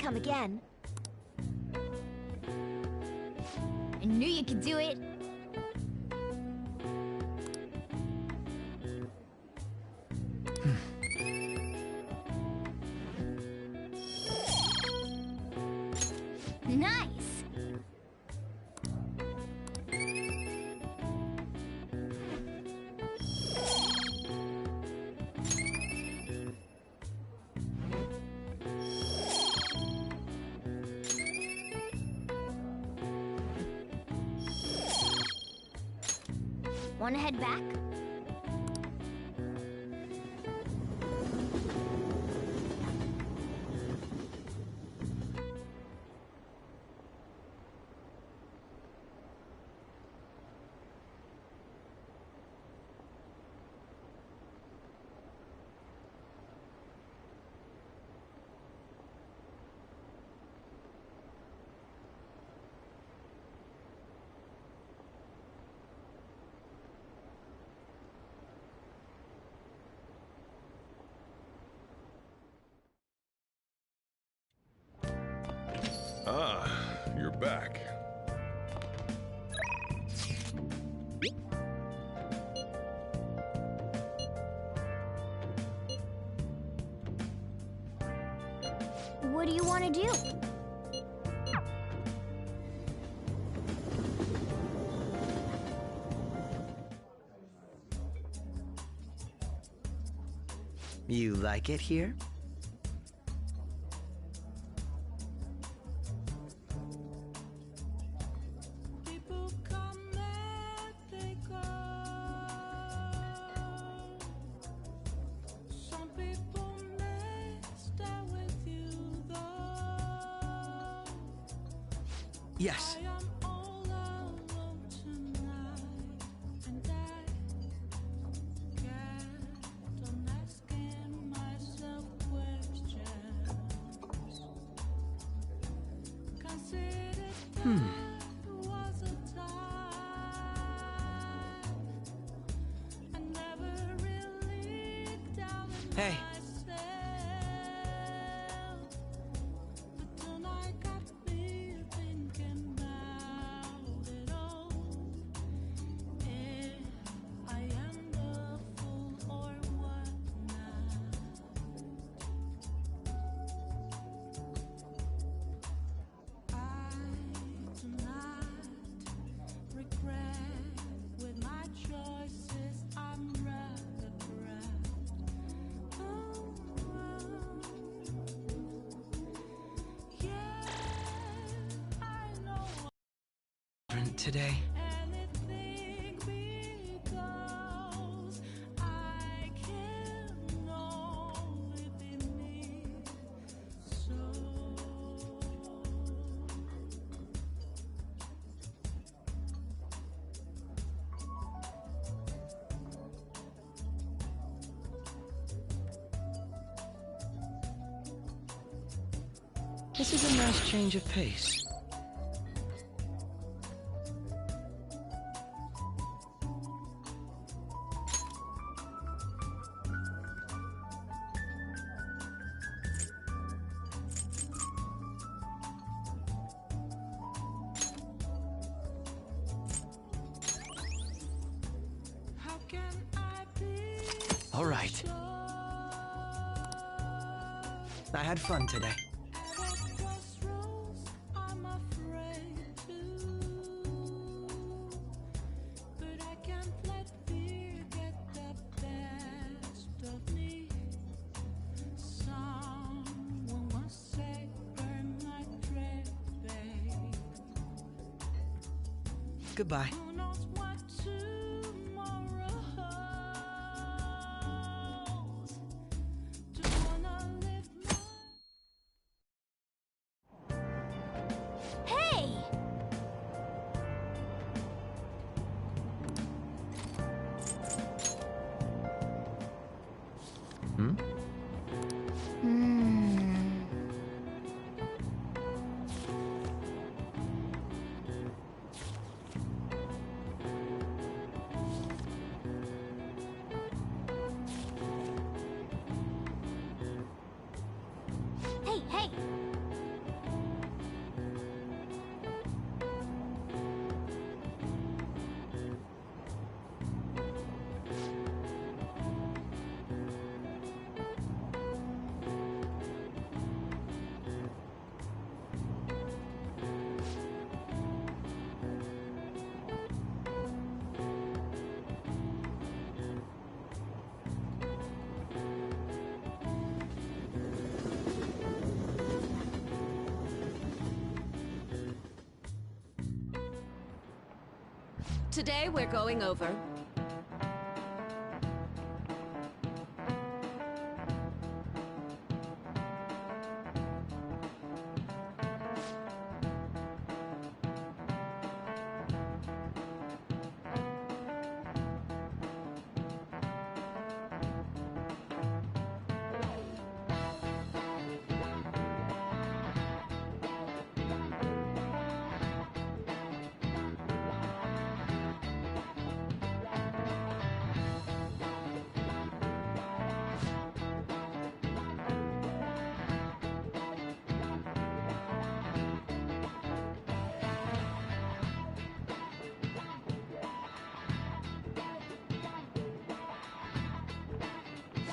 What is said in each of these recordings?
come again. I knew you could do it. Nice! Wanna head back? Ah, you're back. What do you want to do? You like it here? Yes. Hey. Today. This is a nice change of pace. All right. I had fun today. Goodbye. Hey! Hmm? Today we're going over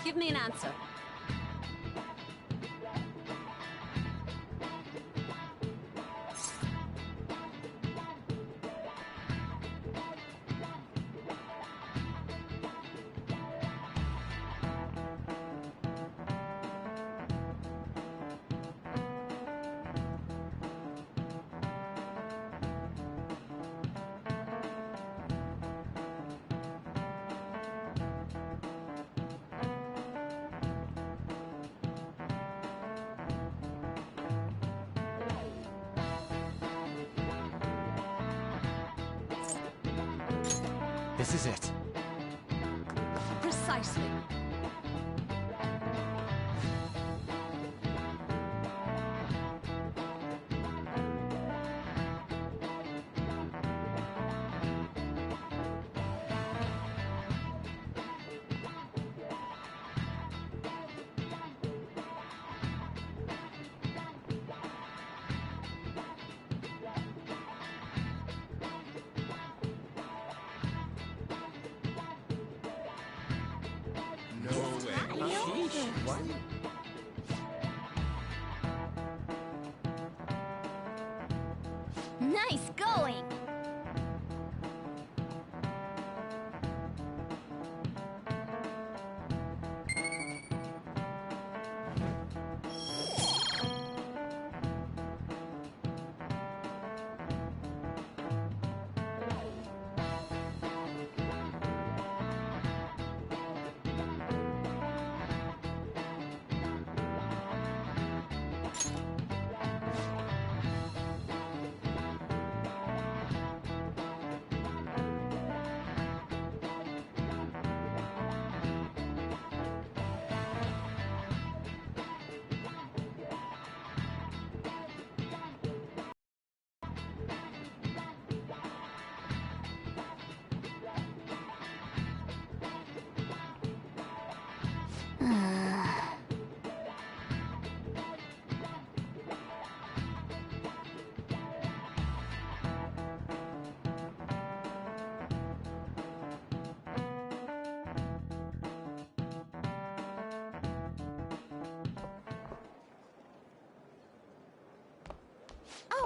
Give me an answer. This is it. Precisely. Nice going!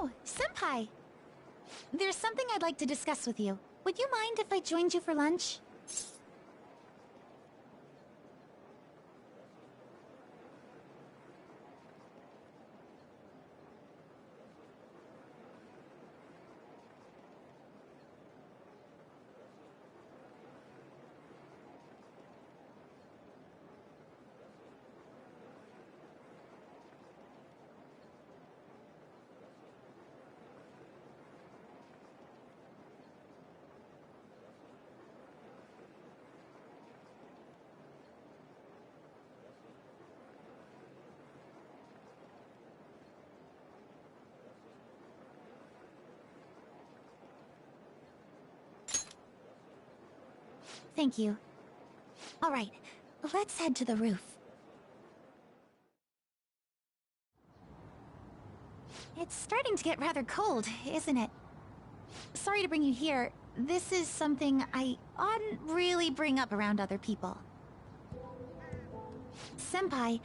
Oh, Senpai! There's something I'd like to discuss with you. Would you mind if I joined you for lunch? Thank you. All right, let's head to the roof. It's starting to get rather cold, isn't it? Sorry to bring you here. This is something I oughtn't really bring up around other people. Senpai,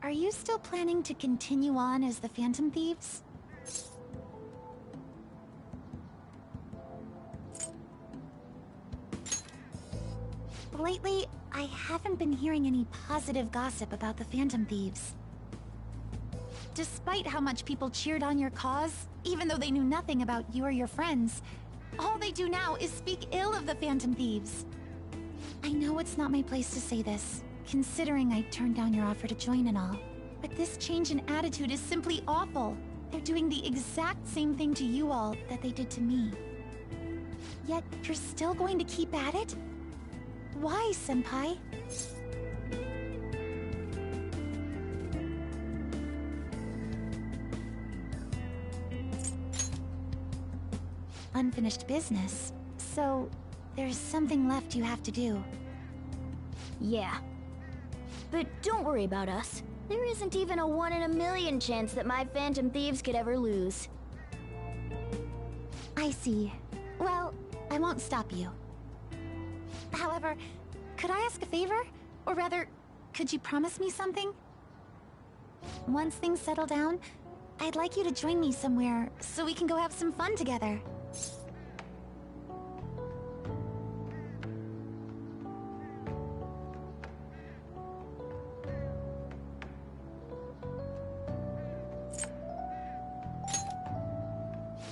are you still planning to continue on as the Phantom Thieves? Lately, I haven't been hearing any positive gossip about the Phantom Thieves. Despite how much people cheered on your cause, even though they knew nothing about you or your friends, all they I do now is speak ill of the Phantom Thieves. I know it's not my place to say this, considering I turned down your offer to join and all. But this change in attitude is simply awful. They're doing the exact same thing to you all that they did to me. Yet you're still going to keep at it? Why, Senpai? Unfinished business. So, there's something left you have to do. Yeah. But don't worry about us. There isn't even a 1 in a million chance that my Phantom Thieves could ever lose. I see. Well, I won't stop you. However, could I ask a favor? Or rather, could you promise me something? Once things settle down, I'd like you to join me somewhere so we can go have some fun together.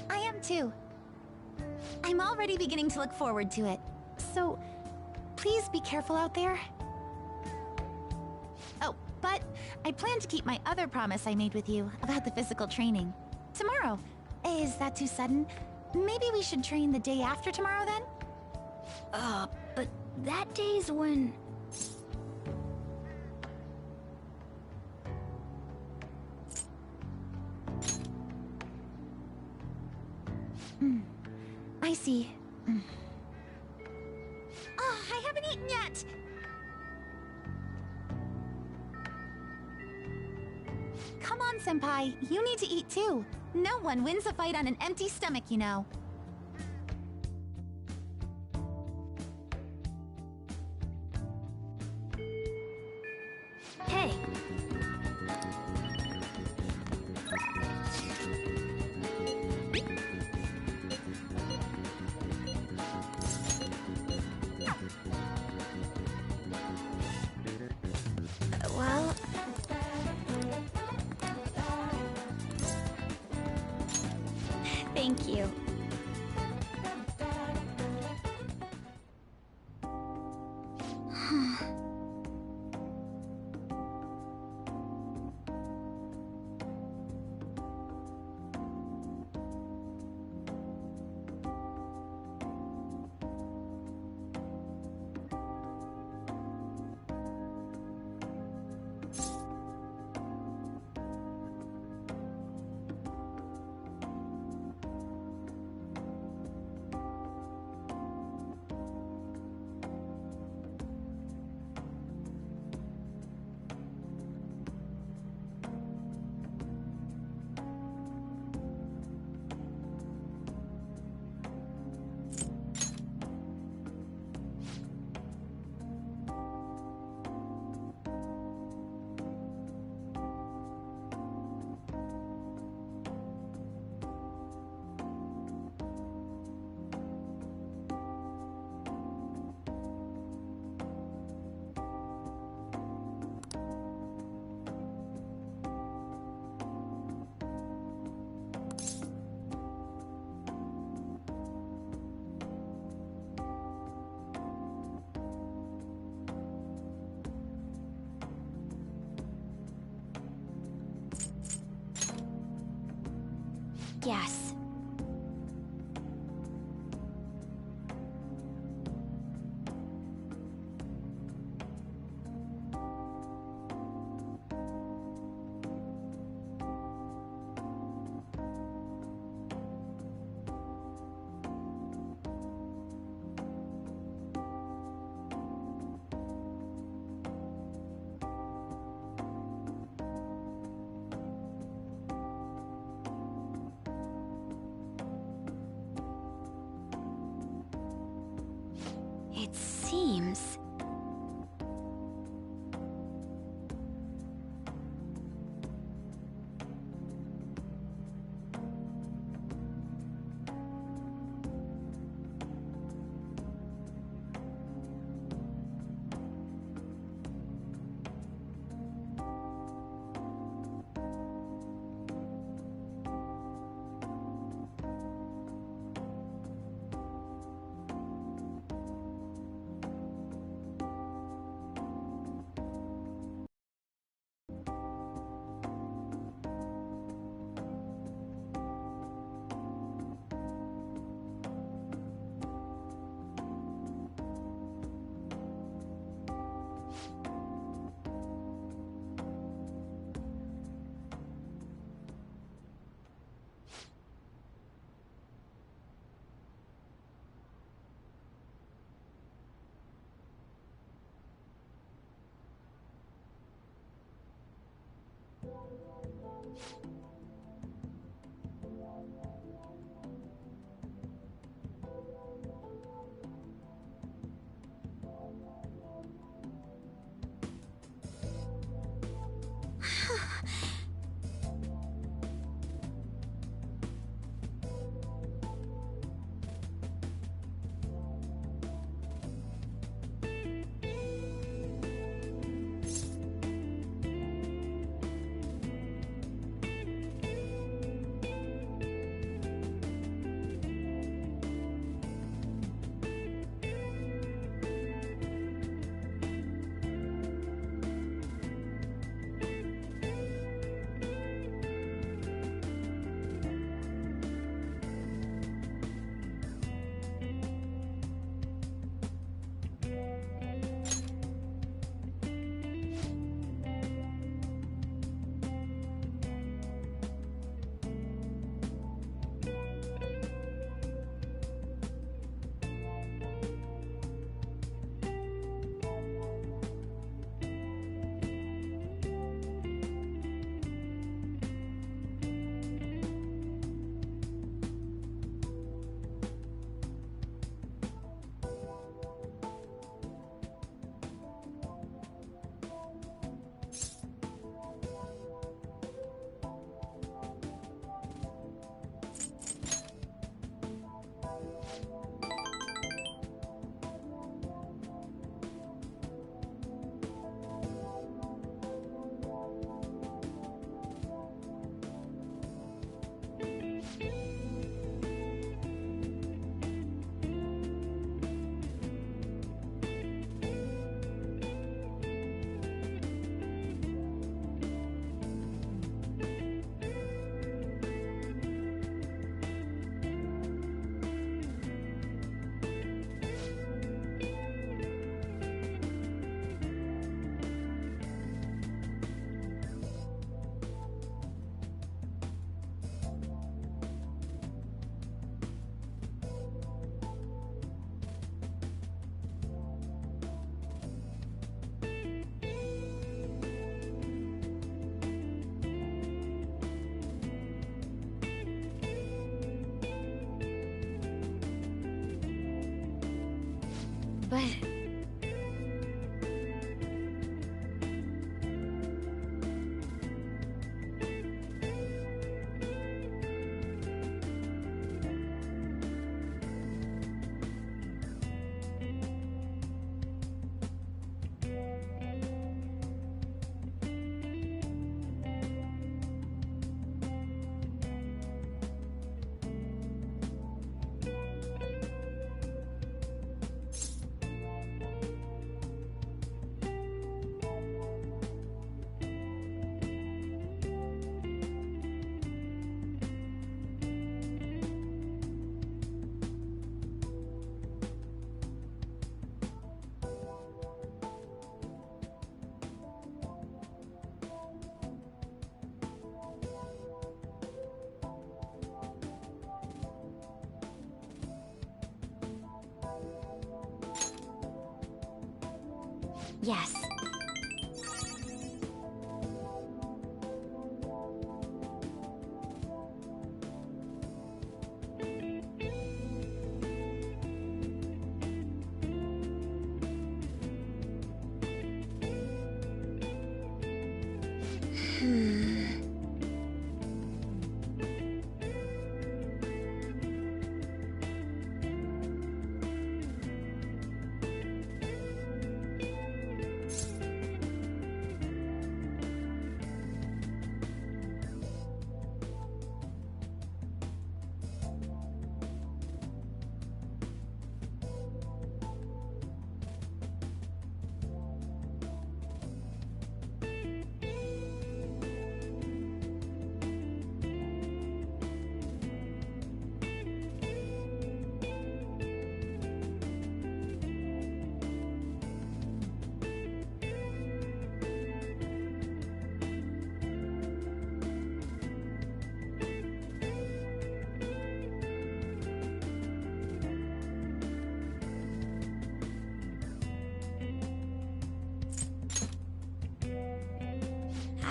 I am too. I'm already beginning to look forward to it. So, please be careful out there. Oh, but I plan to keep my other promise I made with you about the physical training. Tomorrow. Is that too sudden? Maybe we should train the day after tomorrow then? But that day's when... I see. Oh, I haven't eaten yet! Come on, Senpai. You need to eat too. No one wins a fight on an empty stomach, you know. Hey! Well... Thank you. But yes.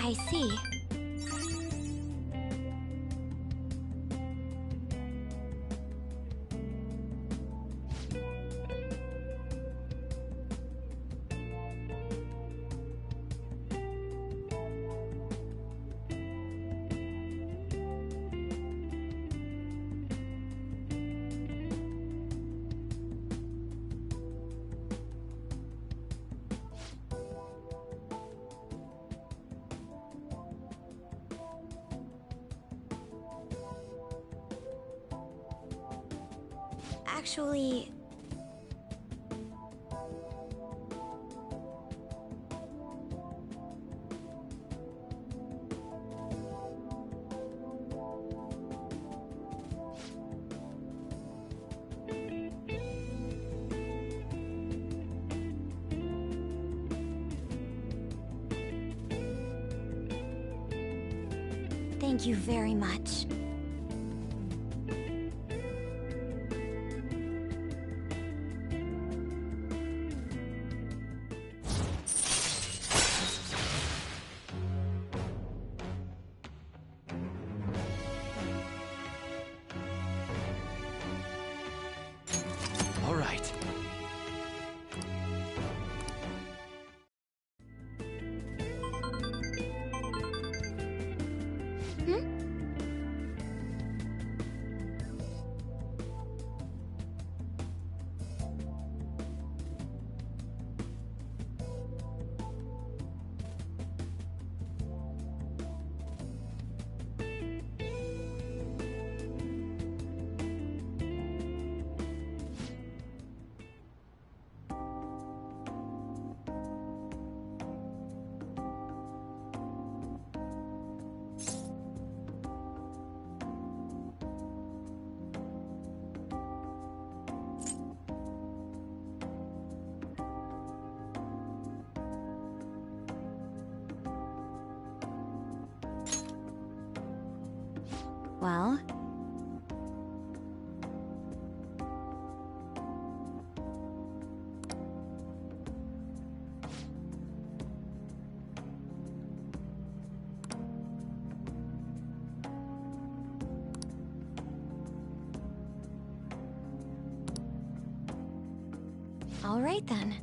I see. Actually... Thank you very much. All right. All right then.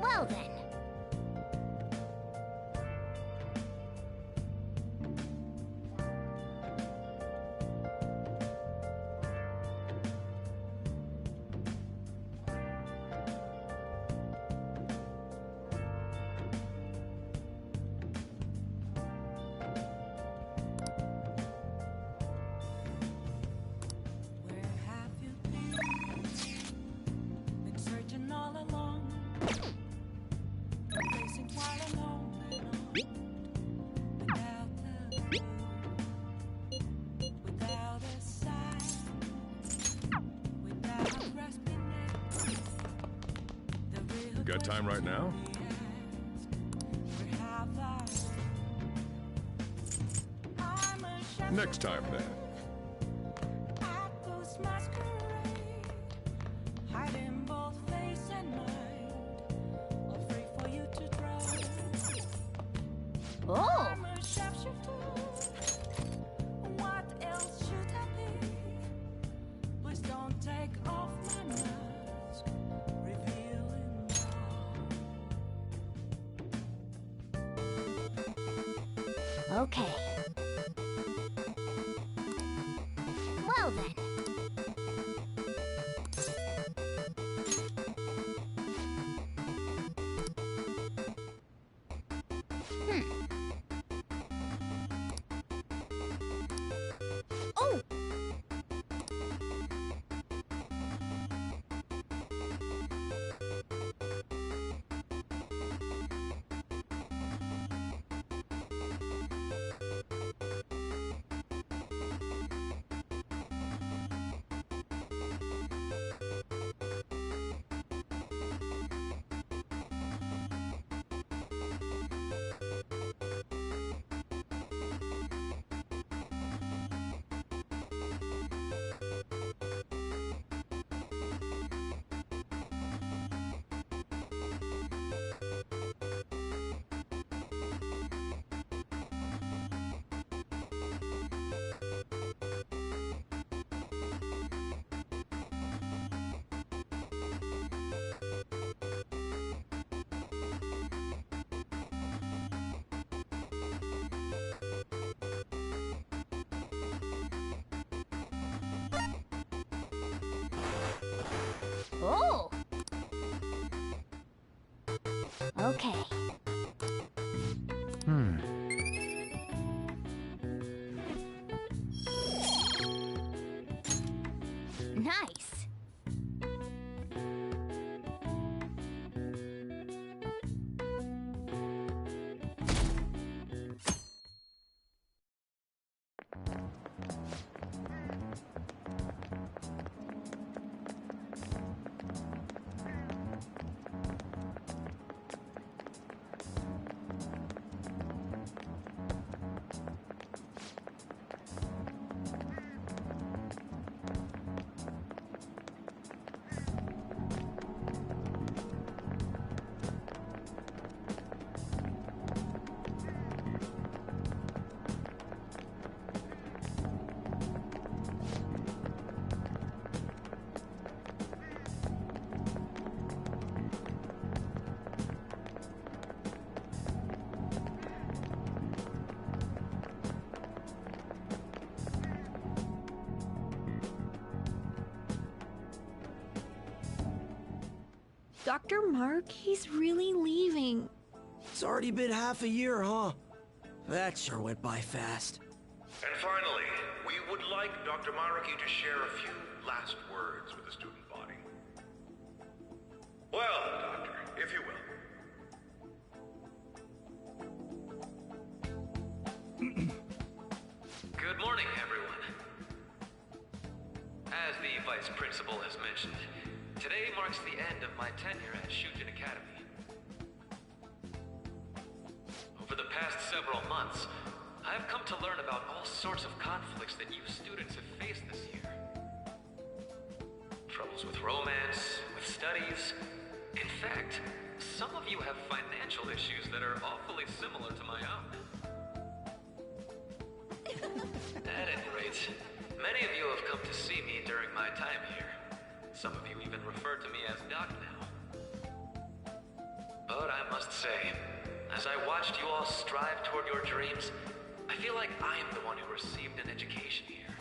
Well then. Where have you been? Been searching all along. Facing while alone without the clue, without a sign, without grasping it. The real You got time right now? where have I'm ashamed Next time, then. at those masquerade, hiding both face and mind, all free for you to try. Oh! I'm a sharpshooter. What else should I be? Please don't take off my mask, revealing all. Okay. Well then. Oh! Oh! Okay. Nice. Dr. Mark, he's really leaving. It's already been half a year, huh? That sure went by fast. And finally, we would like Dr. Maruki to share a few last words with the student body. Well, Doctor, if you will. Good morning, everyone. As the Vice Principal has mentioned, today marks the end of my tenure at Shujin Academy. Over the past several months, I've come to learn about all sorts of conflicts that you students have faced this year. Troubles with romance, with studies. In fact, some of you have financial issues that are awfully similar to my own. At any rate, many of you have come to see me during my time here. Some of you even refer to me as Doc now. But I must say, as I watched you all strive toward your dreams, I feel like I am the one who received an education here.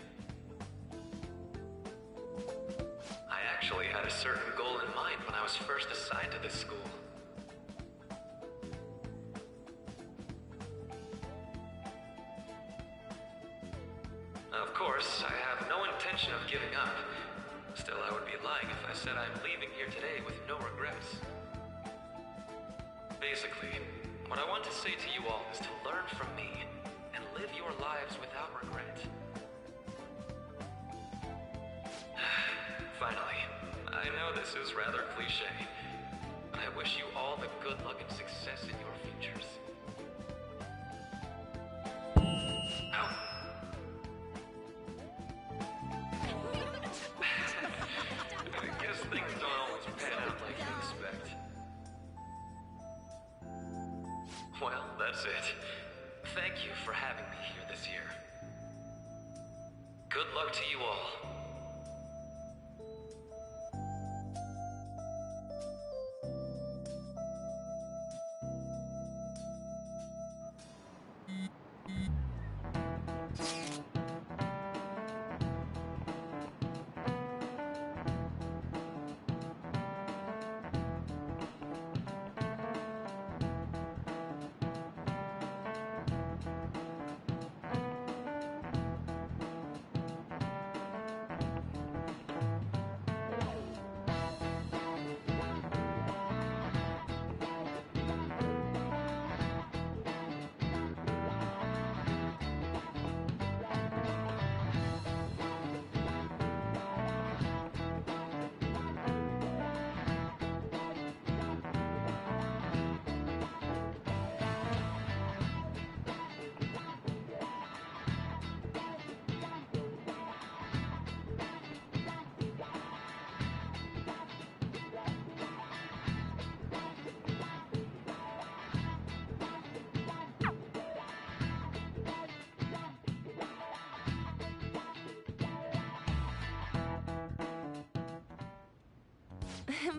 I actually had a certain goal in mind when I was first assigned to this school. Of course, I have no intention of giving up. Still, I would be lying if I said I'm leaving here today with no regrets. Basically, what I want to say to you all is to learn from me and live your lives without regret. Finally, I know this is rather cliche, but I wish you all the good luck and success in your futures. Ow. I guess things don't always pan out like you expect. Well, that's it. Thank you for having me here this year. Good luck to you all.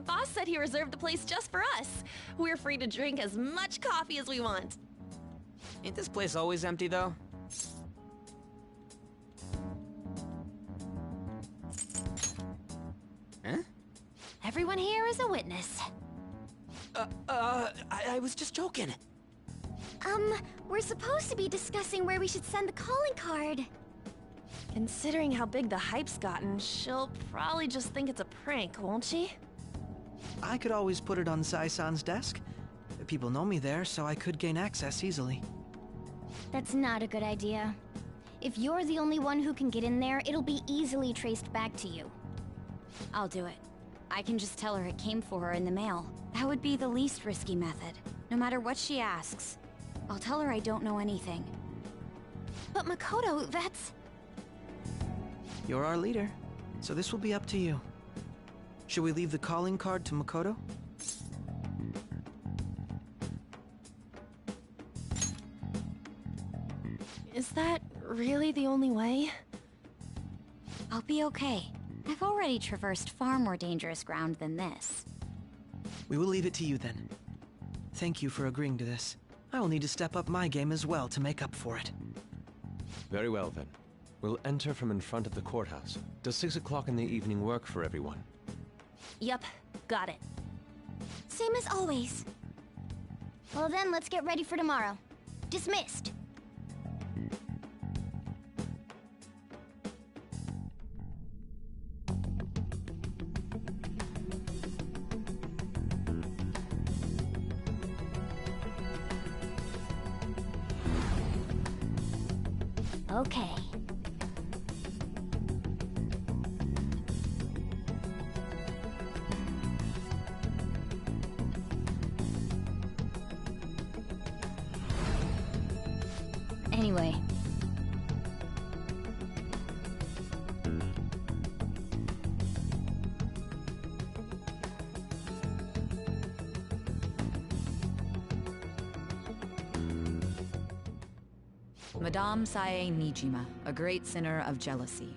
Boss said he reserved the place just for us. We're free to drink as much coffee as we want. Ain't this place always empty, though? Huh? Everyone here is a witness. I was just joking. We're supposed to be discussing where we should send the calling card. Considering how big the hype's gotten, she'll probably just think it's a prank, won't she? I could always put it on Zai-san's desk. People know me there, so I could gain access easily. That's not a good idea. If you're the only one who can get in there, it'll be easily traced back to you. I'll do it. I can just tell her it came for her in the mail. That would be the least risky method. No matter what she asks, I'll tell her I don't know anything. But Makoto, that's... You're our leader, so this will be up to you. Should we leave the calling card to Makoto? Is that really the only way? I'll be okay. I've already traversed far more dangerous ground than this. We will leave it to you then. Thank you for agreeing to this. I will need to step up my game as well to make up for it. Very well then. We'll enter from in front of the courthouse. Does 6 o'clock in the evening work for everyone? Yup, got it. Same as always. Well then, let's get ready for tomorrow. Dismissed. Okay. Anyway. Madame Sae Nijima, a great sinner of jealousy.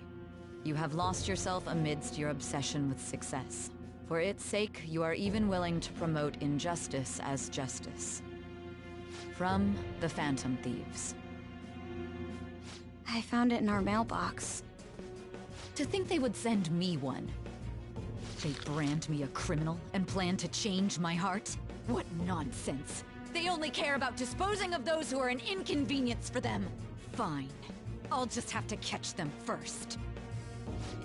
You have lost yourself amidst your obsession with success. For its sake, you are even willing to promote injustice as justice. From the Phantom Thieves. I found it in our mailbox. To think they would send me one. They brand me a criminal and plan to change my heart? What nonsense! They only care about disposing of those who are an inconvenience for them. Fine. I'll just have to catch them first.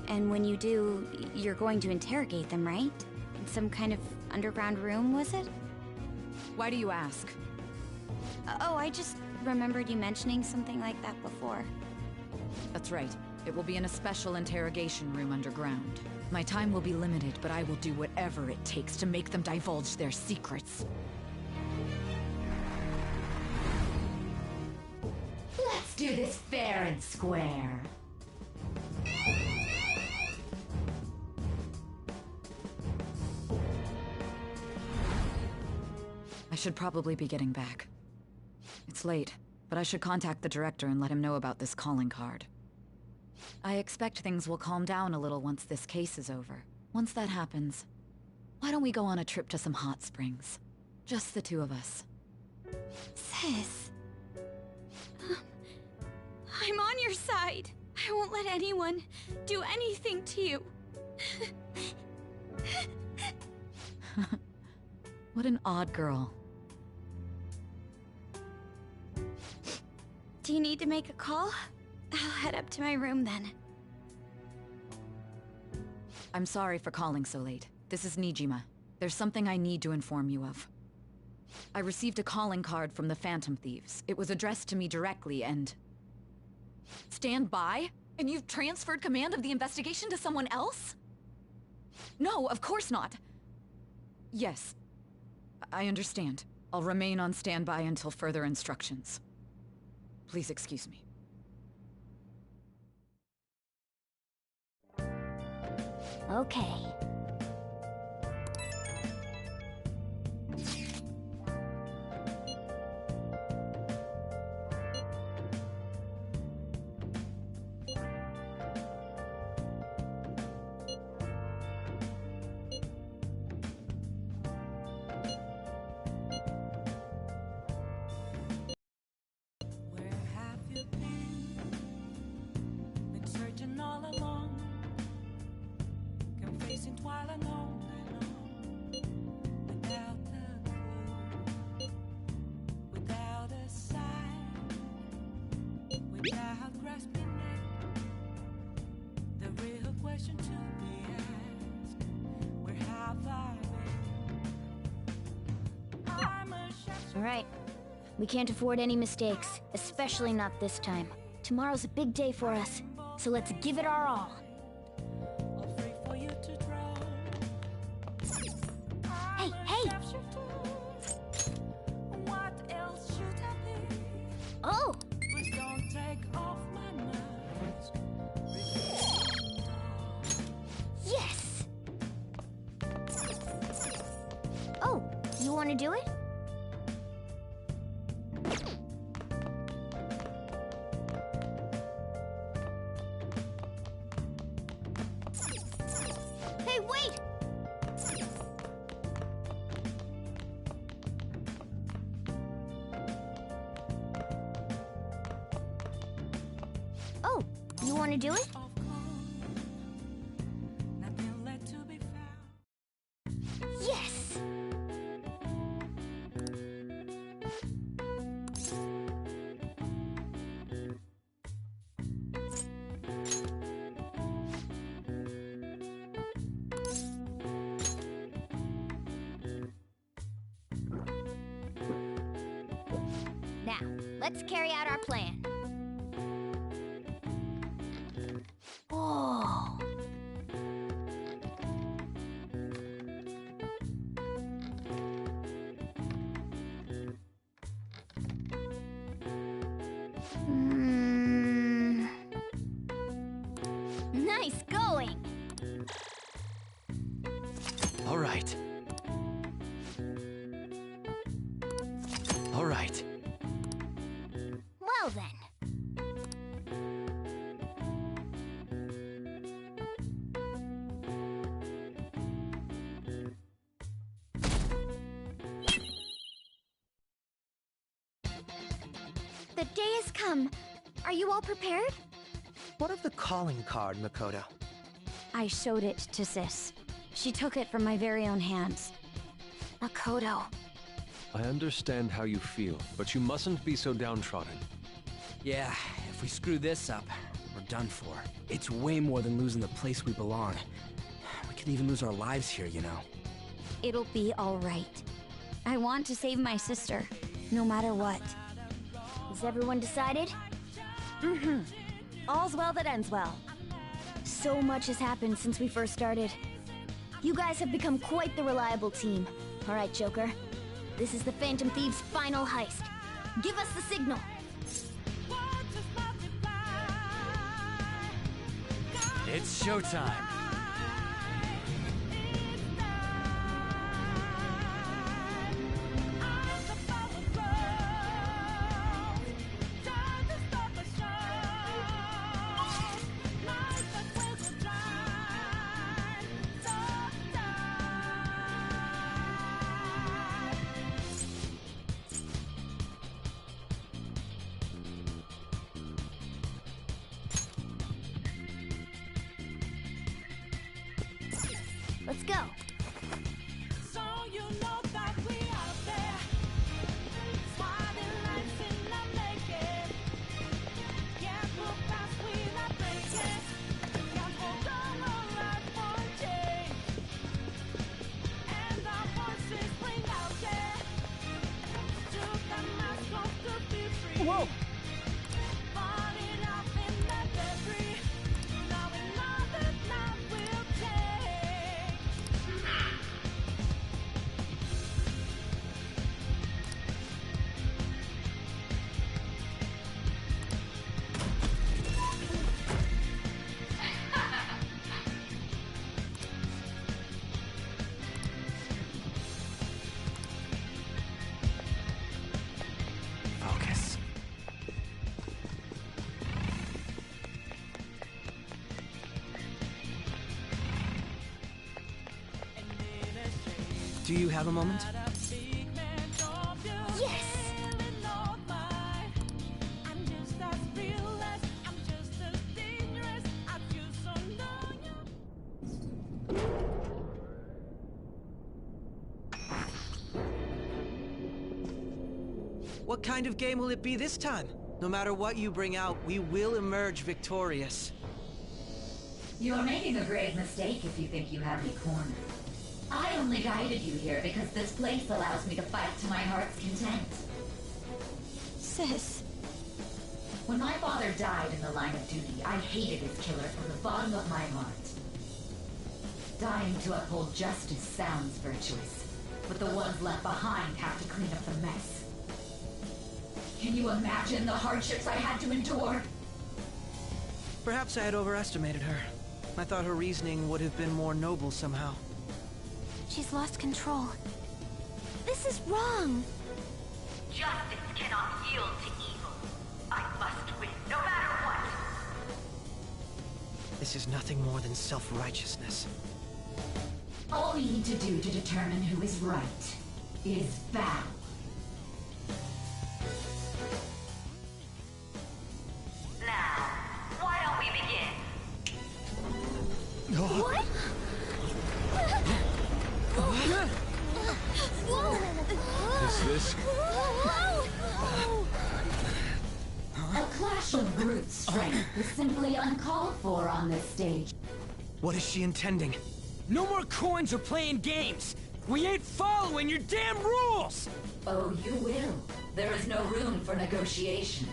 And when you do, you're going to interrogate them, right? In some kind of underground room, was it? Why do you ask? Oh, I just remembered you mentioning something like that before. That's right. It will be in a special interrogation room underground. My time will be limited, but I will do whatever it takes to make them divulge their secrets. Let's do this fair and square. I should probably be getting back. It's late, but I should contact the director and let him know about this calling card. I expect things will calm down a little once this case is over. Once that happens, why don't we go on a trip to some hot springs? Just the two of us. Sis. I'm on your side. I won't let anyone do anything to you. What an odd girl. Do you need to make a call? I'll head up to my room then. I'm sorry for calling so late. This is Nijima. There's something I need to inform you of. I received a calling card from the Phantom Thieves. It was addressed to me directly and... Stand by? And you've transferred command of the investigation to someone else? No, of course not. Yes. I understand. I'll remain on standby until further instructions. Please excuse me. Okay. All right. We can't afford any mistakes, especially not this time. Tomorrow's a big day for us, so let's give it our all. Hey, hey! Oh! Yes! Oh, you want to do it? Hey, wait! Oh, you want to do it? Yes! Let's carry out our plan. Oh. Nice going. All right. All right. Well then. The day has come. Are you all prepared? What of the calling card, Makoto? I showed it to Sis. She took it from my very own hands. Makoto. I understand how you feel, but you mustn't be so downtrodden. Yeah, if we screw this up, we're done for. It's way more than losing the place we belong. We could even lose our lives here, you know. It'll be all right. I want to save my sister, no matter what. Is everyone decided? Mm-hmm. All's well that ends well. So much has happened since we first started. You guys have become quite the reliable team. All right, Joker. This is the Phantom Thieves' final heist. Give us the signal. It's showtime. Let's go. So you know that we are there. Swatting lights in the naked. Yeah, we'll pass without breaking. Can't hold on our life for change. And our voices ring out there. Took the mask off to be free. Whoa! Falling off in the debris. Now we know that love will take. Focus. Do you have a moment? Yes! I'm just as fearless, I'm just as dangerous as you, so know you. What kind of game will it be this time? No matter what you bring out, we will emerge victorious. You're making a grave mistake if you think you have me cornered. I only guided you here because this place allows me to fight to my heart's content. Sis. When my father died in the line of duty, I hated his killer from the bottom of my heart. Dying to uphold justice sounds virtuous, but the ones left behind have to clean up the mess. Can you imagine the hardships I had to endure? Perhaps I had overestimated her. I thought her reasoning would have been more noble somehow. She's lost control. This is wrong. Justice cannot yield to evil. I must win, no matter what. This is nothing more than self-righteousness. All we need to do to determine who is right is battle. Now, why don't we begin? What? Is this? A clash of brute strength is simply uncalled for on this stage. What is she intending? No more coins or playing games! We ain't following your damn rules! Oh, you will. There is no room for negotiation.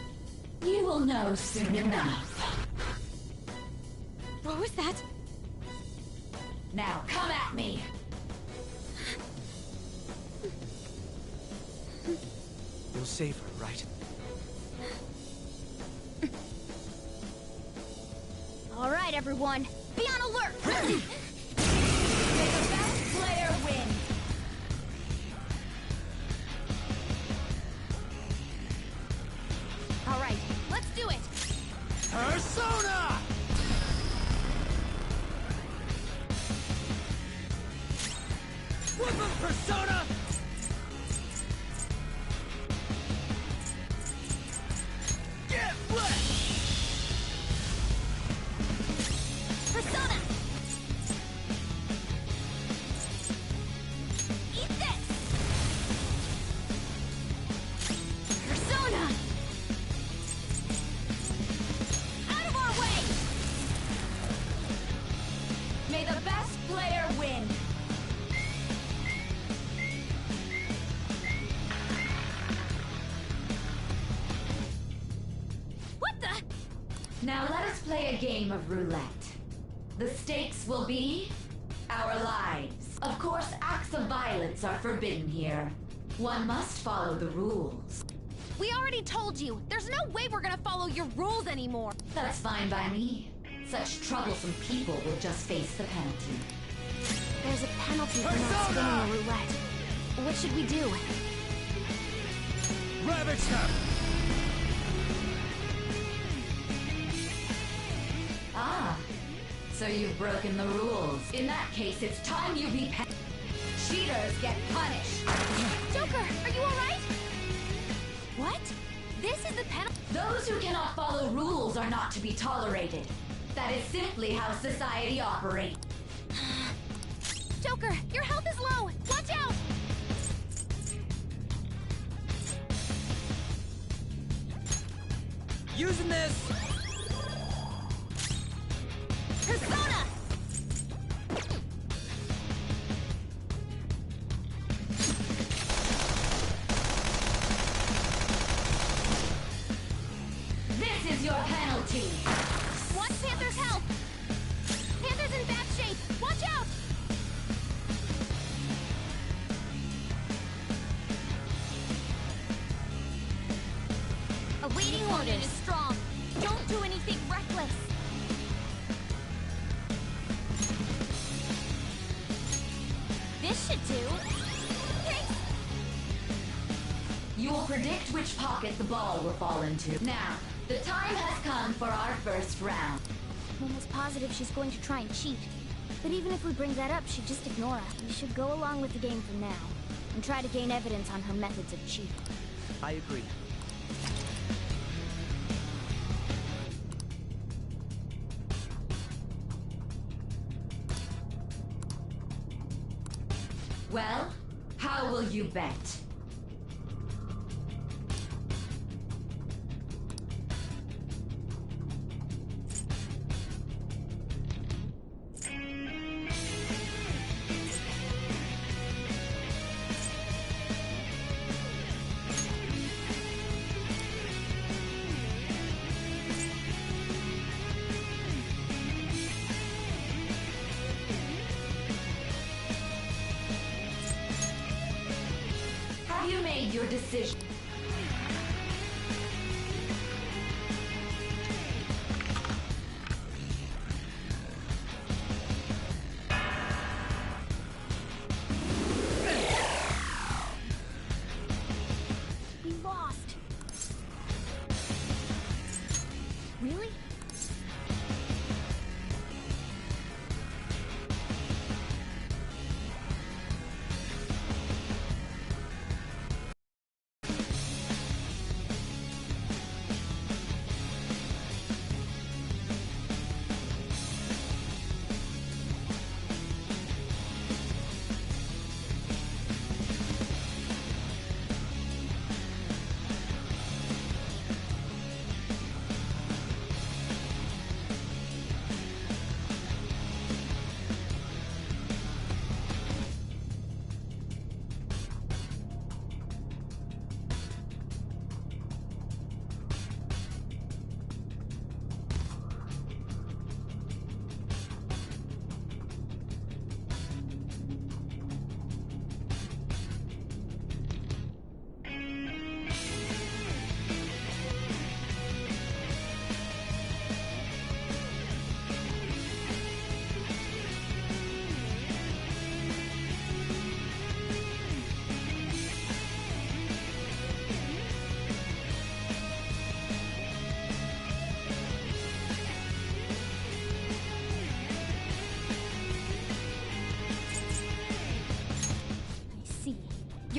You will know soon enough. What was that? Now come at me! You'll save her, right? All right, everyone. Be on alert! May the best player win! All right, let's do it! Persona! Whoop 'em, Persona! Get wet! Persona! Eat this! Persona! Out of our way! May the best player win! What the? Now let us play a game of roulette. The stakes will be our lives. Of course, acts of violence are forbidden here. One must follow the rules. We already told you. There's no way we're gonna follow your rules anymore. That's fine by me. Such troublesome people will just face the penalty. There's a penalty for not spinning the roulette. What should we do? Ravage them! Ah, so you've broken the rules. In that case, it's time you be cheaters get punished. Joker, are you alright? What? This is the penalty? Those who cannot follow rules are not to be tolerated. That is simply how society operates. Joker, your health is low! Watch out! Using this! Persona! This is your penalty. Watch Panther's health! Panther's in bad shape! Watch out! Awaiting orders. Is strong. Don't do anything reckless. This should do. Thanks. You will predict which pocket the ball will fall into. Now, the time has come for our first round. I'm almost positive she's going to try and cheat. But even if we bring that up, she'd just ignore us. We should go along with the game for now, and try to gain evidence on her methods of cheating. I agree. Well, how will you bet? Have you made your decision? We lost. Really?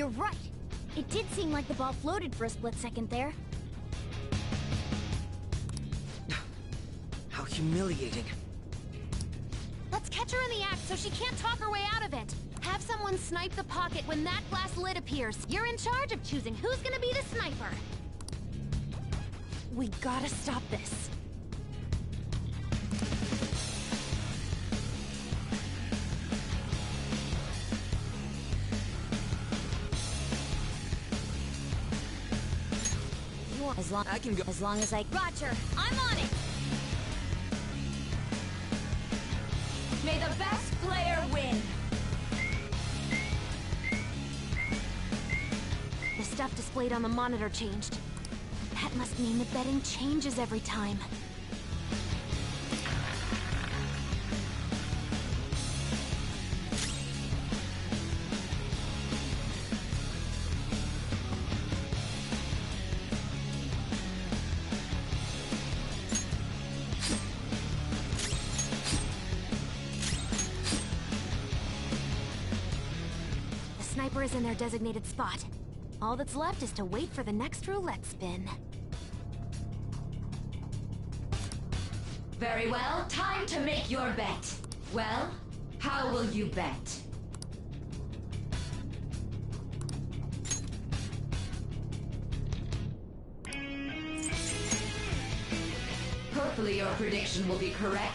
You're right. It did seem like the ball floated for a split second there. How humiliating. Let's catch her in the act so she can't talk her way out of it. Have someone snipe the pocket when that glass lid appears. You're in charge of choosing who's gonna be the sniper. We gotta stop this. As long as I... Roger, I'm on it! May the best player win! The stuff displayed on the monitor changed. That must mean the betting changes every time. The sniper is in their designated spot. All that's left is to wait for the next roulette spin. Very well, time to make your bet. Well, how will you bet? Hopefully your prediction will be correct.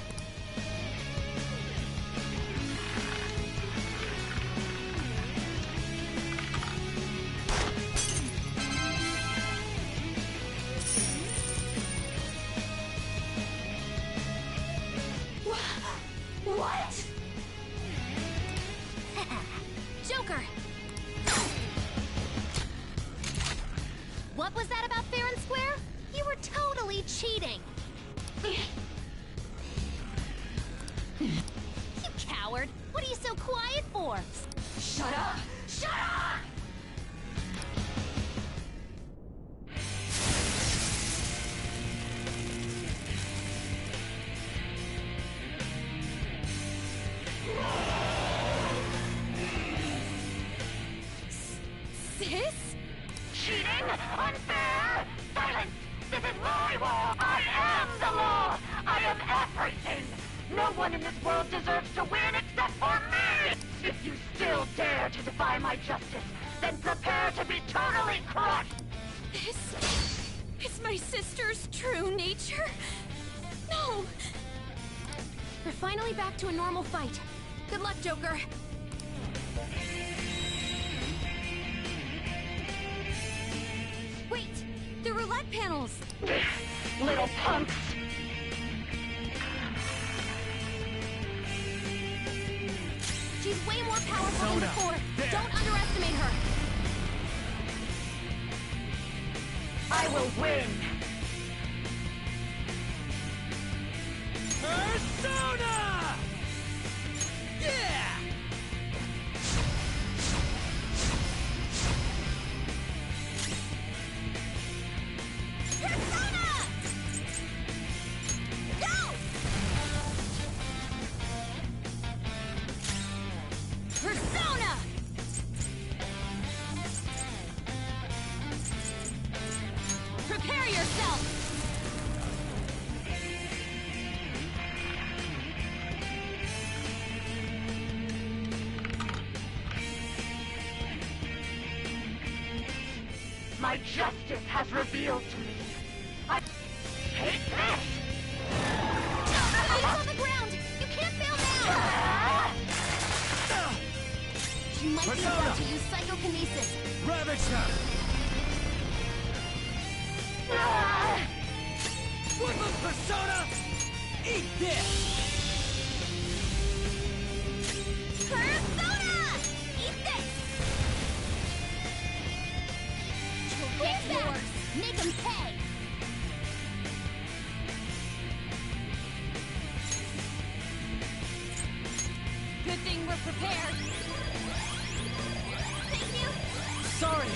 What? Joker! What was that about fair and square? You were totally cheating! You coward! What are you so quiet for? Shut up! Shut up! Sis? Cheating? Unfair? Silence! This is my war! I am the law! I am everything! No one in this world deserves to win except for me! If you still dare to defy my justice, then prepare to be totally crushed! This is my sister's true nature? No! We're finally back to a normal fight. Good luck, Joker. Wait! The roulette panels! Little punks! She's way more powerful than before. Don't underestimate her. I will win! Persona! Yeah! Persona! Go! Persona! Prepare yourself! My justice has revealed to me. I hate this! He's on the ground! You can't fail now! She might be about to use psychokinesis. Ravage them! Worthless Persona! Eat this! Persona! Eat this! Get yours! Make him pay! Good thing we're prepared. Thank you! Sorry!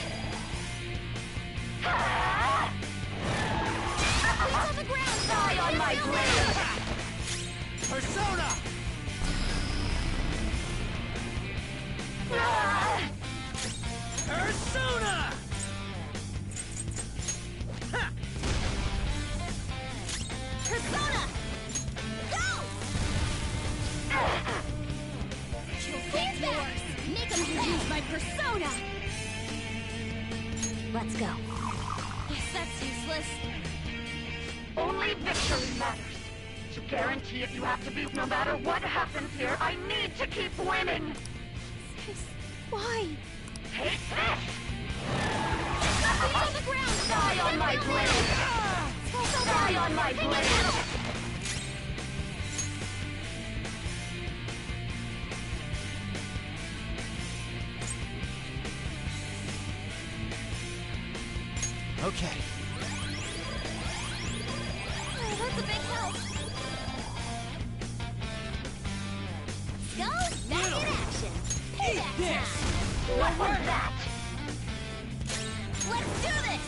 He's on the ground! Die on my blade! Persona! Ah! Persona! Guess that's useless. Only victory matters. To guarantee it, you have to be. No matter what happens here, I need to keep winning. Why? Take this! Nothing on the ground! Die on my blade! Die on my blade! Okay. Oh, that's a big help. Go back in action. Payback time. What was that? Let's do this.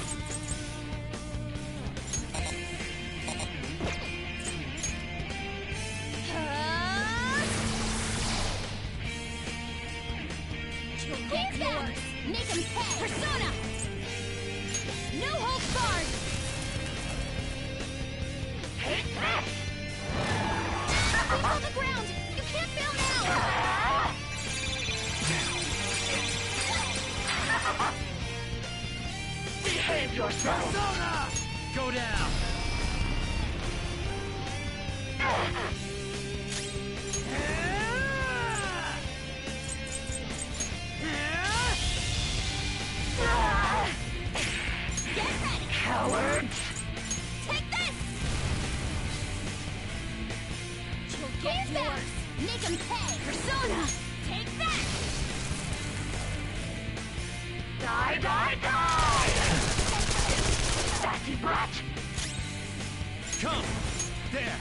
Hands down. Make him pay. Persona. No holds barred. Take this! Nothing's on the ground. You can't bail now. Behave yourself! Persona! Go down! Get ready. Cowards! Take this. You'll get yours. Make him pay. Persona. Take that. Die, die, die! Fatty brat! Come! There!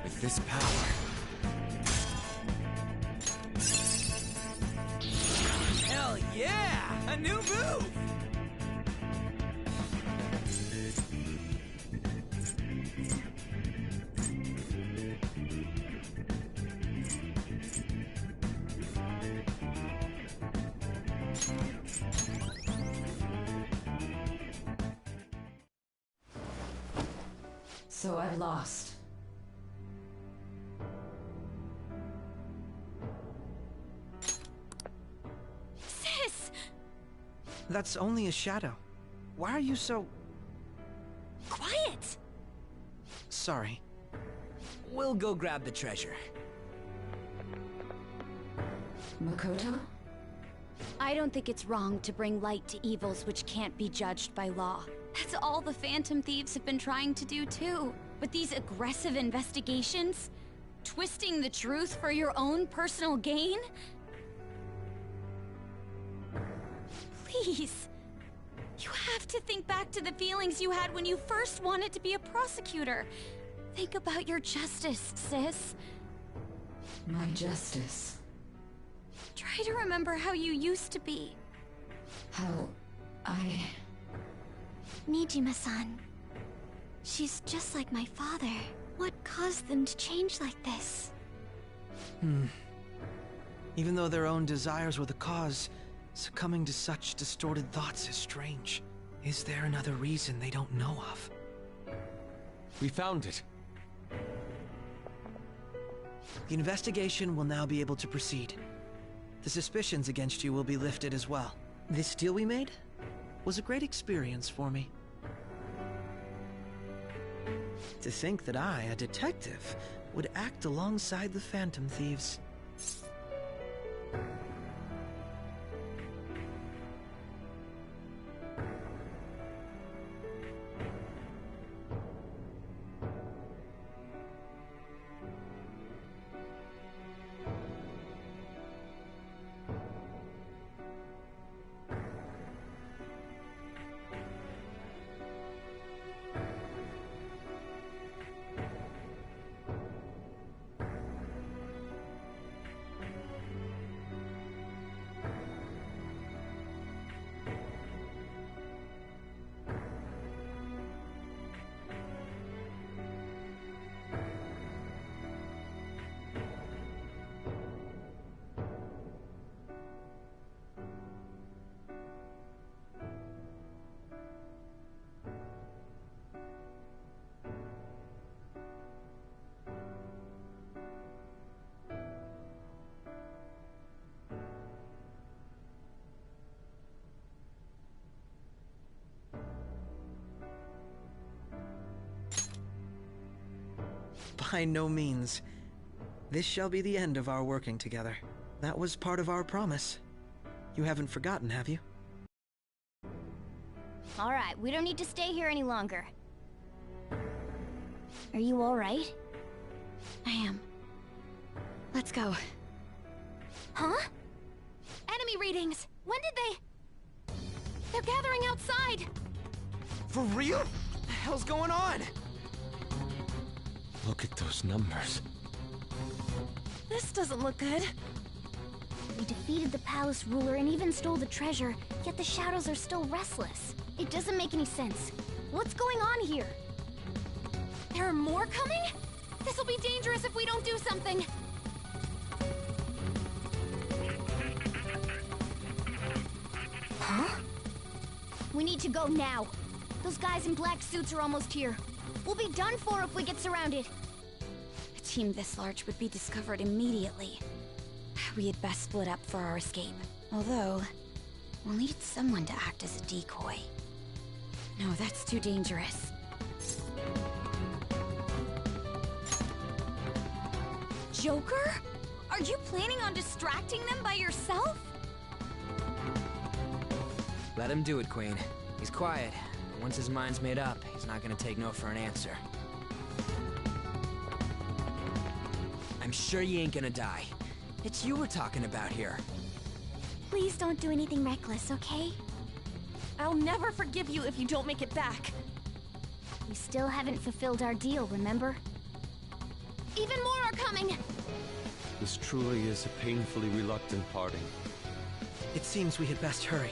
With this power... Hell yeah! A new move! So I've lost. Sis! That's only a shadow. Why are you so... Quiet! Sorry. We'll go grab the treasure. Makoto? I don't think it's wrong to bring light to evils which can't be judged by law. That's all the Phantom Thieves have been trying to do too. But these aggressive investigations? Twisting the truth for your own personal gain? Please. You have to think back to the feelings you had when you first wanted to be a prosecutor. Think about your justice, sis. My justice. Try to remember how you used to be. How I... Nijima-san. She's just like my father. What caused them to change like this? Even though their own desires were the cause, succumbing to such distorted thoughts is strange. Is there another reason they don't know of? We found it. The investigation will now be able to proceed. The suspicions against you will be lifted as well. This deal we made was a great experience for me. To think that I, a detective, would act alongside the Phantom Thieves. By no means. This shall be the end of our working together. That was part of our promise. You haven't forgotten, have you? Alright, we don't need to stay here any longer. Are you alright? I am. Let's go. Huh? Enemy readings! When did they... They're gathering outside! For real? What the hell's going on? Look at those numbers. This doesn't look good. We defeated the palace ruler and even stole the treasure, yet the shadows are still restless. It doesn't make any sense. What's going on here? There are more coming? This'll be dangerous if we don't do something. Huh? We need to go now. Those guys in black suits are almost here. We'll be done for if we get surrounded. A team this large would be discovered immediately. We had best split up for our escape. Although, we'll need someone to act as a decoy. No, that's too dangerous. Joker? Are you planning on distracting them by yourself? Let him do it, Queen. He's quiet. Once his mind's made up, he's not gonna take no for an answer. I'm sure you ain't gonna die. It's you we're talking about here. Please don't do anything reckless, okay? I'll never forgive you if you don't make it back. We still haven't fulfilled our deal, remember? Even more are coming! This truly is a painfully reluctant parting. It seems we had best hurry.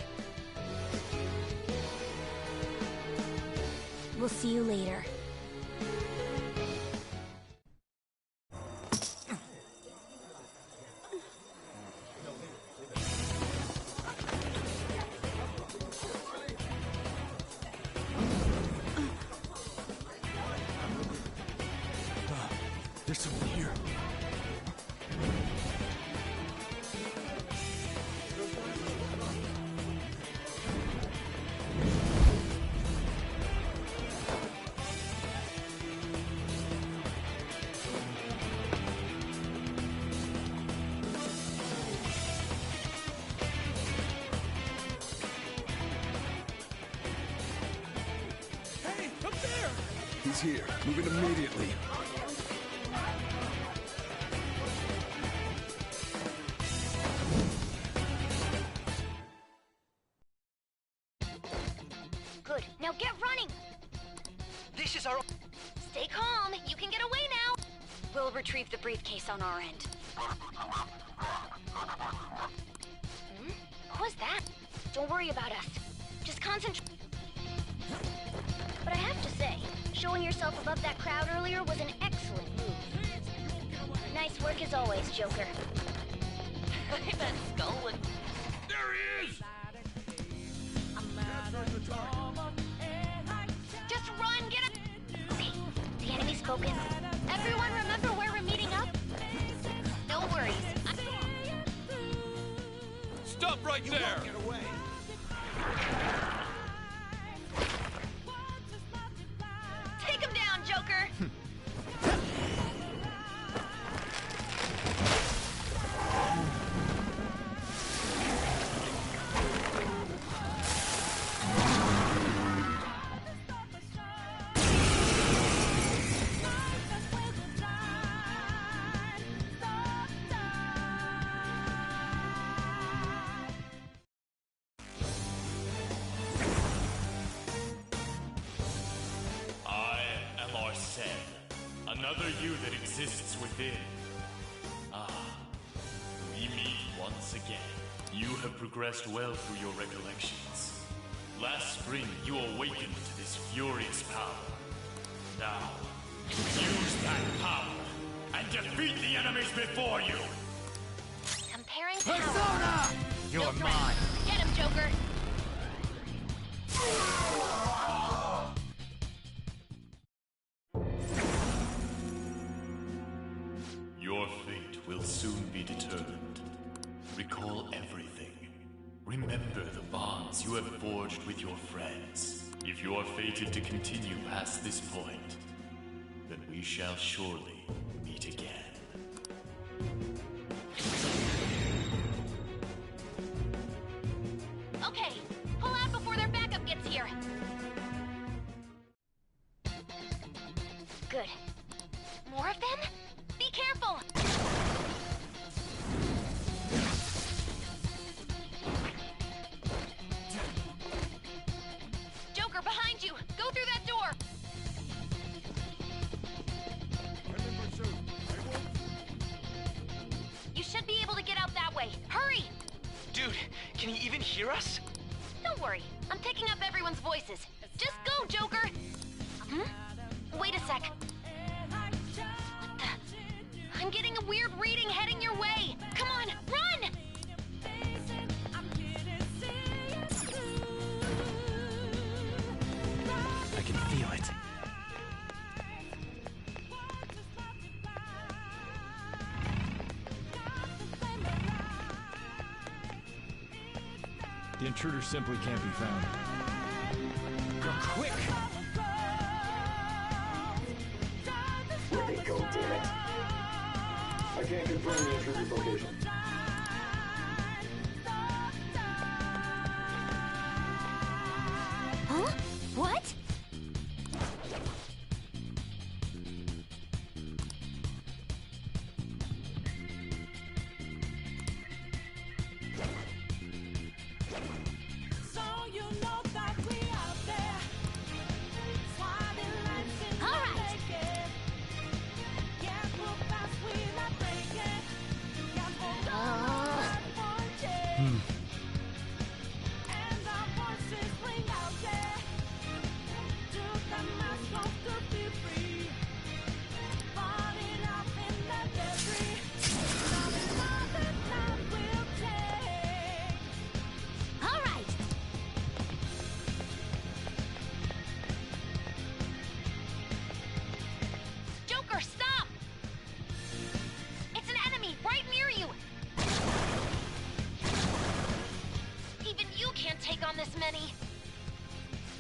We'll see you later. There's something here. Hey, up there! He's here. Moving immediately. Good. Now get running! This is our... Stay calm. You can get away now. We'll retrieve the briefcase on our end. What was that? Don't worry about us. Just concentrate. But I have to say, showing yourself above that crowd earlier was an excellent move. Nice work as always, Joker. That skull would... There he is! Just run, get up! Okay, the enemy's spoken. Everyone remember where we're meeting up? No worries. Stop right there! Get away! Take him down, Joker! Another you that exists within. Ah, we meet once again. You have progressed well through your recollections. Last spring, you awakened to this furious power. Now, use that power and defeat the enemies before you! Comparing Persona! You're no mine! Get him, Joker! Your fate will soon be determined. Recall everything. Remember the bonds you have forged with your friends. If you are fated to continue past this point, then we we shall surely meet again. Okay, pull out before their backup gets here. Good. More of them? Be careful! Joker, behind you! Go through that door! You should be able to get out that way. Hurry! Dude, can he even hear us? Don't worry, I'm picking up everyone's voices. Just go, Joker! Wait a sec. What the? I'm getting a weird reading heading your way! Come on, run! I can feel it. The intruder simply can't be found. Go quick! Let me go, damn it. I can't confirm the intruder's location. Huh? What? So you know that we out there, swatting lights in All the right. naked. Can't move fast without breaking. Can't hold on punches. And our voices ring out there. To the mask of to be free. Falling off in the debris. Nothing that will take. All right. Joker, stop! It's an enemy right near you! Even you can't take on this many.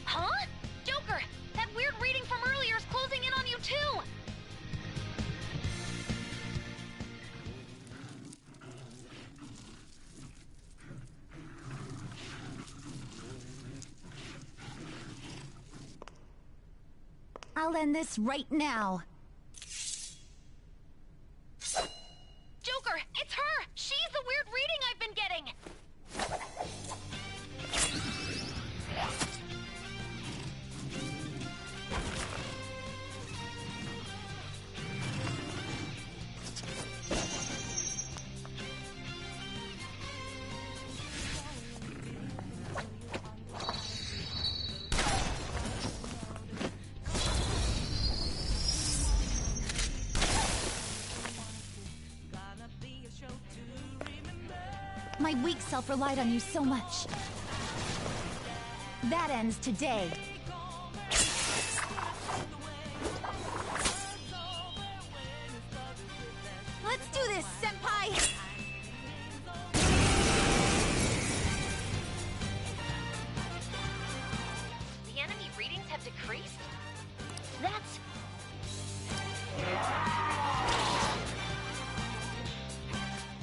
Huh? Joker, that weird reading from earlier is closing in on you too! I'll end this right now. Joker, it's her! She's the weird reading I've been getting! My weak self relied on you so much. That ends today. Let's do this, Senpai! The enemy readings have decreased? That's...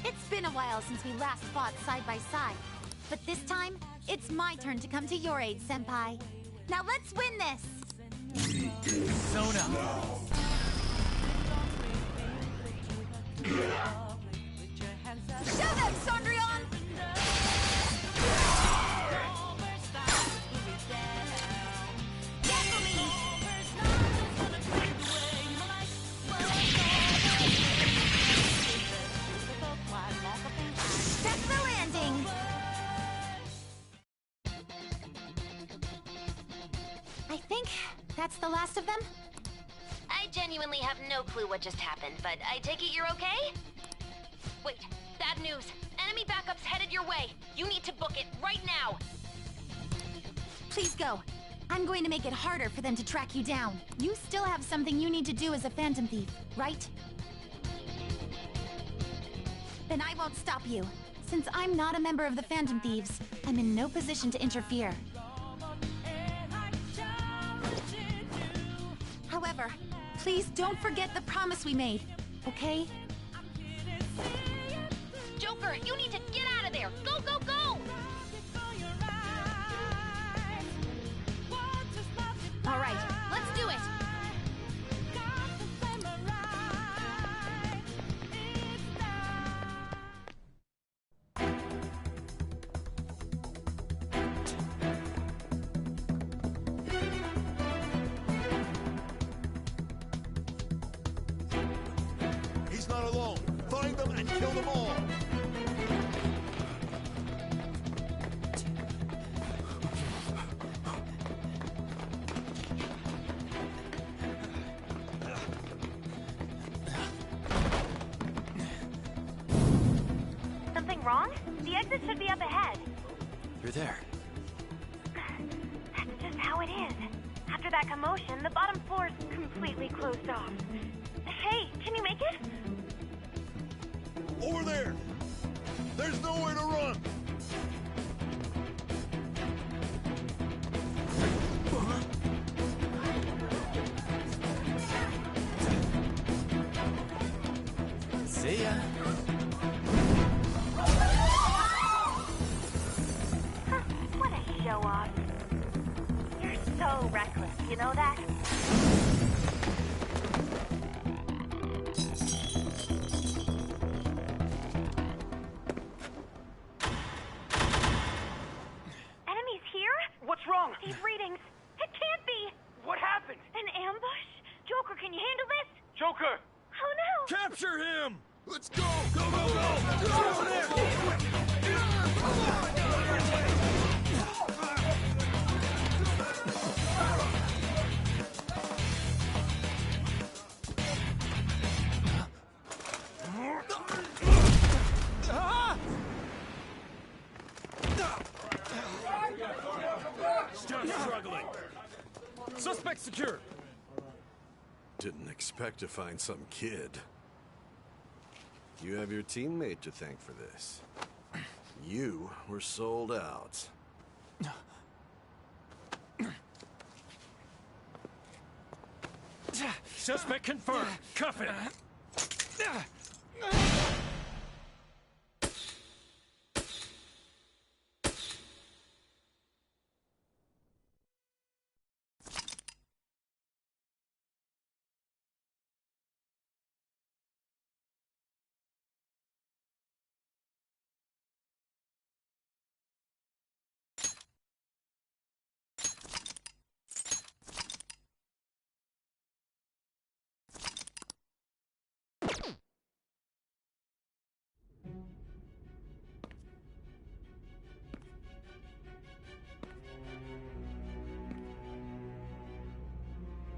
It's been a while since we last fought side by side. But this time, it's my turn to come to your aid, Senpai. Now let's win this! Sona! Show them, Sondrion! That's the landing! I think that's the last of them. I genuinely have no clue what just happened, but I take it you're okay? Wait, bad news. Enemy backup's headed your way. You need to book it right now. Please go. I'm going to make it harder for them to track you down. You still have something you need to do as a Phantom Thief, right? Then I won't stop you. Since I'm not a member of the Phantom Thieves, I'm in no position to interfere. However, Please don't forget the promise we made, okay? Joker, you need to get out of there! Go, go, go! All right, let's do it! He's not alone. Find them and kill them all. Something wrong? The exit should be up ahead. You're there. That's just how it is. After that commotion, the bottom floor's completely closed off. Hey, can you make it? Over there. There's nowhere to run. See ya. What a show off. You're so reckless, you know that? Enemies here? What's wrong? These readings. It can't be. What happened? An ambush? Joker, can you handle this? Joker! Oh no! Capture him! Let's go! Go, go, go! Go over there! Stop struggling. Suspect secure. Didn't expect to find some kid. You have your teammate to thank for this. You were sold out. Suspect confirmed. Cuff it.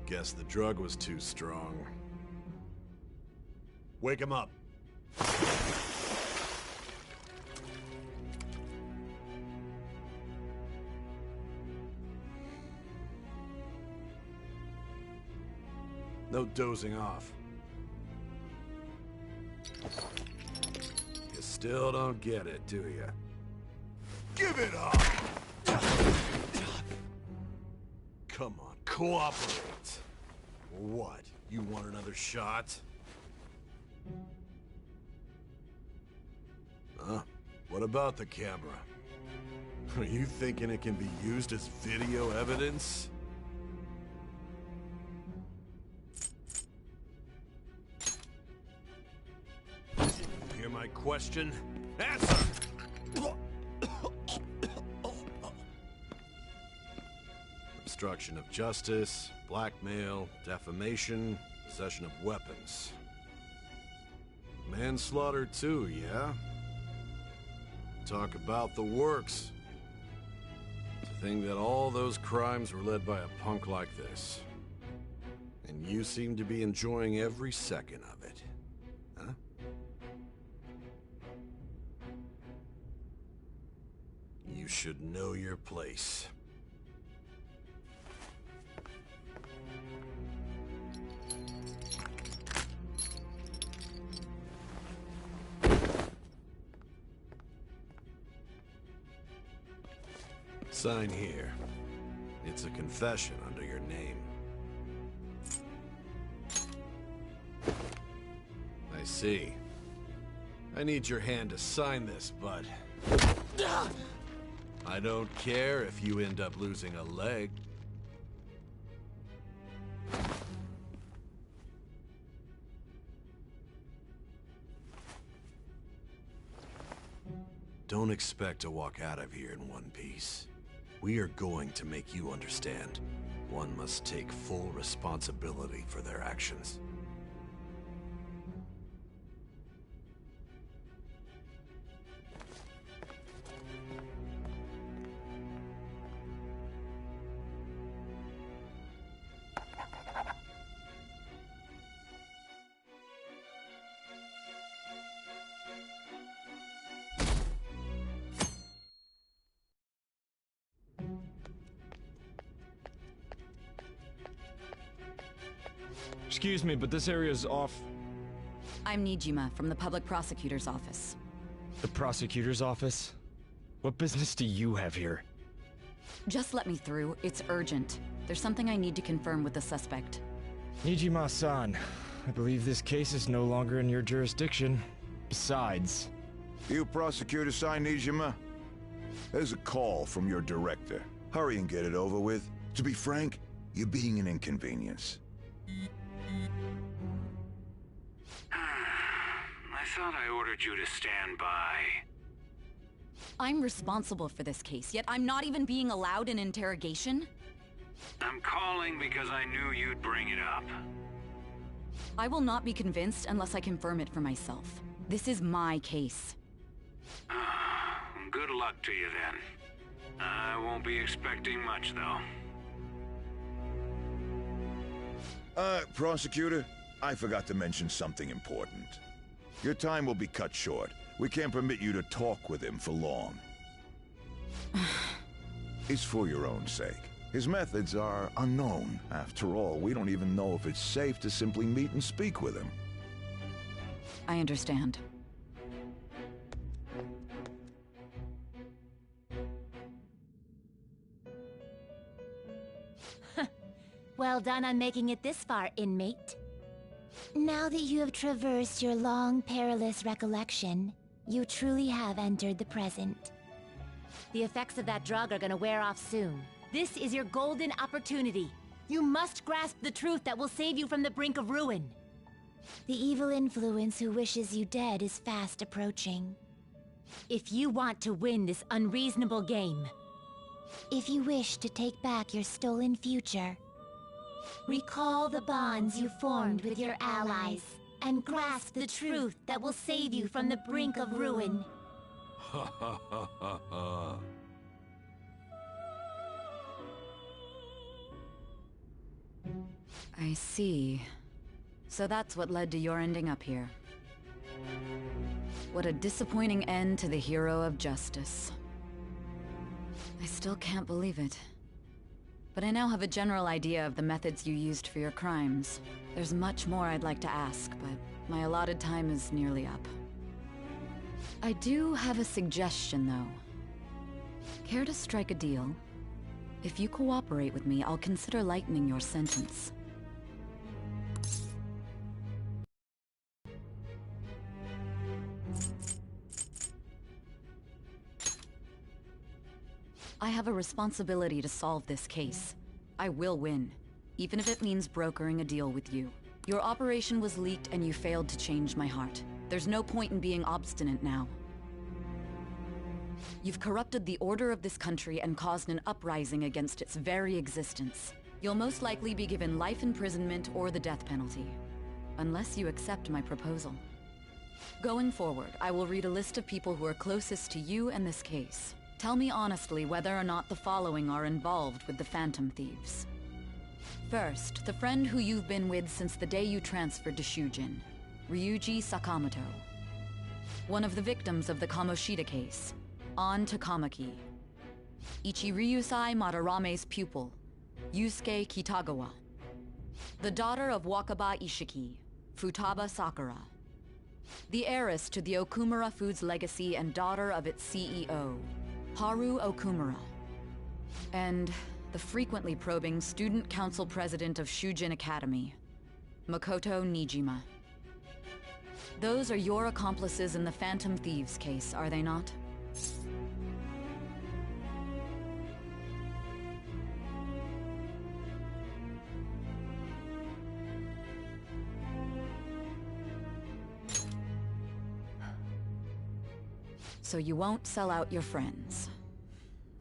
Guess the drug was too strong. Wake him up. No dozing off. You still don't get it, do you? Give it up! Come on, cooperate. What? You want another shot? Huh? What about the camera? Are you thinking it can be used as video evidence? Hear my question? Answer! Obstruction of justice, blackmail, defamation, possession of weapons. Manslaughter too, yeah? Talk about the works. To think that all those crimes were led by a punk like this. And you seem to be enjoying every second of it. Huh? You should know your place. Sign here. It's a confession under your name. see. I need your hand to sign this, bud. I don't care if you end up losing a leg. Don't expect to walk out of here in one piece. We are going to make you understand. One must take full responsibility for their actions. Excuse me, but this area's off. I'm Nijima from the Public Prosecutor's Office. The prosecutor's office? What business do you have here? Just let me through. It's urgent. There's something I need to confirm with the suspect. Nijima-san, I believe this case is no longer in your jurisdiction. Besides... You prosecutor signed Nijima? There's a call from your director. Hurry and get it over with. To be frank, you're being an inconvenience. I thought I ordered you to stand by. I'm responsible for this case, yet I'm not even being allowed an interrogation? I'm calling because I knew you'd bring it up. I will not be convinced unless I confirm it for myself. This is my case. Good luck to you then. I won't be expecting much, though. Prosecutor, I forgot to mention something important. Your time will be cut short. We can't permit you to talk with him for long. It's for your own sake. His methods are unknown. After all, we don't even know if it's safe to simply meet and speak with him. I understand. Well done on making it this far, inmate. Now that you have traversed your long, perilous recollection, you truly have entered the present. The effects of that drug are gonna wear off soon. This is your golden opportunity. You must grasp the truth that will save you from the brink of ruin. The evil influence who wishes you dead is fast approaching. If you want to win this unreasonable game, if you wish to take back your stolen future, recall the bonds you formed with your allies, and grasp the truth that will save you from the brink of ruin. Ha ha ha ha ha. I see. So that's what led to your ending up here. What a disappointing end to the hero of justice. I still can't believe it. But I now have a general idea of the methods you used for your crimes. There's much more I'd like to ask, but my allotted time is nearly up. I do have a suggestion, though. Care to strike a deal? If you cooperate with me, I'll consider lightening your sentence. I have a responsibility to solve this case. I will win, even if it means brokering a deal with you. Your operation was leaked and you failed to change my heart. There's no point in being obstinate now. You've corrupted the order of this country and caused an uprising against its very existence. You'll most likely be given life imprisonment or the death penalty, unless you accept my proposal. Going forward, I will read a list of people who are closest to you and this case. Tell me honestly whether or not the following are involved with the Phantom Thieves. First, the friend who you've been with since the day you transferred to Shujin, Ryuji Sakamoto. One of the victims of the Kamoshida case, An Takamaki. Ichiryusai Madarame's pupil, Yusuke Kitagawa. The daughter of Wakaba Ishiki, Futaba Sakura. The heiress to the Okumura Foods legacy and daughter of its CEO, Haru Okumura. And the frequently probing student council president of Shujin Academy, Makoto Nijima. Those are your accomplices in the Phantom Thieves case, are they not? So you won't sell out your friends.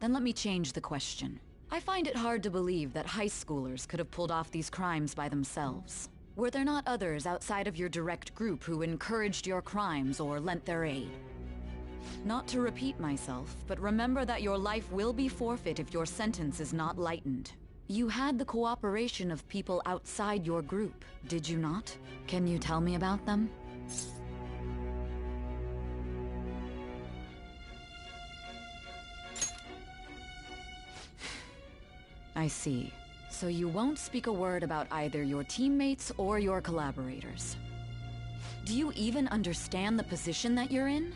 Then let me change the question. I find it hard to believe that high schoolers could have pulled off these crimes by themselves. Were there not others outside of your direct group who encouraged your crimes or lent their aid? Not to repeat myself, but remember that your life will be forfeit if your sentence is not lightened. You had the cooperation of people outside your group, did you not? Can you tell me about them? I see. So you won't speak a word about either your teammates or your collaborators. Do you even understand the position that you're in?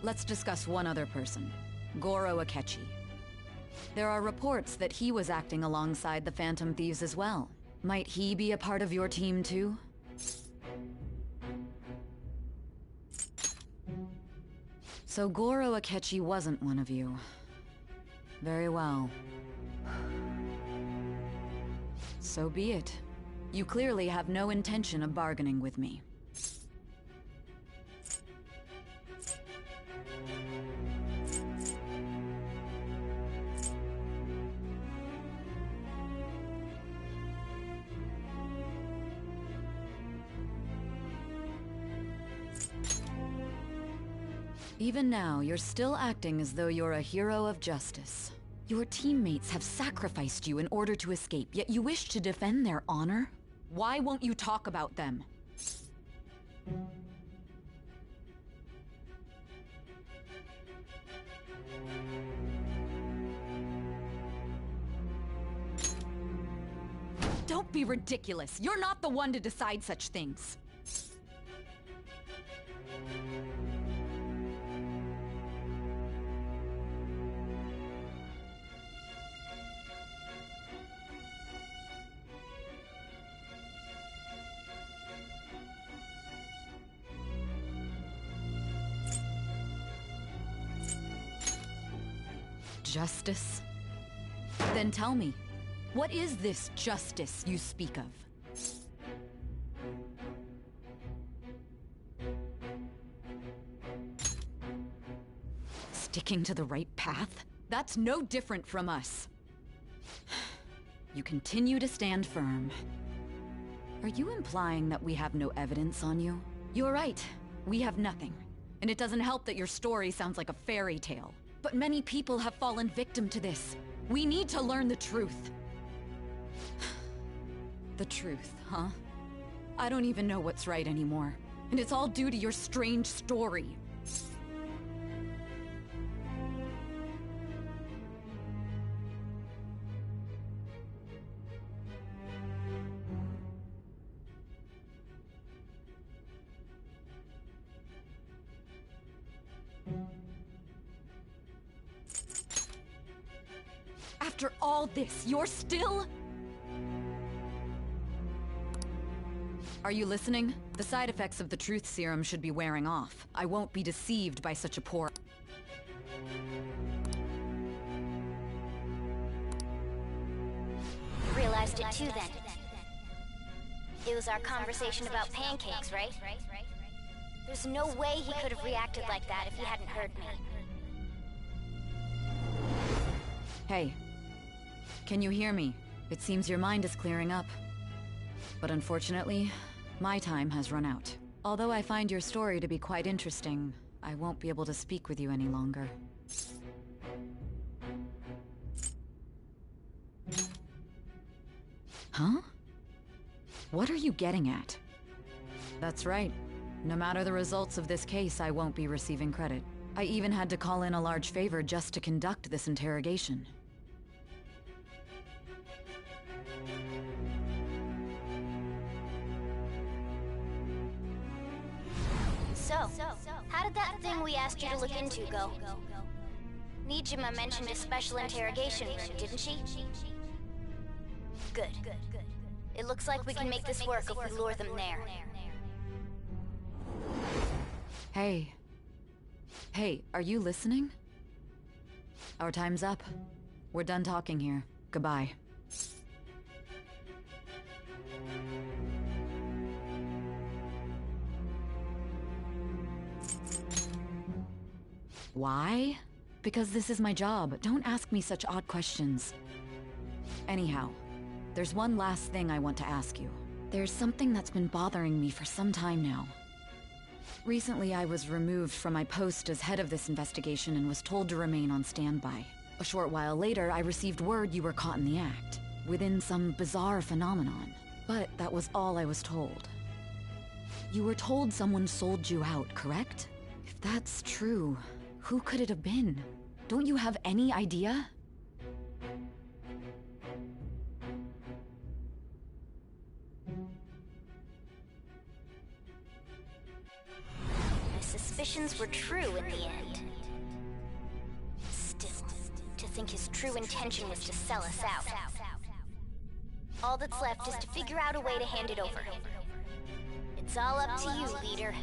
Let's discuss one other person, Goro Akechi. There are reports that he was acting alongside the Phantom Thieves as well. Might he be a part of your team too? So Goro Akechi wasn't one of you. Very well. So be it. You clearly have no intention of bargaining with me. Even now, you're still acting as though you're a hero of justice. Your teammates have sacrificed you in order to escape, yet you wish to defend their honor? Why won't you talk about them? Don't be ridiculous. You're not the one to decide such things. Justice? Then tell me, what is this justice you speak of? Sticking to the right path? That's no different from us. You continue to stand firm. Are you implying that we have no evidence on you? You're right, we have nothing. And it doesn't help that your story sounds like a fairy tale. But many people have fallen victim to this. We need to learn the truth. The truth, huh? I don't even know what's right anymore. And it's all due to your strange story. After all this, you're still... Are you listening? The side effects of the truth serum should be wearing off. I won't be deceived by such a poor... Realized it too then. It was our conversation about pancakes, right? There's no way he could have reacted like that if he hadn't heard me. Hey. Can you hear me? It seems your mind is clearing up. But unfortunately, my time has run out. Although I find your story to be quite interesting, I won't be able to speak with you any longer. Huh? What are you getting at? That's right. No matter the results of this case, I won't be receiving credit. I even had to call in a large favor just to conduct this interrogation. So, how did that thing we asked you to look into go? Nijima mentioned a special interrogation room, didn't she? Good. It looks like we can make this work if we lure them there. Hey. Hey, are you listening? Our time's up. We're done talking here. Goodbye. Why? Because this is my job. Don't ask me such odd questions. Anyhow, there's one last thing I want to ask you. There's something that's been bothering me for some time now. Recently, I was removed from my post as head of this investigation and was told to remain on standby. A short while later, I received word you were caught in the act, within some bizarre phenomenon. But that was all I was told. You were told someone sold you out, correct? If that's true, who could it have been? Don't you have any idea? My suspicions were true in the end. Still, to think his true intention was to sell us out. All that's left is to figure out a way to hand it over. It's all up to you, leader.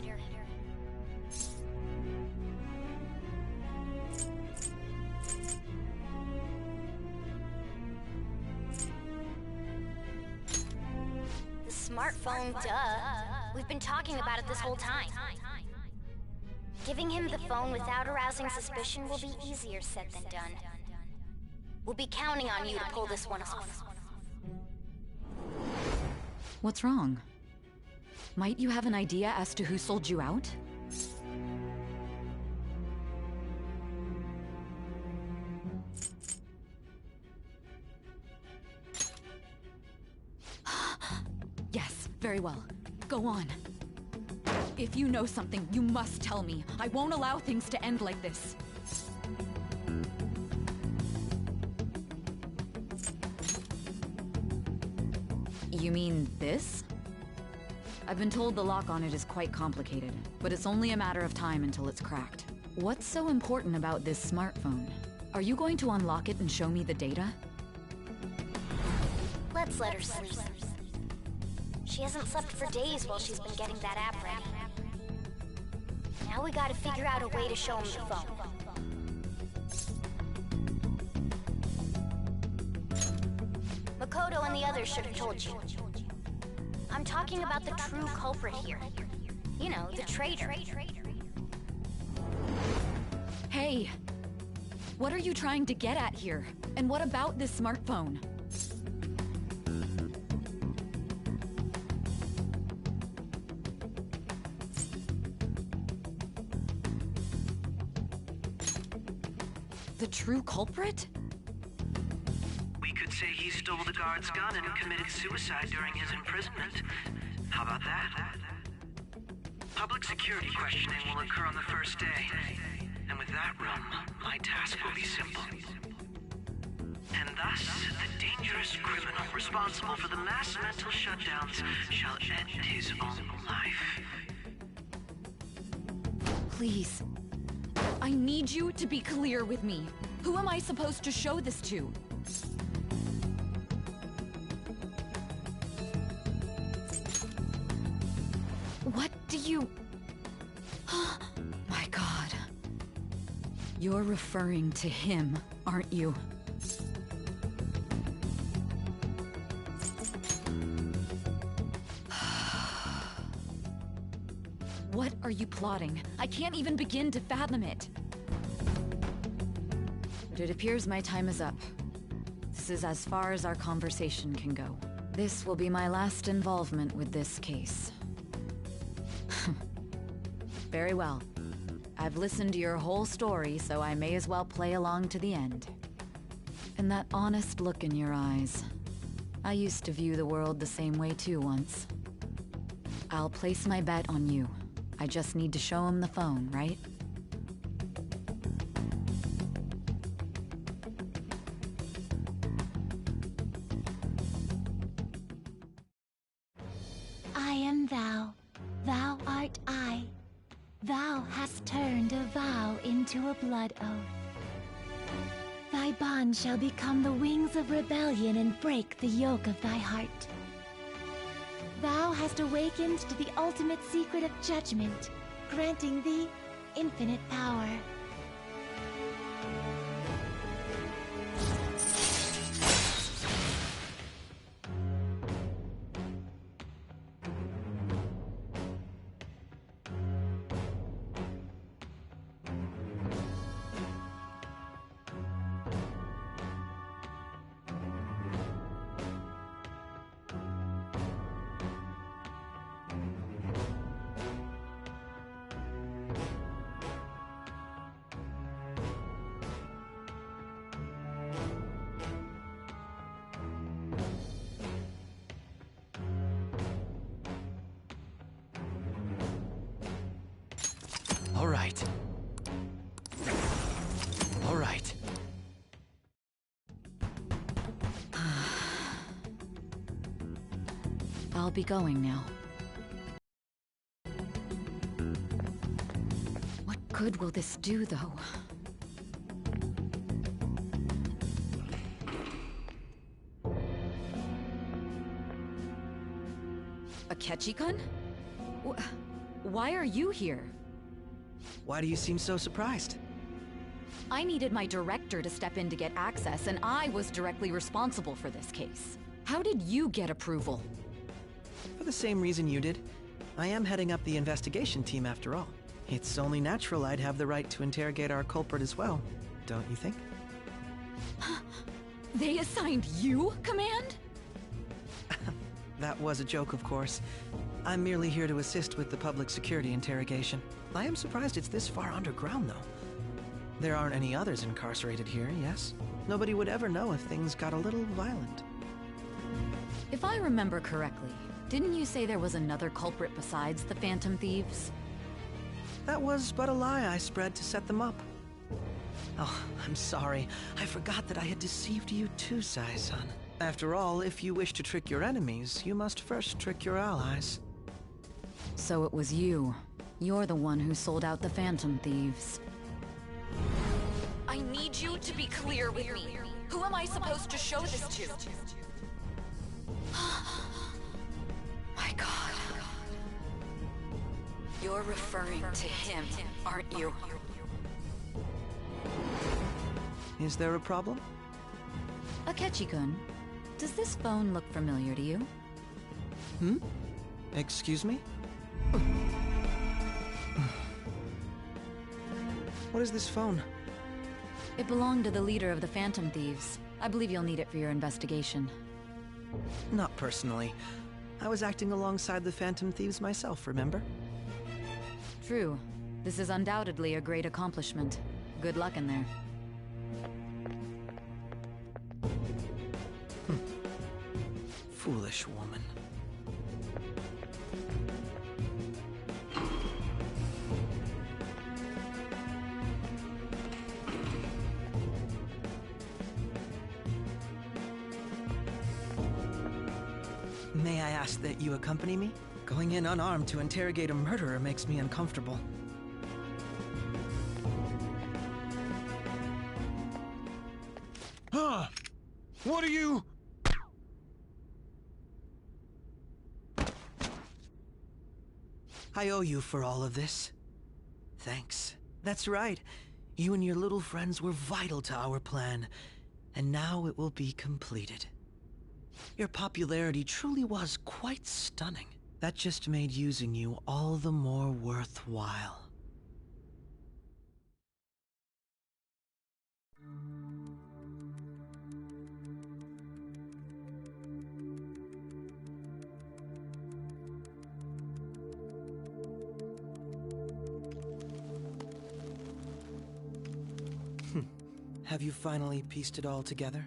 The smartphone, duh. We've been talking about it this whole time. Giving him the phone without arousing suspicion will be easier said than done. We'll be counting on you to pull this one off. What's wrong? Might you have an idea as to who sold you out? Yes, very well. Go on. If you know something, you must tell me. I won't allow things to end like this. You mean this? I've been told the lock on it is quite complicated, but it's only a matter of time until it's cracked. What's so important about this smartphone? Are you going to unlock it and show me the data? Let's let her sleep. She hasn't slept for days while she's been getting that app ready. Now we gotta figure out a way to show him the phone. Makoto and the others should have told you. I'm talking about the true culprit here. You know, the traitor. Hey! What are you trying to get at here? And what about this smartphone? The true culprit? We could say he stole the guard's gun and committed suicide during his imprisonment. How about that? Public security questioning will occur on the first day. And with that realm, my task will be simple. And thus, the dangerous criminal responsible for the mass mental shutdowns shall end his own life. Please. I need you to be clear with me. Who am I supposed to show this to? What do you... My God. You're referring to him, aren't you? What are you plotting? I can't even begin to fathom it. But it appears my time is up. This is as far as our conversation can go. This will be my last involvement with this case. Very well. I've listened to your whole story, so I may as well play along to the end. And that honest look in your eyes. I used to view the world the same way too once. I'll place my bet on you. I just need to show him the phone, right? I am thou, thou art I. Thou hast turned a vow into a blood oath. Thy bond shall become the wings of rebellion and break the yoke of thy heart. Thou hast awakened to the ultimate secret of judgment, granting thee infinite power. All right. All right. I'll be going now. What good will this do, though? Akechi-kun? Why are you here? Why do you seem so surprised? I needed my director to step in to get access, and I was directly responsible for this case. How did you get approval? For the same reason you did. I am heading up the investigation team after all. It's only natural I'd have the right to interrogate our culprit as well, don't you think? They assigned you command? That was a joke, of course. I'm merely here to assist with the public security interrogation. I am surprised it's this far underground, though. There aren't any others incarcerated here, yes? Nobody would ever know if things got a little violent. If I remember correctly, didn't you say there was another culprit besides the Phantom Thieves? That was but a lie I spread to set them up. Oh, I'm sorry. I forgot that I had deceived you too, Sai-san. After all, if you wish to trick your enemies, you must first trick your allies. So it was you. You're the one who sold out the Phantom Thieves. I need you to be clear with me. Who am I supposed to show this to? My God. You're referring to him, aren't you? Is there a problem? Akechi-kun, does this phone look familiar to you? Excuse me? What is this phone? It belonged to the leader of the Phantom Thieves. I believe you'll need it for your investigation. Not personally. I was acting alongside the Phantom Thieves myself, remember? True. This is undoubtedly a great accomplishment. Good luck in there. Foolish woman. May I ask that you accompany me? Going in unarmed to interrogate a murderer makes me uncomfortable. Huh? What are you... I owe you for all of this. Thanks. That's right. You and your little friends were vital to our plan, and now it will be completed. Your popularity truly was quite stunning. That just made using you all the more worthwhile. Have you finally pieced it all together?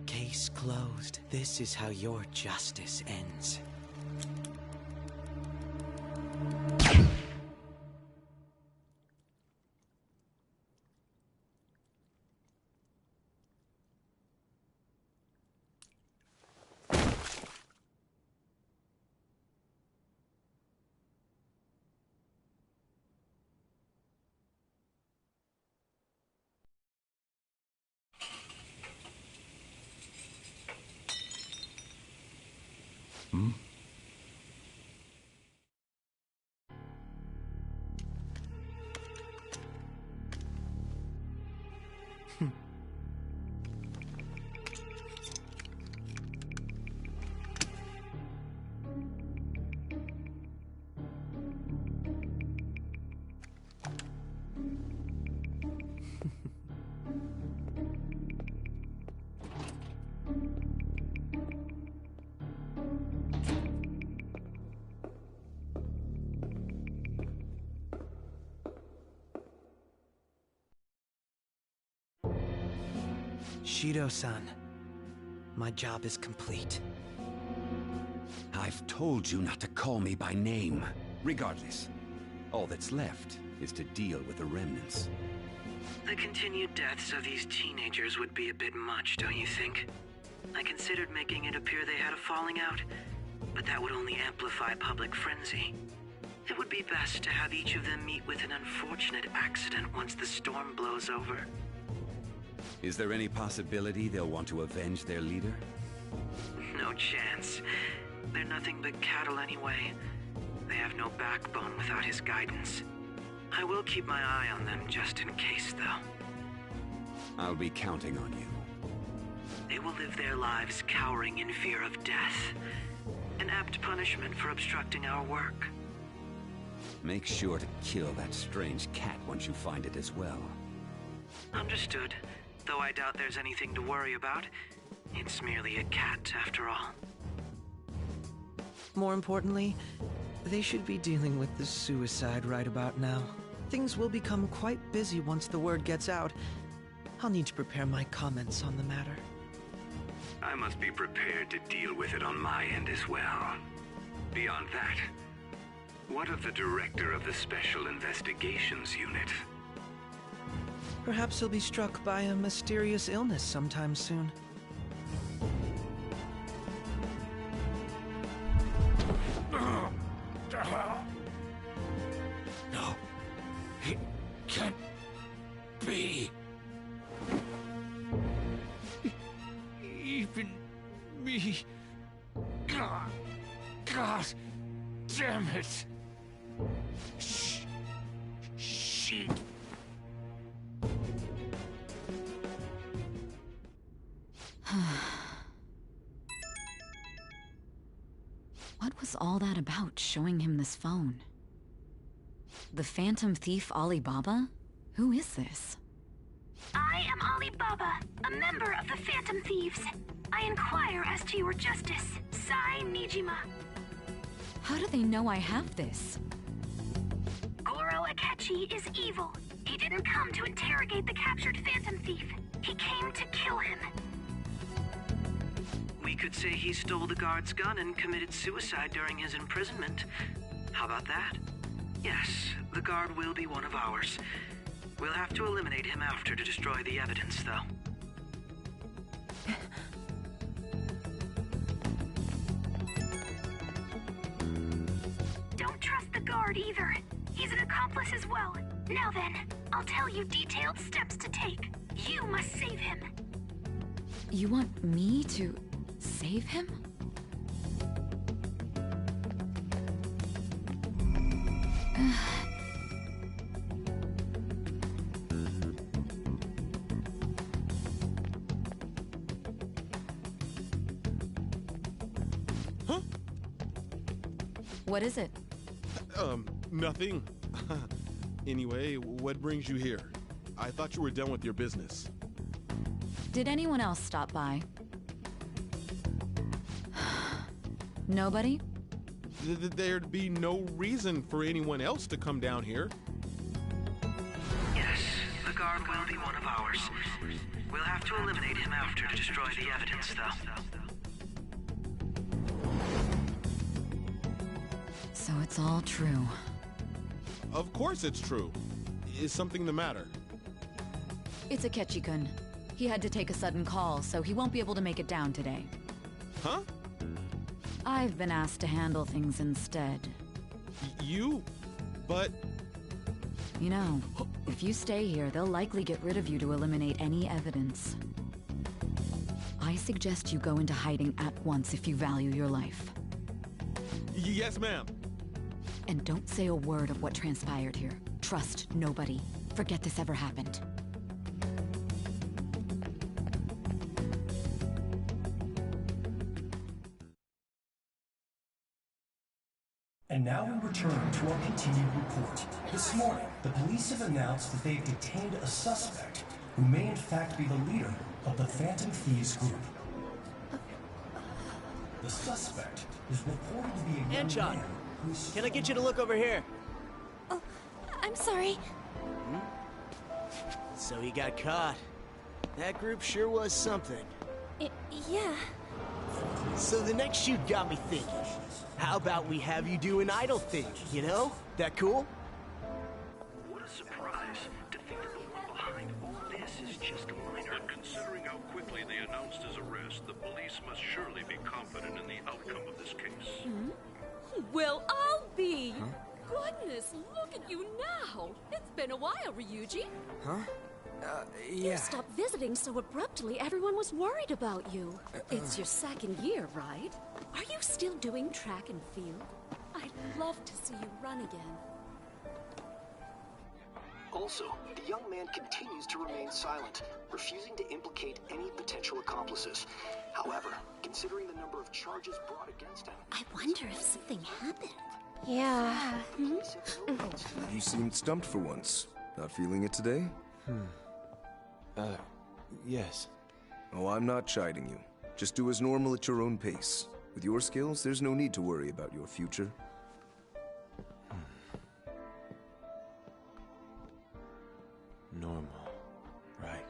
Case closed. This is how your justice ends. Hmm? Shido-san, my job is complete. I've told you not to call me by name. Regardless, all that's left is to deal with the remnants. The continued deaths of these teenagers would be a bit much, don't you think? I considered making it appear they had a falling out, but that would only amplify public frenzy. It would be best to have each of them meet with an unfortunate accident once the storm blows over. Is there any possibility they'll want to avenge their leader? No chance. They're nothing but cattle anyway. They have no backbone without his guidance. I will keep my eye on them just in case, though. I'll be counting on you. They will live their lives cowering in fear of death. An apt punishment for obstructing our work. Make sure to kill that strange cat once you find it as well. Understood. Though I doubt there's anything to worry about. It's merely a cat, after all. More importantly, they should be dealing with the suicide right about now. Things will become quite busy once the word gets out. I'll need to prepare my comments on the matter. I must be prepared to deal with it on my end as well. Beyond that, what of the director of the Special Investigations Unit? Perhaps he'll be struck by a mysterious illness sometime soon. No, it can't be. Even me. God damn it. She. What was all that about, showing him this phone? The Phantom Thief Alibaba? Who is this? I am Alibaba, a member of the Phantom Thieves. I inquire as to your justice, Sai Nijima. How do they know I have this? Goro Akechi is evil. He didn't come to interrogate the captured Phantom Thief. He came to kill him. We could say he stole the guard's gun and committed suicide during his imprisonment. How about that? Yes, the guard will be one of ours. We'll have to eliminate him after to destroy the evidence, though. Don't trust the guard either. He's an accomplice as well. Now then, I'll tell you detailed steps to take. You must save him. You want me to save him? Huh? What is it? Nothing. Anyway, what brings you here? I thought you were done with your business. Did anyone else stop by? Nobody? There'd be no reason for anyone else to come down here. Yes, the guard will be one of ours. We'll have to eliminate him after to destroy the evidence, though. So it's all true. Of course it's true. Is something the matter? It's Akechi-kun. He had to take a sudden call, so he won't be able to make it down today. Huh? I've been asked to handle things instead. You? But... You know, if you stay here, they'll likely get rid of you to eliminate any evidence. I suggest you go into hiding at once if you value your life. Yes, ma'am. And don't say a word of what transpired here. Trust nobody. Forget this ever happened. And now we return to our continued report. This morning, the police have announced that they've detained a suspect who may in fact be the leader of the Phantom Thieves group. The suspect is reported to be a young Anton, man who's... can I get you to look over here? Oh, I'm sorry. So he got caught. That group sure was something. Yeah. So the next shoot got me thinking. How about we have you do an idol thing, you know? That cool? What a surprise to think that the one behind all this is just a minor. But considering how quickly they announced his arrest, the police must surely be confident in the outcome of this case. Well, I'll be. Goodness, look at you now. It's been a while, Ryuji. Huh? You stopped visiting so abruptly, everyone was worried about you. It's your second year, right? Are you still doing track and field? I'd love to see you run again. Also, the young man continues to remain silent, refusing to implicate any potential accomplices. However, considering the number of charges brought against him... I wonder if something happened. Yeah. You seemed stumped for once. Not feeling it today? Yes. Oh, I'm not chiding you. Just do as normal at your own pace. With your skills, there's no need to worry about your future. Normal. Right.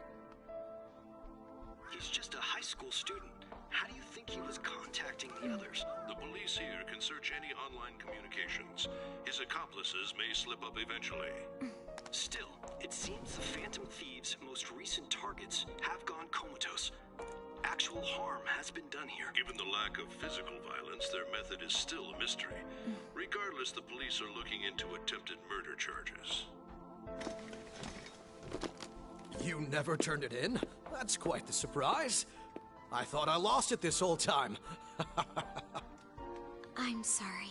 He's just a high school student. How do you think he was contacting the others? The police here can search any online communications. His accomplices may slip up eventually. Still, it seems the Phantom Thieves' most recent targets have gone comatose. Actual harm has been done here. Given the lack of physical violence, their method is still a mystery. Regardless, the police are looking into attempted murder charges. You never turned it in? That's quite the surprise. I thought I lost it this whole time. I'm sorry.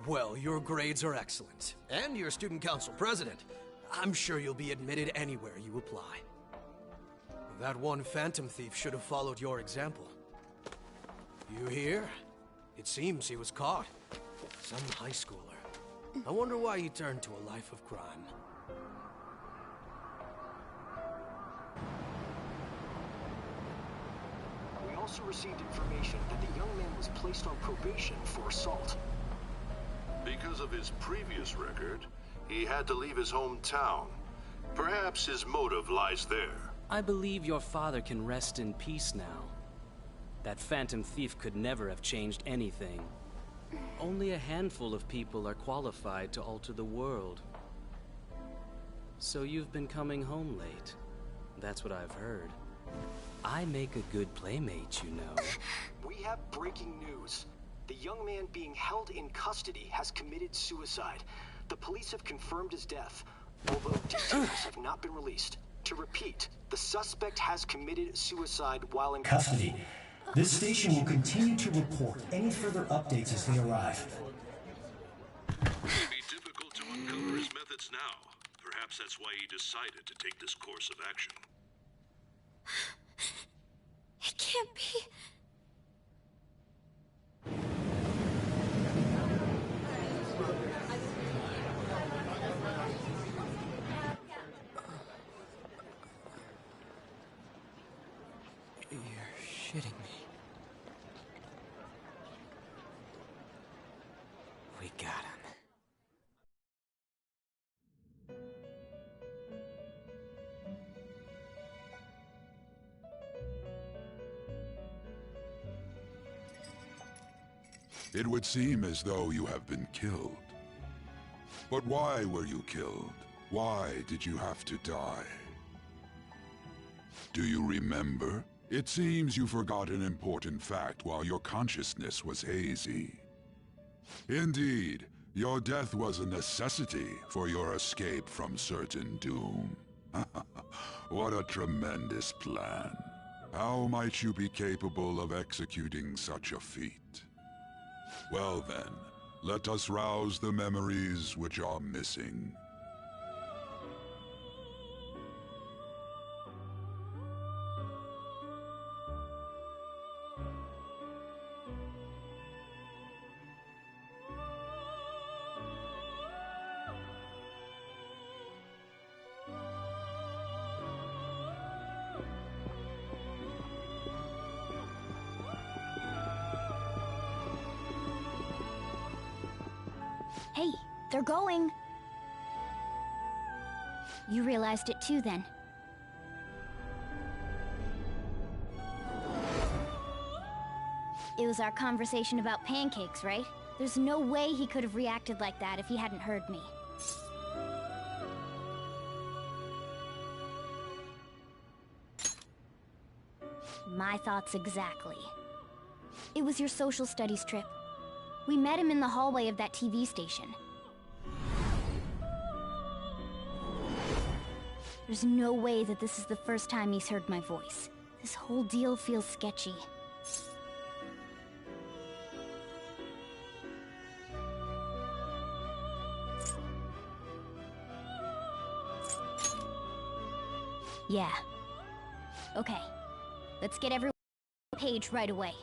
Well, your grades are excellent. And you're student council president. I'm sure you'll be admitted anywhere you apply. That one Phantom Thief should have followed your example. You hear? It seems he was caught. Some high schooler. I wonder why he turned to a life of crime. We also received information that the young man was placed on probation for assault. Because of his previous record, he had to leave his hometown. Perhaps his motive lies there. I believe your father can rest in peace now. That Phantom Thief could never have changed anything. Only a handful of people are qualified to alter the world. So you've been coming home late. That's what I've heard. I make a good playmate, you know. We have breaking news. The young man being held in custody has committed suicide. The police have confirmed his death, although details have not been released. To repeat, the suspect has committed suicide while in custody. This station will continue to report any further updates as they arrive. It may be difficult to uncover his methods now. Perhaps that's why he decided to take this course of action. It can't be. You're shitting me. We got him. It would seem as though you have been killed. But why were you killed? Why did you have to die? Do you remember? It seems you forgot an important fact while your consciousness was hazy. Indeed, your death was a necessity for your escape from certain doom. What a tremendous plan. How might you be capable of executing such a feat? Well then, Let us rouse the memories which are missing. Hey, they're going. You realized it too, then. It was our conversation about pancakes, right? There's no way he could have reacted like that if he hadn't heard me. My thoughts exactly. It was your social studies trip. We met him in the hallway of that TV station. There's no way that this is the first time he's heard my voice. This whole deal feels sketchy. Yeah. Okay. Let's get everyone on the page right away.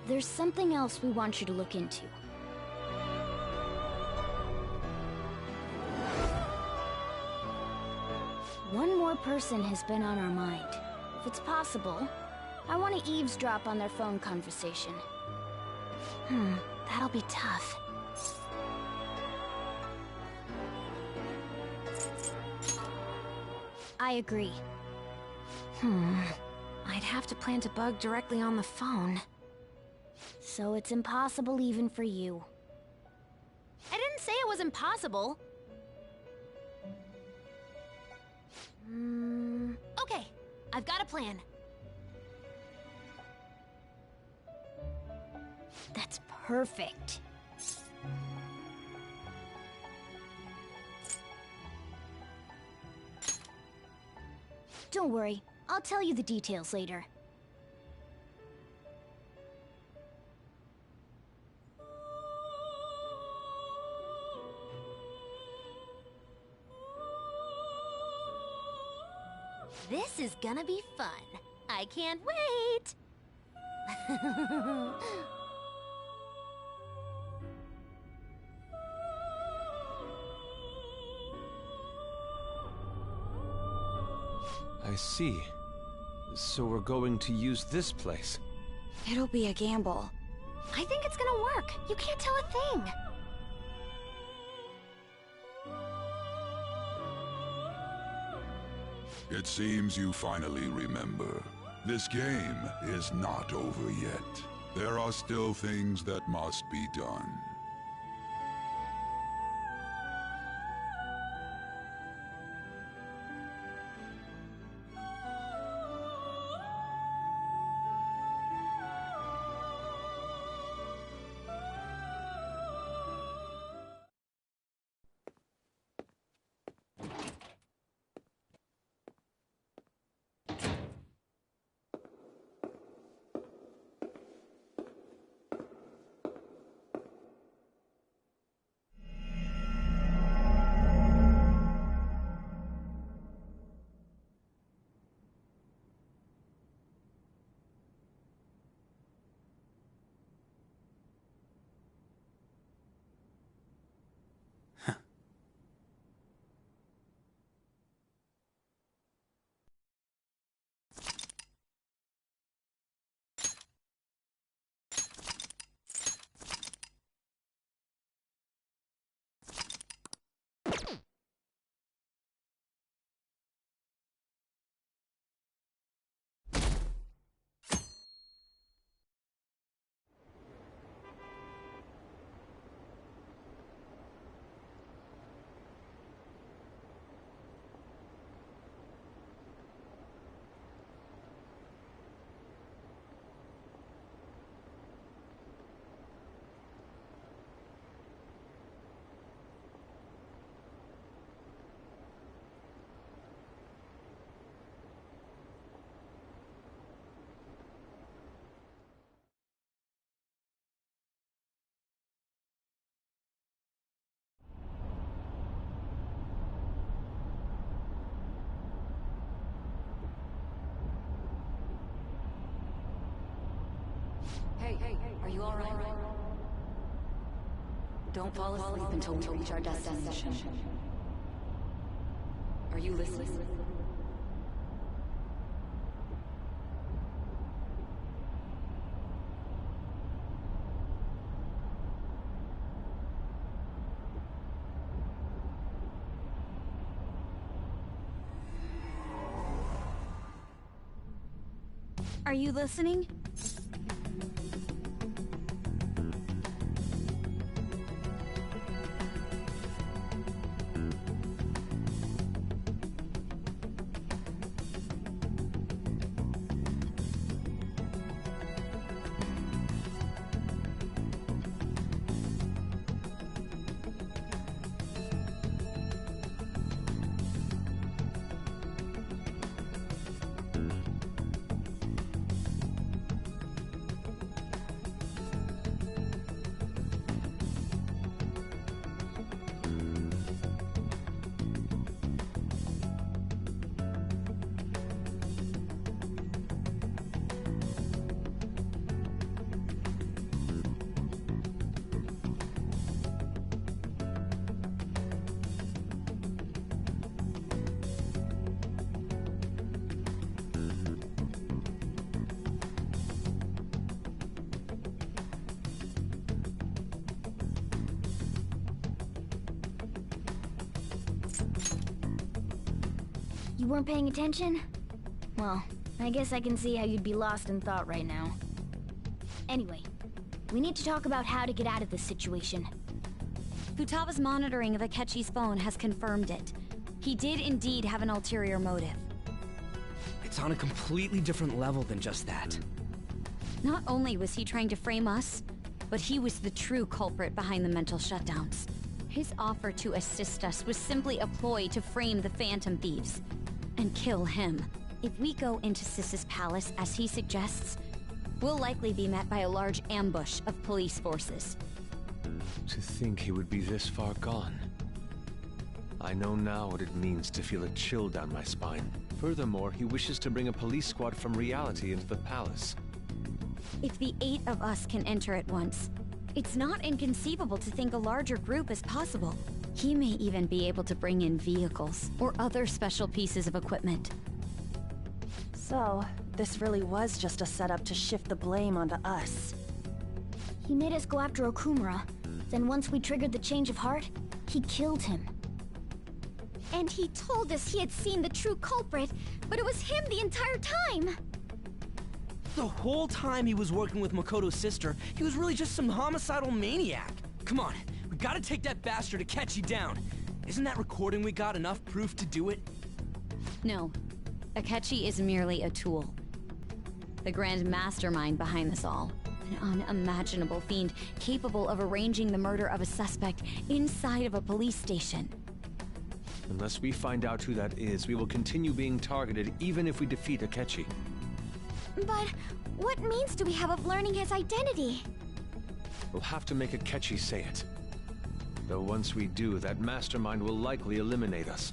There's something else we want you to look into. One more person has been on our mind. If it's possible, I want to eavesdrop on their phone conversation. That'll be tough. I agree. I'd have to plant a bug directly on the phone. So it's impossible even for you. I didn't say it was impossible. Okay, I've got a plan. That's perfect. Don't worry, I'll tell you the details later. This is gonna be fun. I can't wait! I see. So we're going to use this place. It'll be a gamble. I think it's gonna work. You can't tell a thing. It seems you finally remember. This game is not over yet. There are still things that must be done. Hey, are you alright? Don't fall asleep until we reach our destination. Are you listening? Are you listening? You weren't paying attention? Well, I guess I can see how you'd be lost in thought right now. Anyway, we need to talk about how to get out of this situation. Futaba's monitoring of Akechi's phone has confirmed it. He did indeed have an ulterior motive. It's on a completely different level than just that. Not only was he trying to frame us, but he was the true culprit behind the mental shutdowns. His offer to assist us was simply a ploy to frame the Phantom Thieves and kill him. If we go into Sis's palace as he suggests, we'll likely be met by a large ambush of police forces. To think he would be this far gone. I know now what it means to feel a chill down my spine. Furthermore, he wishes to bring a police squad from reality into the palace. If the 8 of us can enter at once, it's not inconceivable to think a larger group is possible. He may even be able to bring in vehicles or other special pieces of equipment. So, this really was just a setup to shift the blame onto us. He made us go after Okumura. Then once we triggered the change of heart, he killed him. And he told us he had seen the true culprit, but it was him the entire time! The whole time he was working with Makoto's sister, he was really just some homicidal maniac. Come on, we gotta take that bastard Akechi down. Isn't that recording we got enough proof to do it? No. Akechi is merely a tool. The grand mastermind behind this all. An unimaginable fiend capable of arranging the murder of a suspect inside of a police station. Unless we find out who that is, we will continue being targeted even if we defeat Akechi. But what means do we have of learning his identity? We'll have to make Akechi say it. Though once we do, that mastermind will likely eliminate us.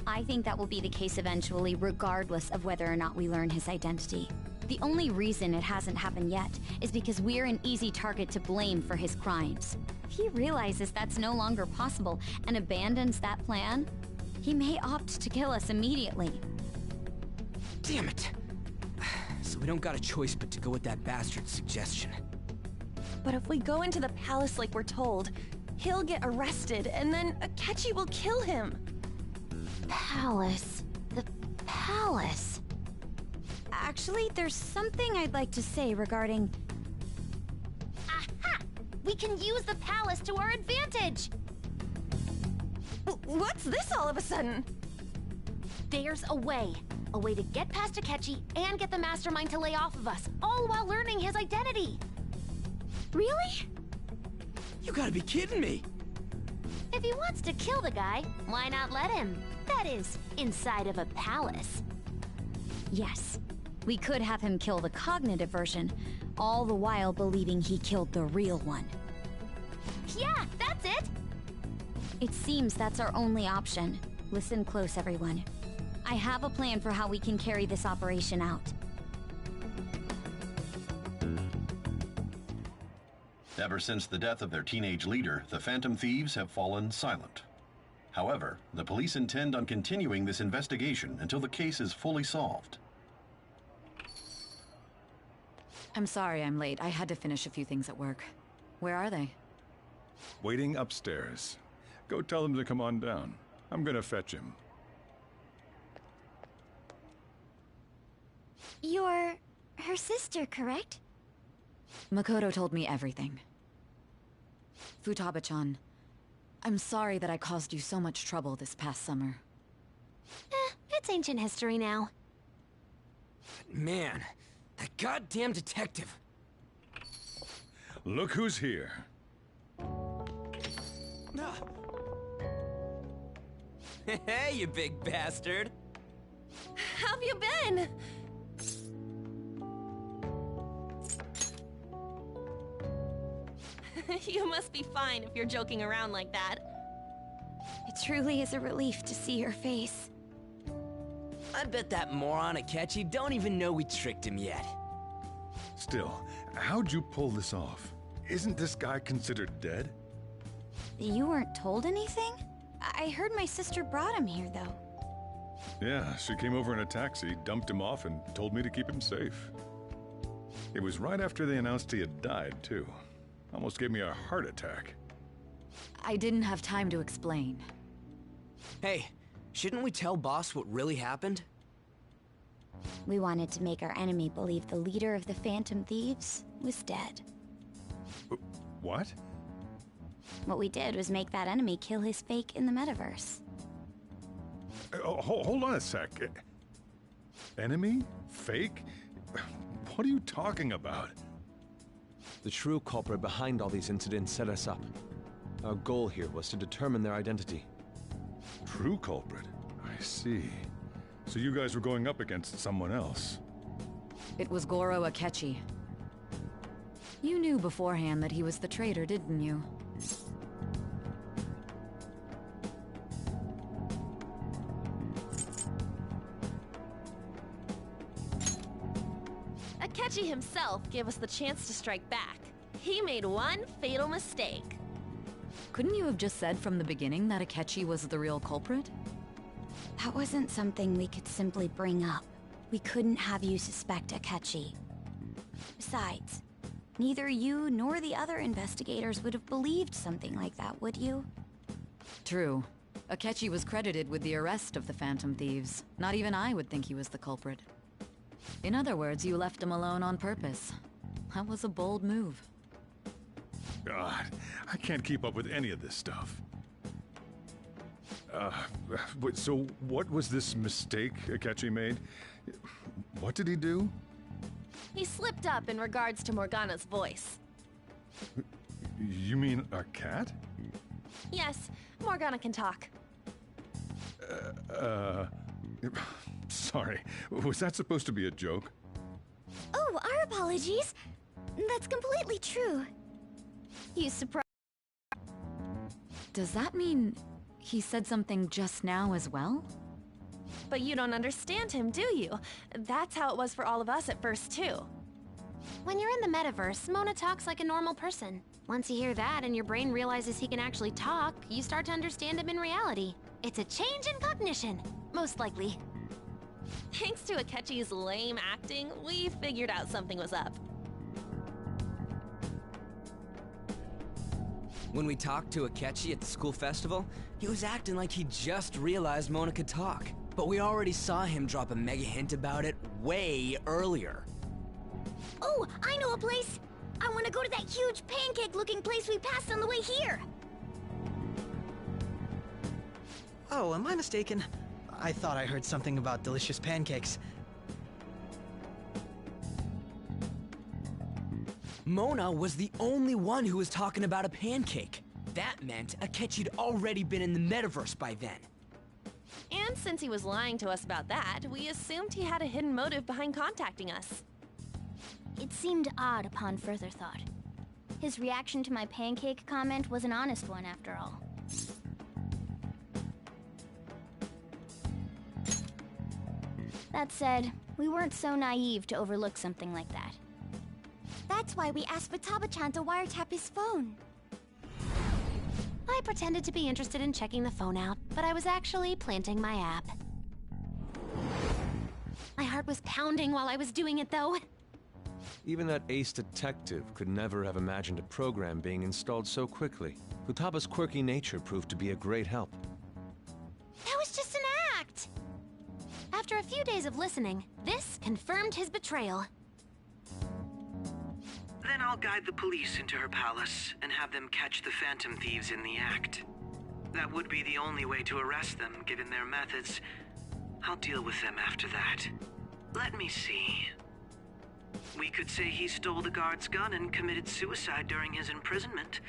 I think that will be the case eventually, regardless of whether or not we learn his identity. The only reason it hasn't happened yet is because we're an easy target to blame for his crimes. If he realizes that's no longer possible and abandons that plan, he may opt to kill us immediately. Damn it! So we don't got a choice but to go with that bastard's suggestion. But if we go into the palace like we're told, he'll get arrested and then Akechi will kill him. Palace. The palace. Actually, there's something I'd like to say regarding... Aha! We can use the palace to our advantage! What's this all of a sudden? There's a way. A way to get past Akechi and get the mastermind to lay off of us, all while learning his identity. Really? You gotta be kidding me! If he wants to kill the guy, why not let him? That is, inside of a palace. Yes. We could have him kill the cognitive version, all the while believing he killed the real one. Yeah, that's it! It seems that's our only option. Listen close, everyone. I have a plan for how we can carry this operation out. Ever since the death of their teenage leader, the Phantom Thieves have fallen silent. However, the police intend on continuing this investigation until the case is fully solved. I'm sorry I'm late. I had to finish a few things at work. Where are they? Waiting upstairs. Go tell them to come on down. I'm gonna fetch him. You're her sister, correct? Makoto told me everything. Futaba-chan, I'm sorry that I caused you so much trouble this past summer. It's ancient history now. Man, that goddamn detective. Look who's here. Hey, you big bastard. How have you been? You must be fine if you're joking around like that. It truly is a relief to see your face. I bet that moron Akechi don't even know we tricked him yet. Still, how'd you pull this off? Isn't this guy considered dead? You weren't told anything? I heard my sister brought him here, though. Yeah, she came over in a taxi, dumped him off, and told me to keep him safe. It was right after they announced he had died, too. Almost gave me a heart attack. I didn't have time to explain. Hey, shouldn't we tell Boss what really happened? We wanted to make our enemy believe the leader of the Phantom Thieves was dead. What? What we did was make that enemy kill his fake in the metaverse. Hold on a sec. Enemy? Fake? What are you talking about? The true culprit behind all these incidents set us up. Our goal here was to determine their identity. True culprit? I see. So you guys were going up against someone else? It was Goro Akechi. You knew beforehand that he was the traitor, didn't you? Akechi himself gave us the chance to strike back. He made one fatal mistake. Couldn't you have just said from the beginning that Akechi was the real culprit? That wasn't something we could simply bring up. We couldn't have you suspect Akechi. Besides, neither you nor the other investigators would have believed something like that, would you? True. Akechi was credited with the arrest of the Phantom Thieves. Not even I would think he was the culprit. In other words, you left him alone on purpose. That was a bold move. God, I can't keep up with any of this stuff. So what was this mistake Akechi made? What did he do? He slipped up in regards to Morgana's voice. You mean our cat? Yes, Morgana can talk. Sorry, was that supposed to be a joke? Oh, our apologies. That's completely true. You surprised. Does that mean he said something just now as well? But you don't understand him, do you? That's how it was for all of us at first, too. When you're in the metaverse, Mona talks like a normal person. Once you hear that and your brain realizes he can actually talk, you start to understand him in reality. It's a change in cognition, most likely. Thanks to Akechi's lame acting, we figured out something was up. When we talked to Akechi at the school festival, he was acting like he just realized Mona could talk. But we already saw him drop a mega hint about it way earlier. Oh, I know a place! I want to go to that huge pancake-looking place we passed on the way here! Oh, am I mistaken? I thought I heard something about delicious pancakes. Mona was the only one who was talking about a pancake. That meant Akechi'd already been in the metaverse by then. And since he was lying to us about that, we assumed he had a hidden motive behind contacting us. It seemed odd upon further thought. His reaction to my pancake comment was an honest one, after all. That said, we weren't so naive to overlook something like that. That's why we asked Futaba-chan to wiretap his phone. I pretended to be interested in checking the phone out, but I was actually planting my app. My heart was pounding while I was doing it, though. Even that ace detective could never have imagined a program being installed so quickly. Futaba's quirky nature proved to be a great help. That was just an act! After a few days of listening, this confirmed his betrayal. Then I'll guide the police into her palace and have them catch the Phantom Thieves in the act. That would be the only way to arrest them, given their methods. I'll deal with them after that. Let me see. We could say he stole the guard's gun and committed suicide during his imprisonment.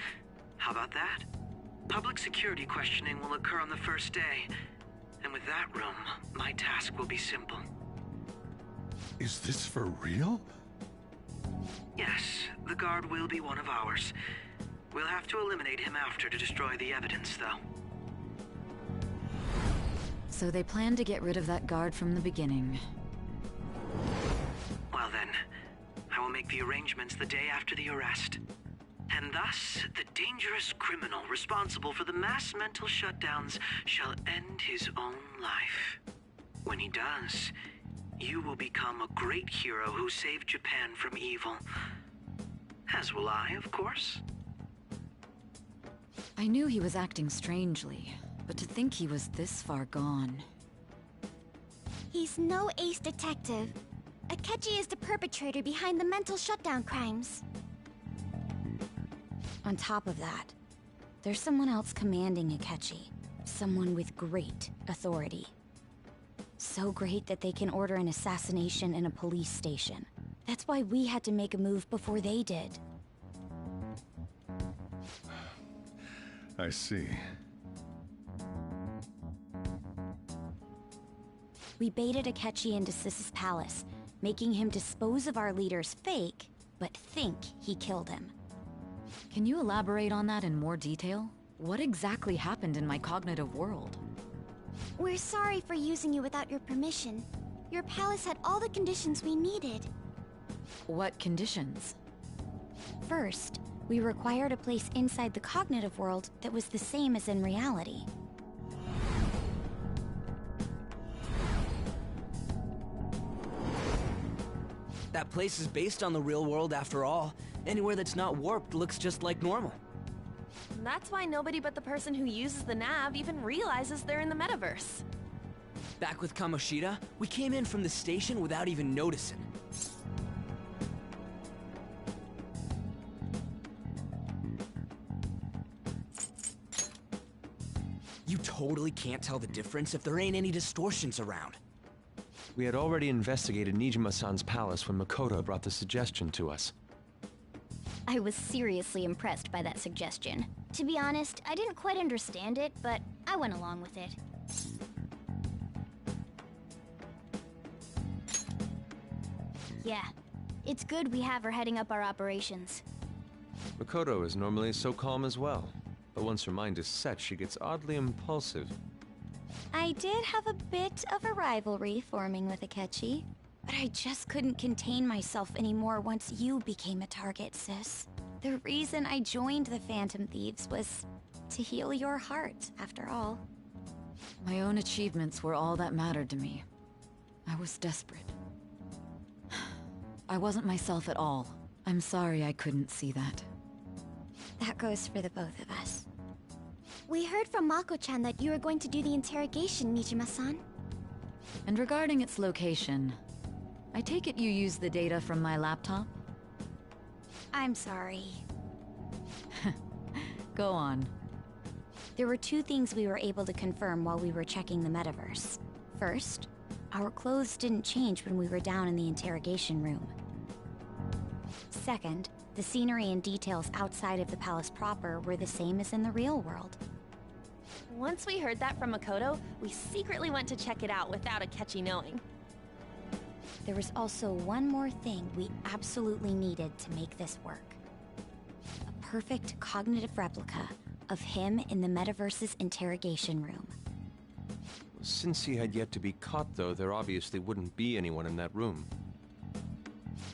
How about that? Public security questioning will occur on the first day. And with that room, my task will be simple. Is this for real? Yes, the guard will be one of ours. We'll have to eliminate him after to destroy the evidence, though. So they plan to get rid of that guard from the beginning. Well then, I will make the arrangements the day after the arrest. And thus, the dangerous criminal responsible for the mass mental shutdowns shall end his own life. When he does, you will become a great hero who saved Japan from evil. As will I, of course. I knew he was acting strangely, but to think he was this far gone. He's no ace detective. Akechi is the perpetrator behind the mental shutdown crimes. On top of that, there's someone else commanding Akechi. Someone with great authority. So great that they can order an assassination in a police station. That's why we had to make a move before they did. I see. We baited Akechi into Sis's palace, making him dispose of our leader's fake, but think he killed him. Can you elaborate on that in more detail? What exactly happened in my cognitive world? We're sorry for using you without your permission. Your palace had all the conditions we needed. What conditions? First, we required a place inside the cognitive world that was the same as in reality. That place is based on the real world after all. Anywhere that's not warped looks just like normal. That's why nobody but the person who uses the nav even realizes they're in the metaverse. Back with Kamoshida, we came in from the station without even noticing. You totally can't tell the difference if there ain't any distortions around. We had already investigated Nijima-san's palace when Makoto brought the suggestion to us. I was seriously impressed by that suggestion. To be honest, I didn't quite understand it, but I went along with it. Yeah, it's good we have her heading up our operations. Makoto is normally so calm as well, but once her mind is set, she gets oddly impulsive. I did have a bit of a rivalry forming with Akechi, but I just couldn't contain myself anymore once you became a target, sis. The reason I joined the Phantom Thieves was to heal your heart, after all. My own achievements were all that mattered to me. I was desperate. I wasn't myself at all. I'm sorry I couldn't see that. That goes for the both of us. We heard from Mako-chan that you were going to do the interrogation, Nijima-san. And regarding its location, I take it you used the data from my laptop? I'm sorry. Go on. There were two things we were able to confirm while we were checking the metaverse. First, our clothes didn't change when we were down in the interrogation room. Second, the scenery and details outside of the palace proper were the same as in the real world. Once we heard that from Makoto, we secretly went to check it out without Akechi knowing. There was also one more thing we absolutely needed to make this work. A perfect cognitive replica of him in the metaverse's interrogation room. Since he had yet to be caught, though, there obviously wouldn't be anyone in that room.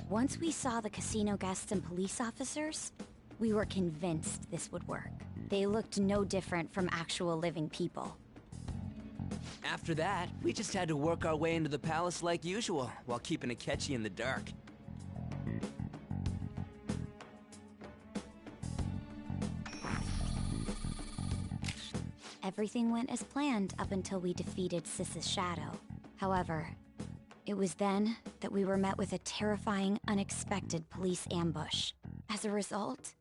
Once we saw the casino guests and police officers, we were convinced this would work. They looked no different from actual living people. After that, we just had to work our way into the palace like usual, while keeping Akechi in the dark. Everything went as planned up until we defeated Sis's shadow. However, it was then that we were met with a terrifying, unexpected police ambush. As a result,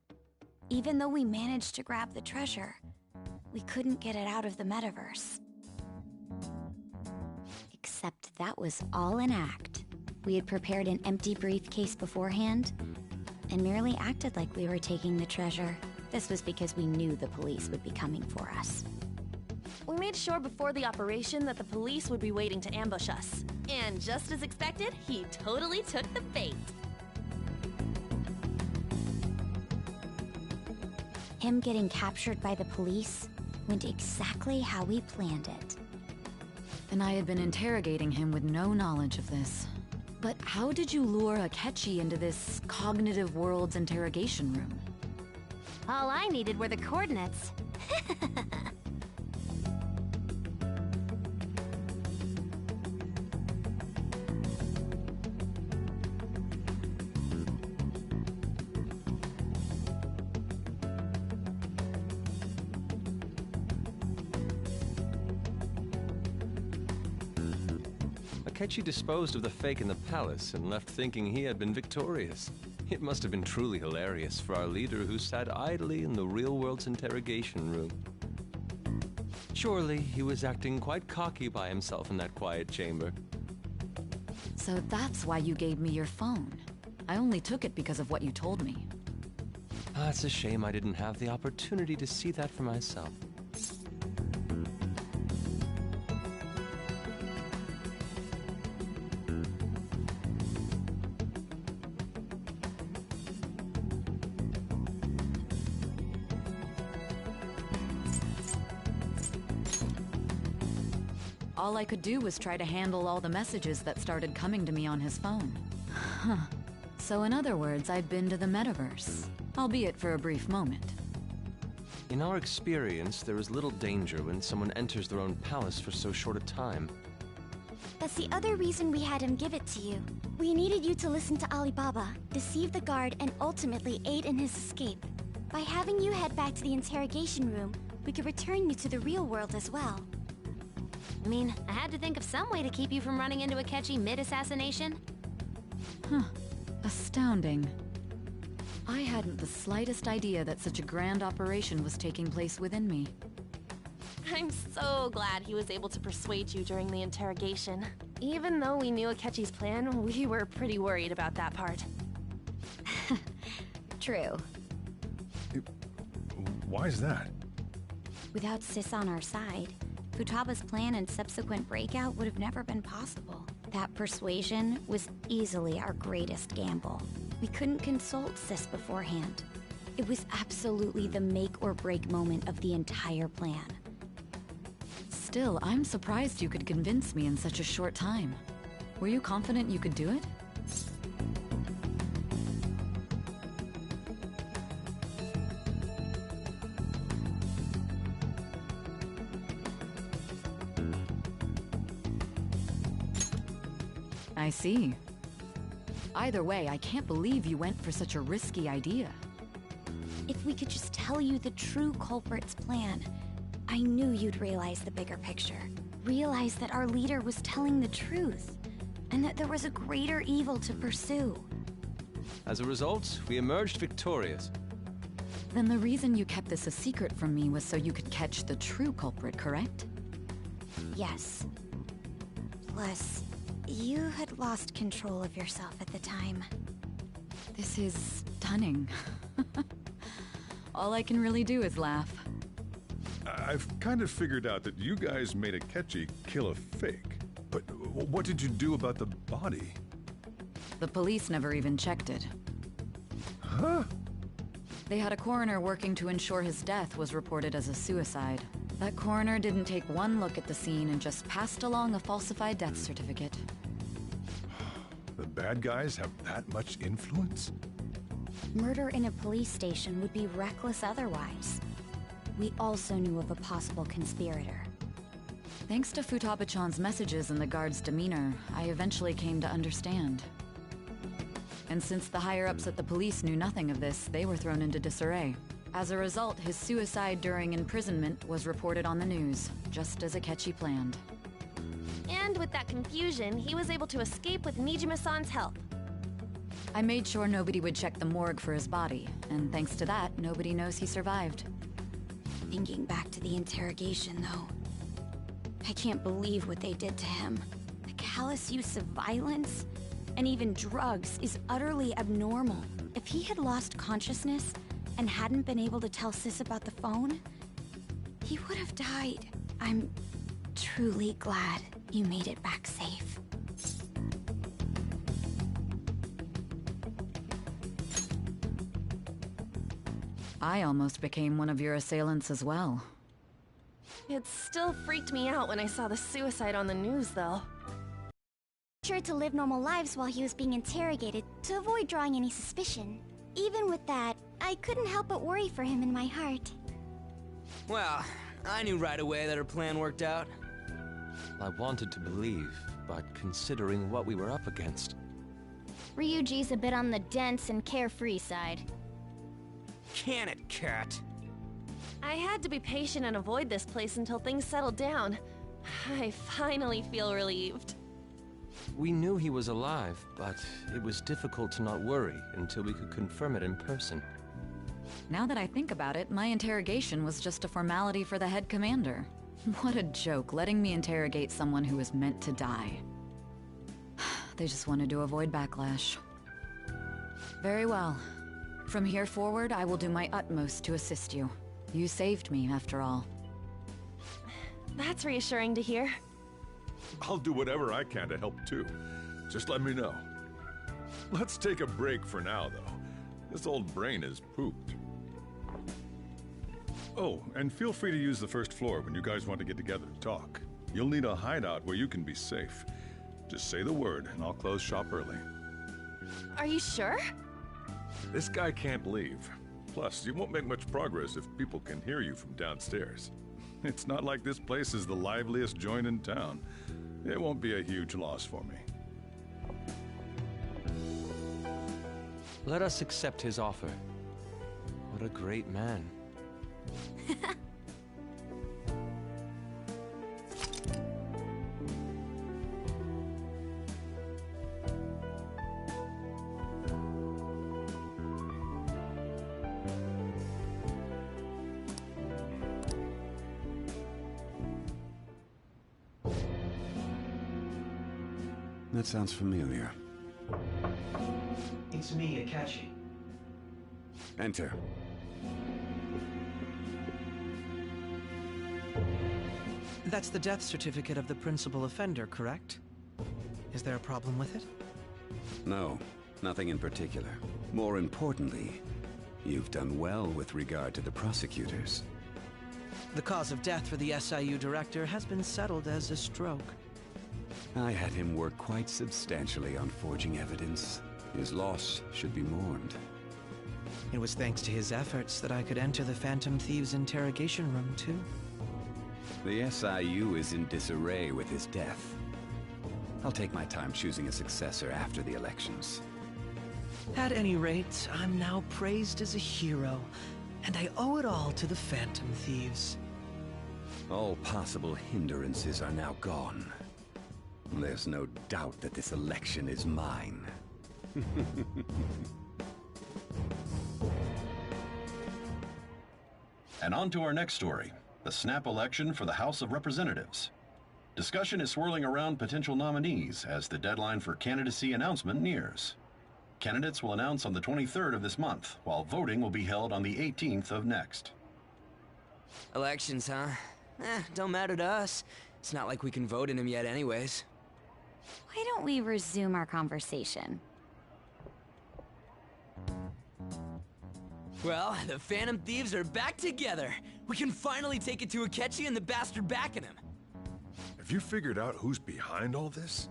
even though we managed to grab the treasure, we couldn't get it out of the metaverse. Except that was all an act. We had prepared an empty briefcase beforehand, and merely acted like we were taking the treasure. This was because we knew the police would be coming for us. We made sure before the operation that the police would be waiting to ambush us. And just as expected, he totally took the bait. Him getting captured by the police went exactly how we planned it. And I had been interrogating him with no knowledge of this. But how did you lure Akechi into this cognitive world's interrogation room? All I needed were the coordinates. Akechi disposed of the fake in the palace and left thinking he had been victorious. It must have been truly hilarious for our leader who sat idly in the real world's interrogation room. Surely he was acting quite cocky by himself in that quiet chamber. So that's why you gave me your phone. I only took it because of what you told me. It's a shame I didn't have the opportunity to see that for myself. All I could do was try to handle all the messages that started coming to me on his phone. Huh. So in other words, I'd been to the metaverse, albeit for a brief moment. In our experience, there is little danger when someone enters their own palace for so short a time. That's the other reason we had him give it to you. We needed you to listen to Alibaba, deceive the guard, and ultimately aid in his escape. By having you head back to the interrogation room, we could return you to the real world as well. I mean, I had to think of some way to keep you from running into Akechi mid-assassination. Huh. Astounding. I hadn't the slightest idea that such a grand operation was taking place within me. I'm so glad he was able to persuade you during the interrogation. Even though we knew Akechi's plan, we were pretty worried about that part. True. Why is that? Without Sis on our side, Futaba's plan and subsequent breakout would have never been possible. That persuasion was easily our greatest gamble. We couldn't consult Sis beforehand. It was absolutely the make or break moment of the entire plan. Still, I'm surprised you could convince me in such a short time. Were you confident you could do it? I see. Either way, I can't believe you went for such a risky idea. If we could just tell you the true culprit's plan, I knew you'd realize the bigger picture. Realize that our leader was telling the truth, and that there was a greater evil to pursue. As a result, we emerged victorious. Then the reason you kept this a secret from me was so you could catch the true culprit, correct? Yes. Plus, you had lost control of yourself at the time. This is stunning. All I can really do is laugh. I've kind of figured out that you guys made Akechi kill a fake. But what did you do about the body? The police never even checked it. Huh? They had a coroner working to ensure his death was reported as a suicide. That coroner didn't take one look at the scene and just passed along a falsified death certificate. The bad guys have that much influence? Murder in a police station would be reckless otherwise. We also knew of a possible conspirator. Thanks to Futaba-chan's messages and the guard's demeanor, I eventually came to understand. And since the higher-ups at the police knew nothing of this, they were thrown into disarray. As a result, his suicide during imprisonment was reported on the news, just as Akechi planned. And with that confusion, he was able to escape with Nijima-san's help. I made sure nobody would check the morgue for his body, and thanks to that, nobody knows he survived. Thinking back to the interrogation, though, I can't believe what they did to him. The callous use of violence, and even drugs, is utterly abnormal. If he had lost consciousness and hadn't been able to tell Sis about the phone, he would have died. I'm truly glad you made it back safe. I almost became one of your assailants as well. It still freaked me out when I saw the suicide on the news, though. Sure to live normal lives while he was being interrogated to avoid drawing any suspicion. Even with that, I couldn't help but worry for him in my heart. Well, I knew right away that her plan worked out. I wanted to believe, but considering what we were up against... Ryuji's a bit on the dense and carefree side. Can it, Cat? I had to be patient and avoid this place until things settled down. I finally feel relieved. We knew he was alive, but it was difficult to not worry until we could confirm it in person. Now that I think about it, my interrogation was just a formality for the head commander. What a joke, letting me interrogate someone who was meant to die. They just wanted to avoid backlash. Very well. From here forward, I will do my utmost to assist you. You saved me, after all. That's reassuring to hear. I'll do whatever I can to help too. Just let me know. Let's take a break for now, though. This old brain is pooped. Oh, and feel free to use the first floor when you guys want to get together to talk. You'll need a hideout where you can be safe. Just say the word, and I'll close shop early. Are you sure? This guy can't leave. Plus, you won't make much progress if people can hear you from downstairs. It's not like this place is the liveliest joint in town. It won't be a huge loss for me. Let us accept his offer. What a great man. That sounds familiar. It's me, Akechi. Enter. That's the death certificate of the principal offender, correct? Is there a problem with it? No, nothing in particular. More importantly, you've done well with regard to the prosecutors. The cause of death for the SIU director has been settled as a stroke. I had him work quite substantially on forging evidence. His loss should be mourned. It was thanks to his efforts that I could enter the Phantom Thieves' interrogation room, too. The SIU is in disarray with his death. I'll take my time choosing a successor after the elections. At any rate, I'm now praised as a hero, and I owe it all to the Phantom Thieves. All possible hindrances are now gone. There's no doubt that this election is mine. And on to our next story, the snap election for the House of Representatives. Discussion is swirling around potential nominees as the deadline for candidacy announcement nears. Candidates will announce on the 23rd of this month, while voting will be held on the 18th of next. Elections, huh? Don't matter to us. It's not like we can vote in them yet anyways. Why don't we resume our conversation? Well, the Phantom Thieves are back together. We can finally take it to Akechi and the bastard backing him. Have you figured out who's behind all this?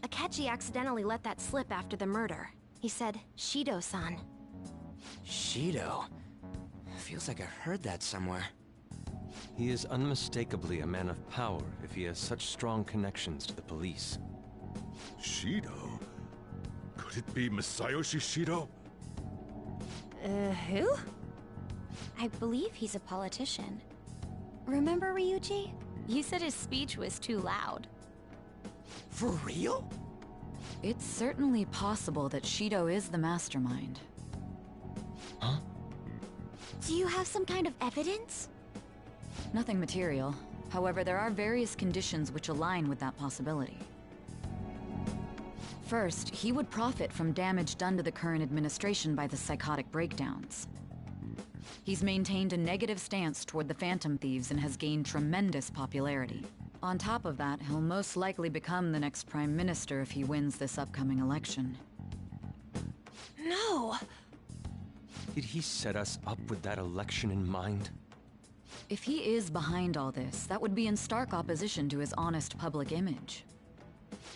Akechi Akechi accidentally let that slip after the murder. He said, Shido-san. Shido? Feels like I heard that somewhere. He is unmistakably a man of power if he has such strong connections to the police. Shido? Could it be Masayoshi Shido? Who? I believe he's a politician. Remember, Ryuji? You said his speech was too loud. For real? It's certainly possible that Shido is the mastermind. Huh? Do you have some kind of evidence? Nothing material. However, there are various conditions which align with that possibility. First, he would profit from damage done to the current administration by the psychotic breakdowns. He's maintained a negative stance toward the Phantom Thieves and has gained tremendous popularity. On top of that, he'll most likely become the next Prime Minister if he wins this upcoming election. No! Did he set us up with that election in mind? If he is behind all this, that would be in stark opposition to his honest public image.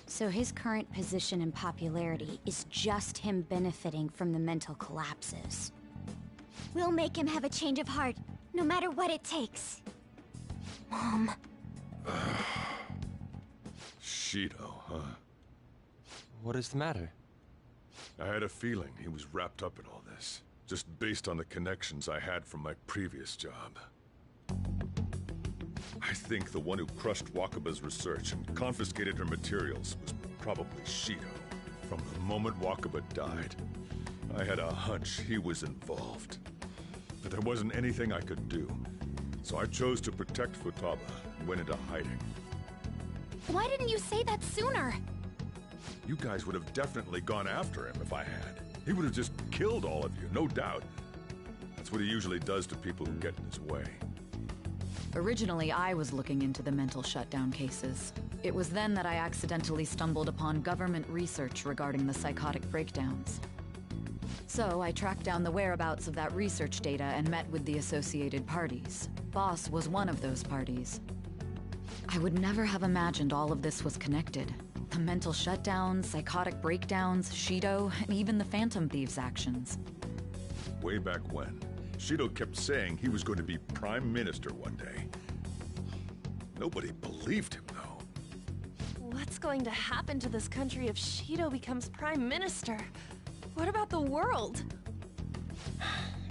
So his current position and popularity is just him benefiting from the mental collapses. We'll make him have a change of heart, no matter what it takes. Mom. Shido, huh? What is the matter? I had a feeling he was wrapped up in all this, just based on the connections I had from my previous job. I think the one who crushed Wakaba's research and confiscated her materials was probably Shido. From the moment Wakaba died, I had a hunch he was involved. But there wasn't anything I could do, so I chose to protect Futaba and went into hiding. Why didn't you say that sooner? You guys would have definitely gone after him if I had. He would have just killed all of you, no doubt. That's what he usually does to people who get in his way. Originally, I was looking into the mental shutdown cases. It was then that I accidentally stumbled upon government research regarding the psychotic breakdowns. So I tracked down the whereabouts of that research data and met with the associated parties. Boss was one of those parties. I would never have imagined all of this was connected. The mental shutdowns, psychotic breakdowns, Shido, and even the Phantom Thieves' actions. Way back when, Shido kept saying he was going to be Prime Minister one day. Nobody believed him, though. What's going to happen to this country if Shido becomes Prime Minister? What about the world?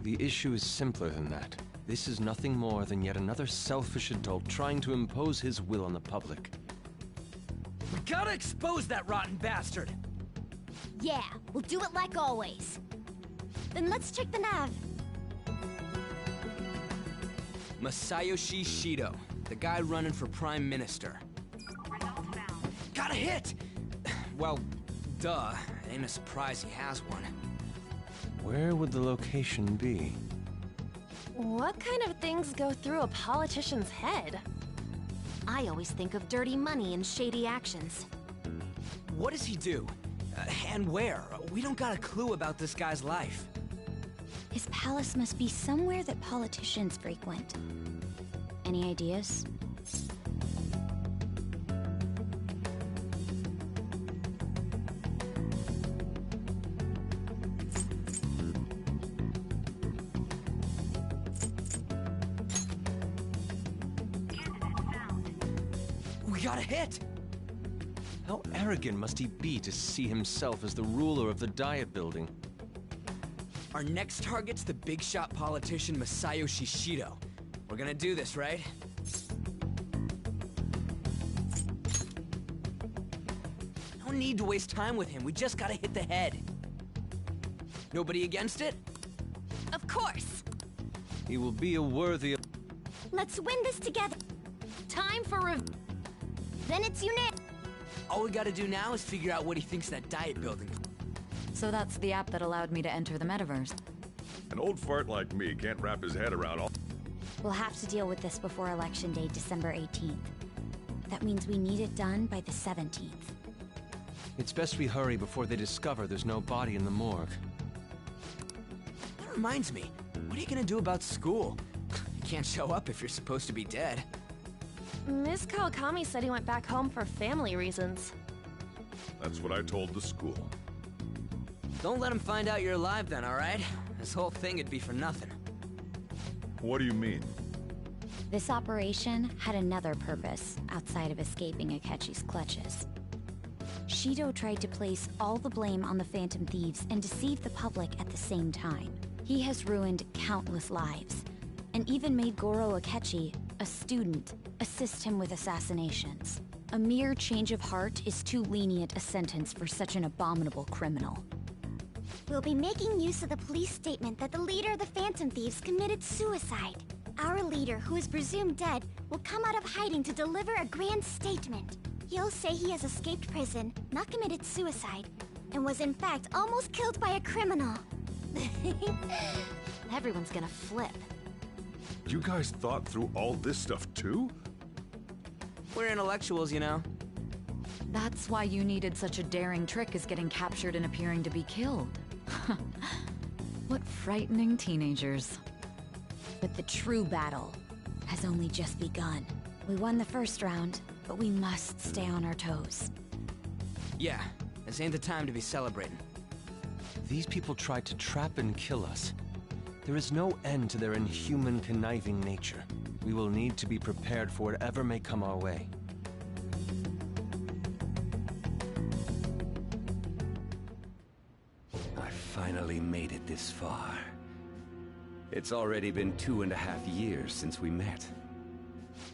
The issue is simpler than that. This is nothing more than yet another selfish adult trying to impose his will on the public. We gotta expose that rotten bastard! Yeah, we'll do it like always. Then let's check the nav. Masayoshi Shido, the guy running for Prime Minister. Got a hit! Well, duh. Ain't a surprise he has one. Where would the location be? What kind of things go through a politician's head? I always think of dirty money and shady actions. What does he do? And where? We don't got a clue about this guy's life. His palace must be somewhere that politicians frequent. Any ideas? We got a hit! How arrogant must he be to see himself as the ruler of the Diet Building? Our next target's the big shot politician Masayoshi Shido. We're gonna do this, right? No need to waste time with him. We just gotta hit the head. Nobody against it? Of course. He will be a worthy... Let's win this together. Time for Then it's unanimous. All we gotta do now is figure out what he thinks that Diet Building. So that's the app that allowed me to enter the metaverse. An old fart like me can't wrap his head around all... We'll have to deal with this before Election Day, December 18th. That means we need it done by the 17th. It's best we hurry before they discover there's no body in the morgue. That reminds me, what are you gonna do about school? You can't show up if you're supposed to be dead. Miss Kawakami said he went back home for family reasons. That's what I told the school. Don't let him find out you're alive then, alright? This whole thing would be for nothing. What do you mean? This operation had another purpose outside of escaping Akechi's clutches. Shido tried to place all the blame on the Phantom Thieves and deceive the public at the same time. He has ruined countless lives, and even made Goro Akechi, a student, assist him with assassinations. A mere change of heart is too lenient a sentence for such an abominable criminal. We'll be making use of the police statement that the leader of the Phantom Thieves committed suicide. Our leader, who is presumed dead, will come out of hiding to deliver a grand statement. He'll say he has escaped prison, not committed suicide, and was in fact almost killed by a criminal. Everyone's gonna flip. You guys thought through all this stuff too? We're intellectuals, you know. That's why you needed such a daring trick as getting captured and appearing to be killed. What frightening teenagers. But the true battle has only just begun. We won the first round, but we must stay on our toes. Yeah, this ain't the time to be celebrating. These people tried to trap and kill us. There is no end to their inhuman, conniving nature. We will need to be prepared for whatever may come our way. I finally made it this far. It's already been 2.5 years since we met.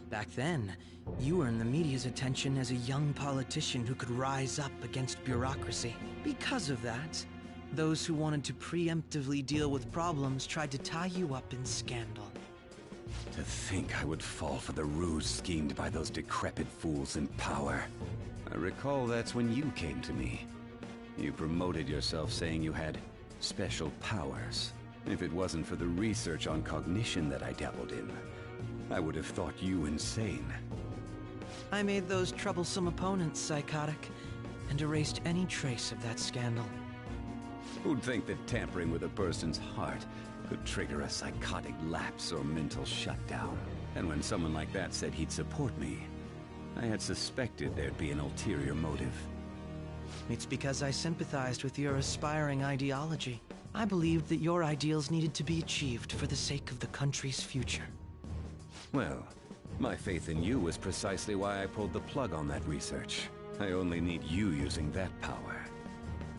Back then, you earned the media's attention as a young politician who could rise up against bureaucracy. Because of that, those who wanted to preemptively deal with problems tried to tie you up in scandal. To think I would fall for the ruse schemed by those decrepit fools in power. I recall that's when you came to me. You promoted yourself saying you had special powers. If it wasn't for the research on cognition that I dabbled in, I would have thought you insane. I made those troublesome opponents psychotic, and erased any trace of that scandal. Who'd think that tampering with a person's heart could trigger a psychotic lapse or mental shutdown? And when someone like that said he'd support me, I had suspected there'd be an ulterior motive. It's because I sympathized with your aspiring ideology. I believed that your ideals needed to be achieved for the sake of the country's future. Well, my faith in you was precisely why I pulled the plug on that research. I only need you using that power.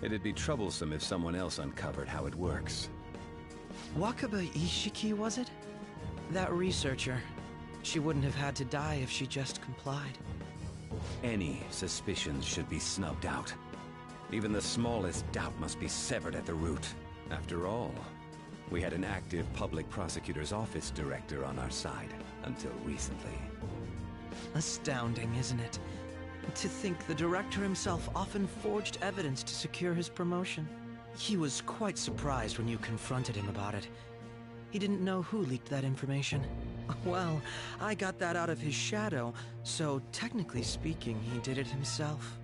It'd be troublesome if someone else uncovered how it works. Wakaba Ishiki, was it? That researcher. She wouldn't have had to die if she just complied. Any suspicions should be snubbed out. Even the smallest doubt must be severed at the root. After all, we had an active public prosecutor's office director on our side, until recently. Astounding, isn't it? To think the director himself often forged evidence to secure his promotion. He was quite surprised when you confronted him about it. He didn't know who leaked that information. Well, I got that out of his shadow, so technically speaking, he did it himself.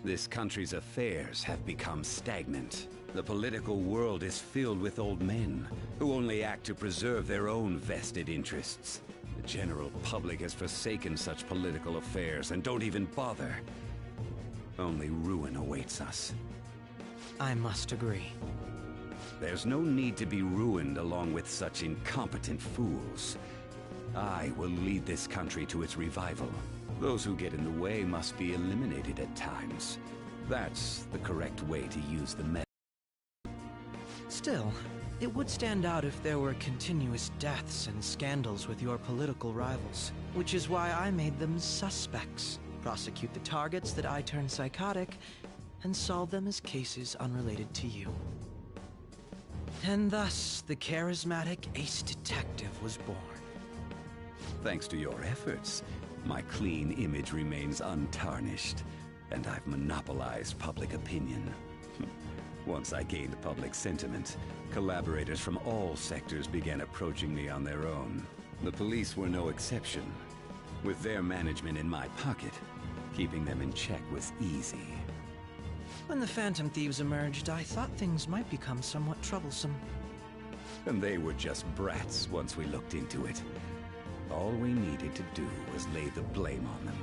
This country's affairs have become stagnant. The political world is filled with old men who only act to preserve their own vested interests. The general public has forsaken such political affairs and don't even bother. Only ruin awaits us. I must agree. There's no need to be ruined along with such incompetent fools. I will lead this country to its revival. Those who get in the way must be eliminated at times. That's the correct way to use the method. Still, it would stand out if there were continuous deaths and scandals with your political rivals, which is why I made them suspects. Prosecute the targets that I turned psychotic, and solve them as cases unrelated to you. And thus, the charismatic ace detective was born. Thanks to your efforts, my clean image remains untarnished, and I've monopolized public opinion. Once I gained public sentiment, collaborators from all sectors began approaching me on their own. The police were no exception. With their management in my pocket, keeping them in check was easy. When the Phantom Thieves emerged, I thought things might become somewhat troublesome. And they were just brats once we looked into it. All we needed to do was lay the blame on them.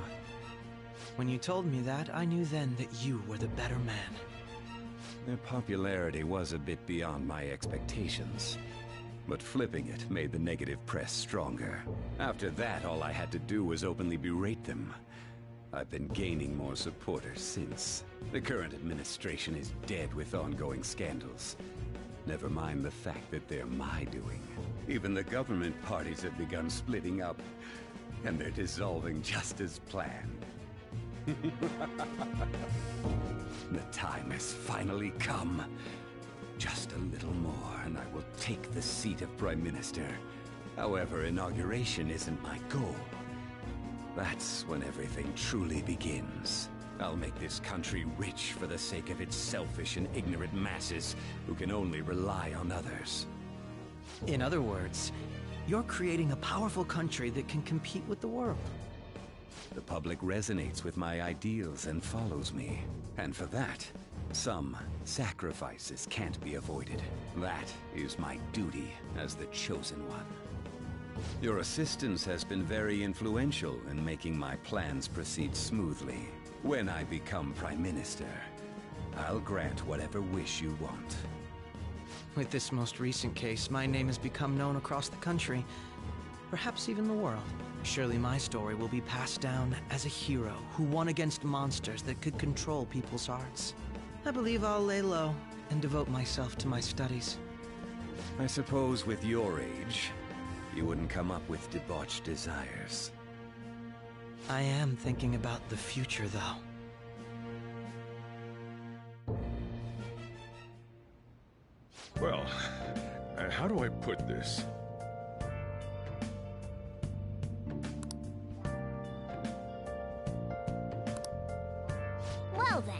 When you told me that, I knew then that you were the better man. Their popularity was a bit beyond my expectations. But flipping it made the negative press stronger. After that, all I had to do was openly berate them. I've been gaining more supporters since. The current administration is dead with ongoing scandals. Never mind the fact that they're my doing. Even the government parties have begun splitting up, and they're dissolving just as planned. The time has finally come. Just a little more, and I will take the seat of Prime Minister. However, inauguration isn't my goal. That's when everything truly begins. I'll make this country rich for the sake of its selfish and ignorant masses who can only rely on others. In other words, you're creating a powerful country that can compete with the world. The public resonates with my ideals and follows me. And for that, some sacrifices can't be avoided. That is my duty as the Chosen One. Your assistance has been very influential in making my plans proceed smoothly. When I become Prime Minister, I'll grant whatever wish you want. With this most recent case, my name has become known across the country, perhaps even the world. Surely my story will be passed down as a hero who won against monsters that could control people's hearts. I believe I'll lay low and devote myself to my studies. I suppose with your age, you wouldn't come up with debauched desires. I am thinking about the future, though. Well, how do I put this? Well then.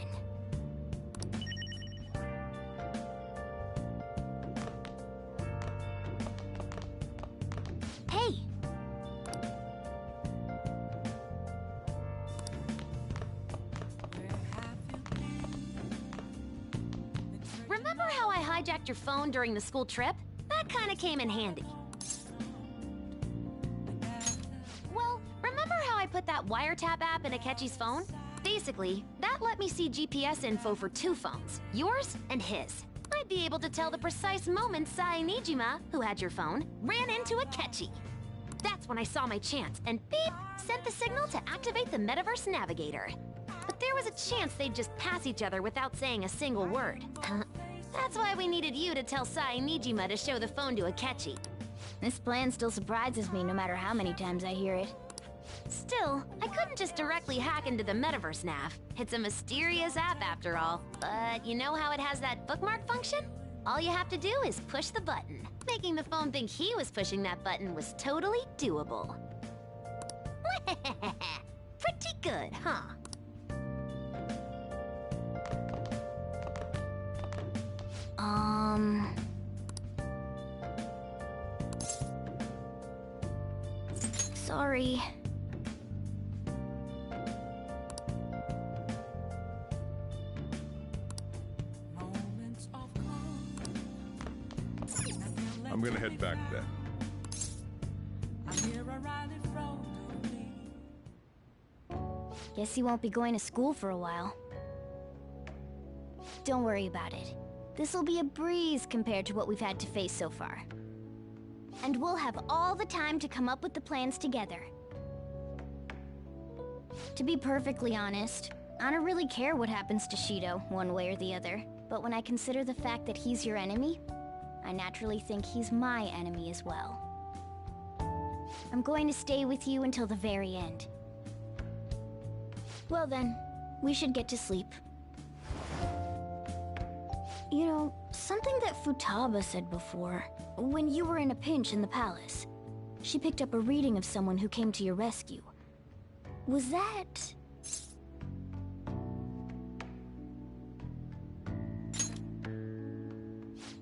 Hey! Remember how I hijacked your phone during the school trip? That kinda came in handy. Well, remember how I put that wiretap app in Akechi's phone? Basically, that let me see GPS info for two phones, yours and his. I'd be able to tell the precise moment Sai Nijima, who had your phone, ran into Akechi. That's when I saw my chance, and beep, sent the signal to activate the Metaverse Navigator. But there was a chance they'd just pass each other without saying a single word. That's why we needed you to tell Sai Nijima to show the phone to Akechi. This plan still surprises me no matter how many times I hear it. Still, I couldn't just directly hack into the Metaverse Nav. It's a mysterious app after all. But you know how it has that bookmark function? All you have to do is push the button. Making the phone think he was pushing that button was totally doable. Pretty good, huh? Sorry. I'm gonna head back then. Guess he won't be going to school for a while. Don't worry about it. This'll be a breeze compared to what we've had to face so far. And we'll have all the time to come up with the plans together. To be perfectly honest, I don't really care what happens to Shido, one way or the other. But when I consider the fact that he's your enemy, I naturally think he's my enemy as well. I'm going to stay with you until the very end. Well then, we should get to sleep. You know, something that Futaba said before, when you were in a pinch in the palace, she picked up a reading of someone who came to your rescue. Was that...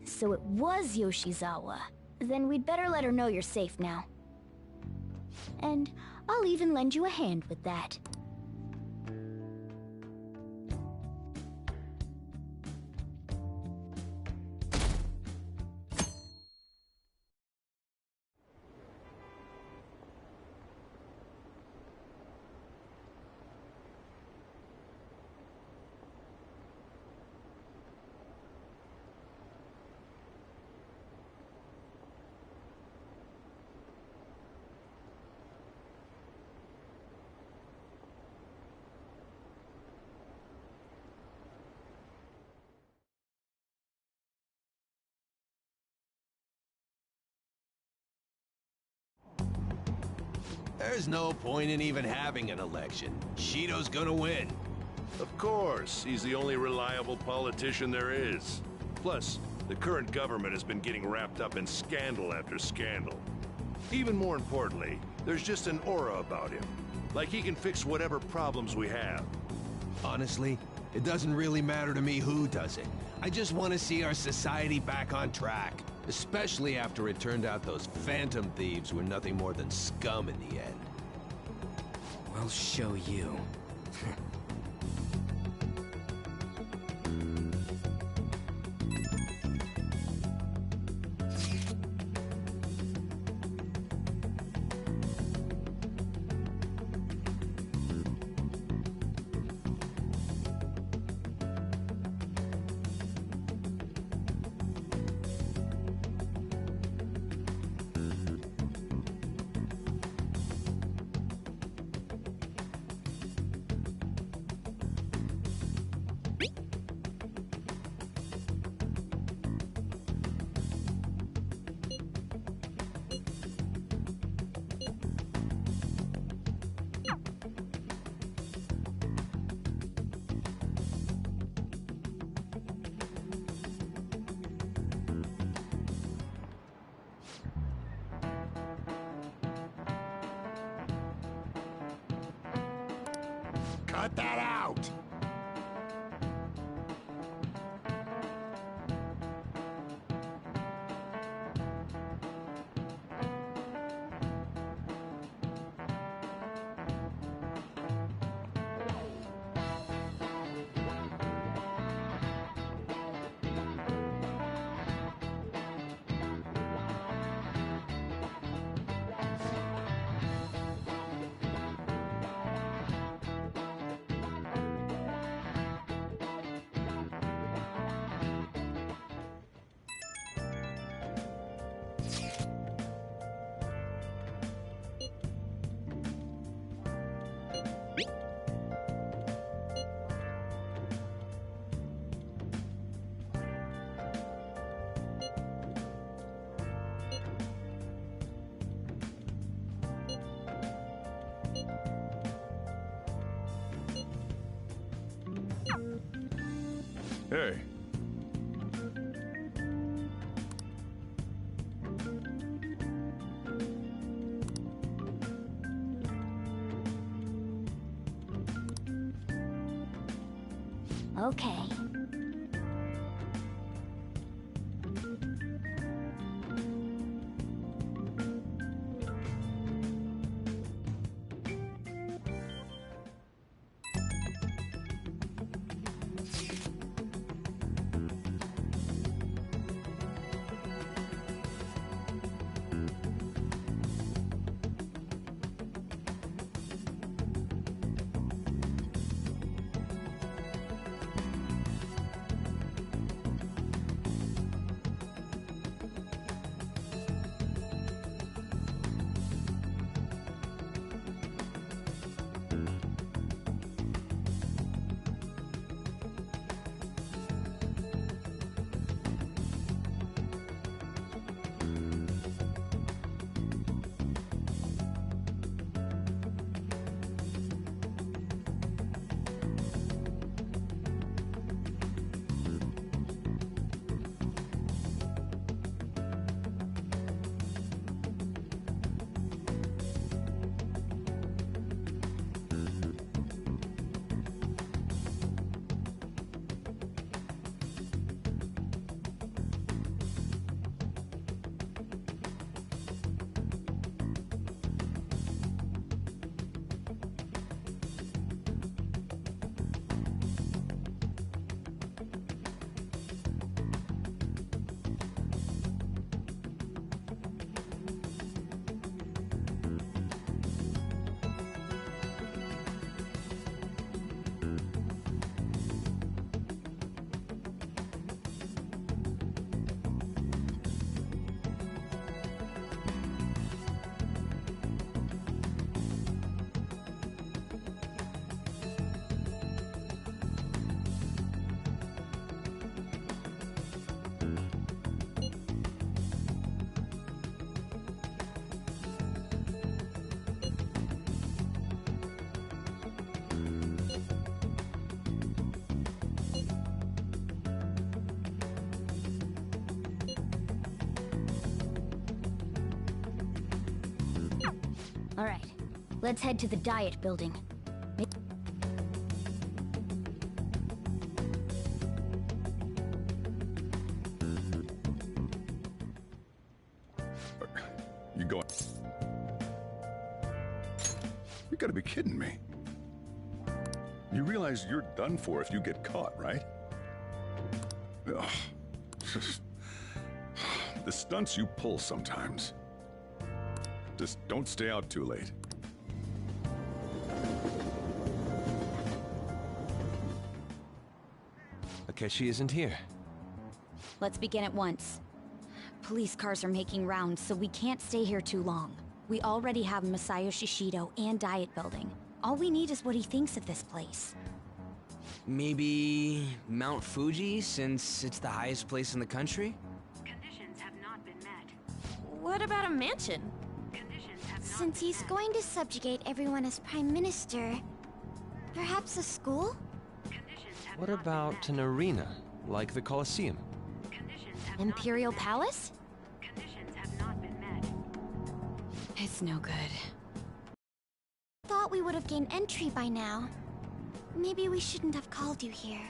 So it was Yoshizawa. Then we'd better let her know you're safe now. And I'll even lend you a hand with that. There's no point in even having an election. Shido's gonna win. Of course, he's the only reliable politician there is. Plus, the current government has been getting wrapped up in scandal after scandal. Even more importantly, there's just an aura about him. Like he can fix whatever problems we have. Honestly, it doesn't really matter to me who does it. I just want to see our society back on track. Especially after it turned out those Phantom Thieves were nothing more than scum in the end. We'll show you. Cut that out! Hey. Okay. Alright, let's head to the Diet Building. You going? You gotta be kidding me. You realize you're done for if you get caught, right? Ugh. The stunts you pull sometimes. Just don't stay out too late. Akechi isn't here. Let's begin at once. Police cars are making rounds, so we can't stay here too long. We already have Masayo Shishido and Diet Building. All we need is what he thinks of this place. Maybe Mount Fuji, since it's the highest place in the country? Conditions have not been met. What about a mansion? Since he's going to subjugate everyone as Prime Minister, perhaps a school? What about an arena, like the Colosseum? Imperial Palace? It's no good. Thought we would have gained entry by now. Maybe we shouldn't have called you here.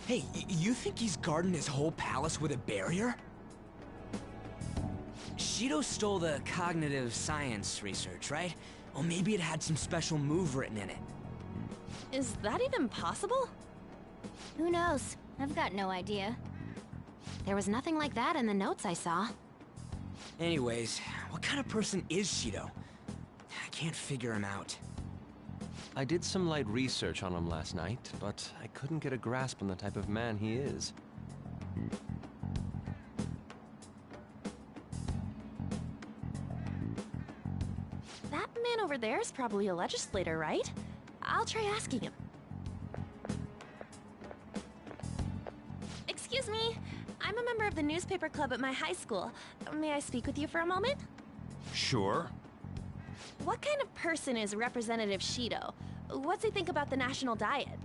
Hey, you think he's guarding his whole palace with a barrier? Shido stole the cognitive science research, right? Well, maybe it had some special move written in it. Is that even possible? Who knows? I've got no idea. There was nothing like that in the notes I saw. Anyways, what kind of person is Shido? I can't figure him out. I did some light research on him last night, but I couldn't get a grasp on the type of man he is. That man over there is probably a legislator, right? I'll try asking him. Excuse me, I'm a member of the newspaper club at my high school. May I speak with you for a moment? Sure. What kind of person is Representative Shido? What's he think about the national diet?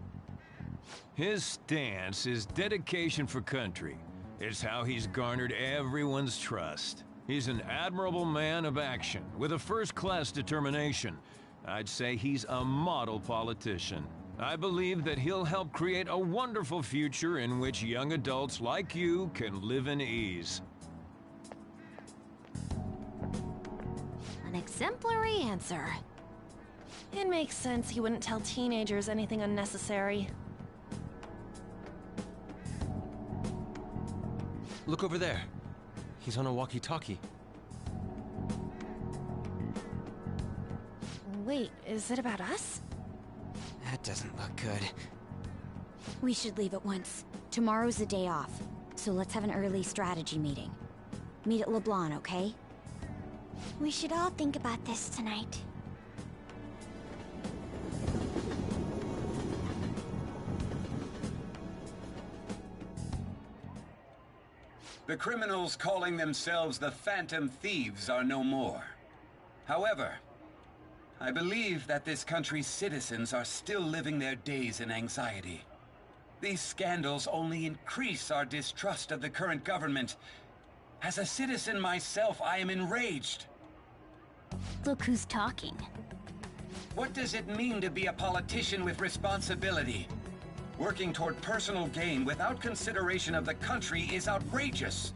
His stance is dedication for country. It's how he's garnered everyone's trust. He's an admirable man of action, with a first-class determination. I'd say he's a model politician. I believe that he'll help create a wonderful future in which young adults like you can live in ease. An exemplary answer. It makes sense he wouldn't tell teenagers anything unnecessary. Look over there. He's on a walkie-talkie. Wait, is it about us? That doesn't look good. We should leave at once. Tomorrow's a day off, so let's have an early strategy meeting. Meet at LeBlanc, okay? We should all think about this tonight. The criminals calling themselves the Phantom Thieves are no more. However, I believe that this country's citizens are still living their days in anxiety. These scandals only increase our distrust of the current government. As a citizen myself, I am enraged. Look who's talking. What does it mean to be a politician with responsibility? Working toward personal gain without consideration of the country is outrageous.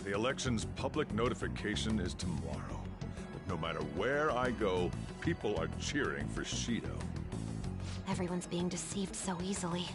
The election's public notification is tomorrow. But no matter where I go, people are cheering for Shido. Everyone's being deceived so easily.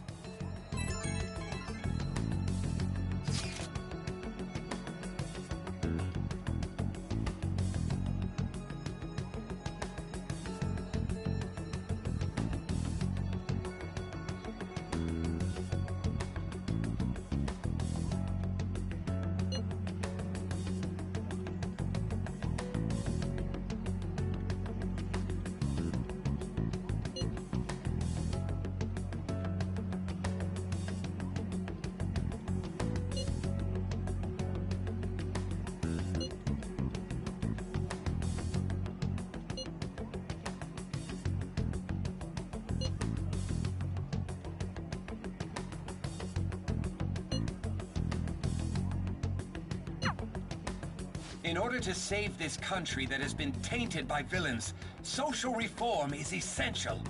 In order to save this country that has been tainted by villains, social reform is essential.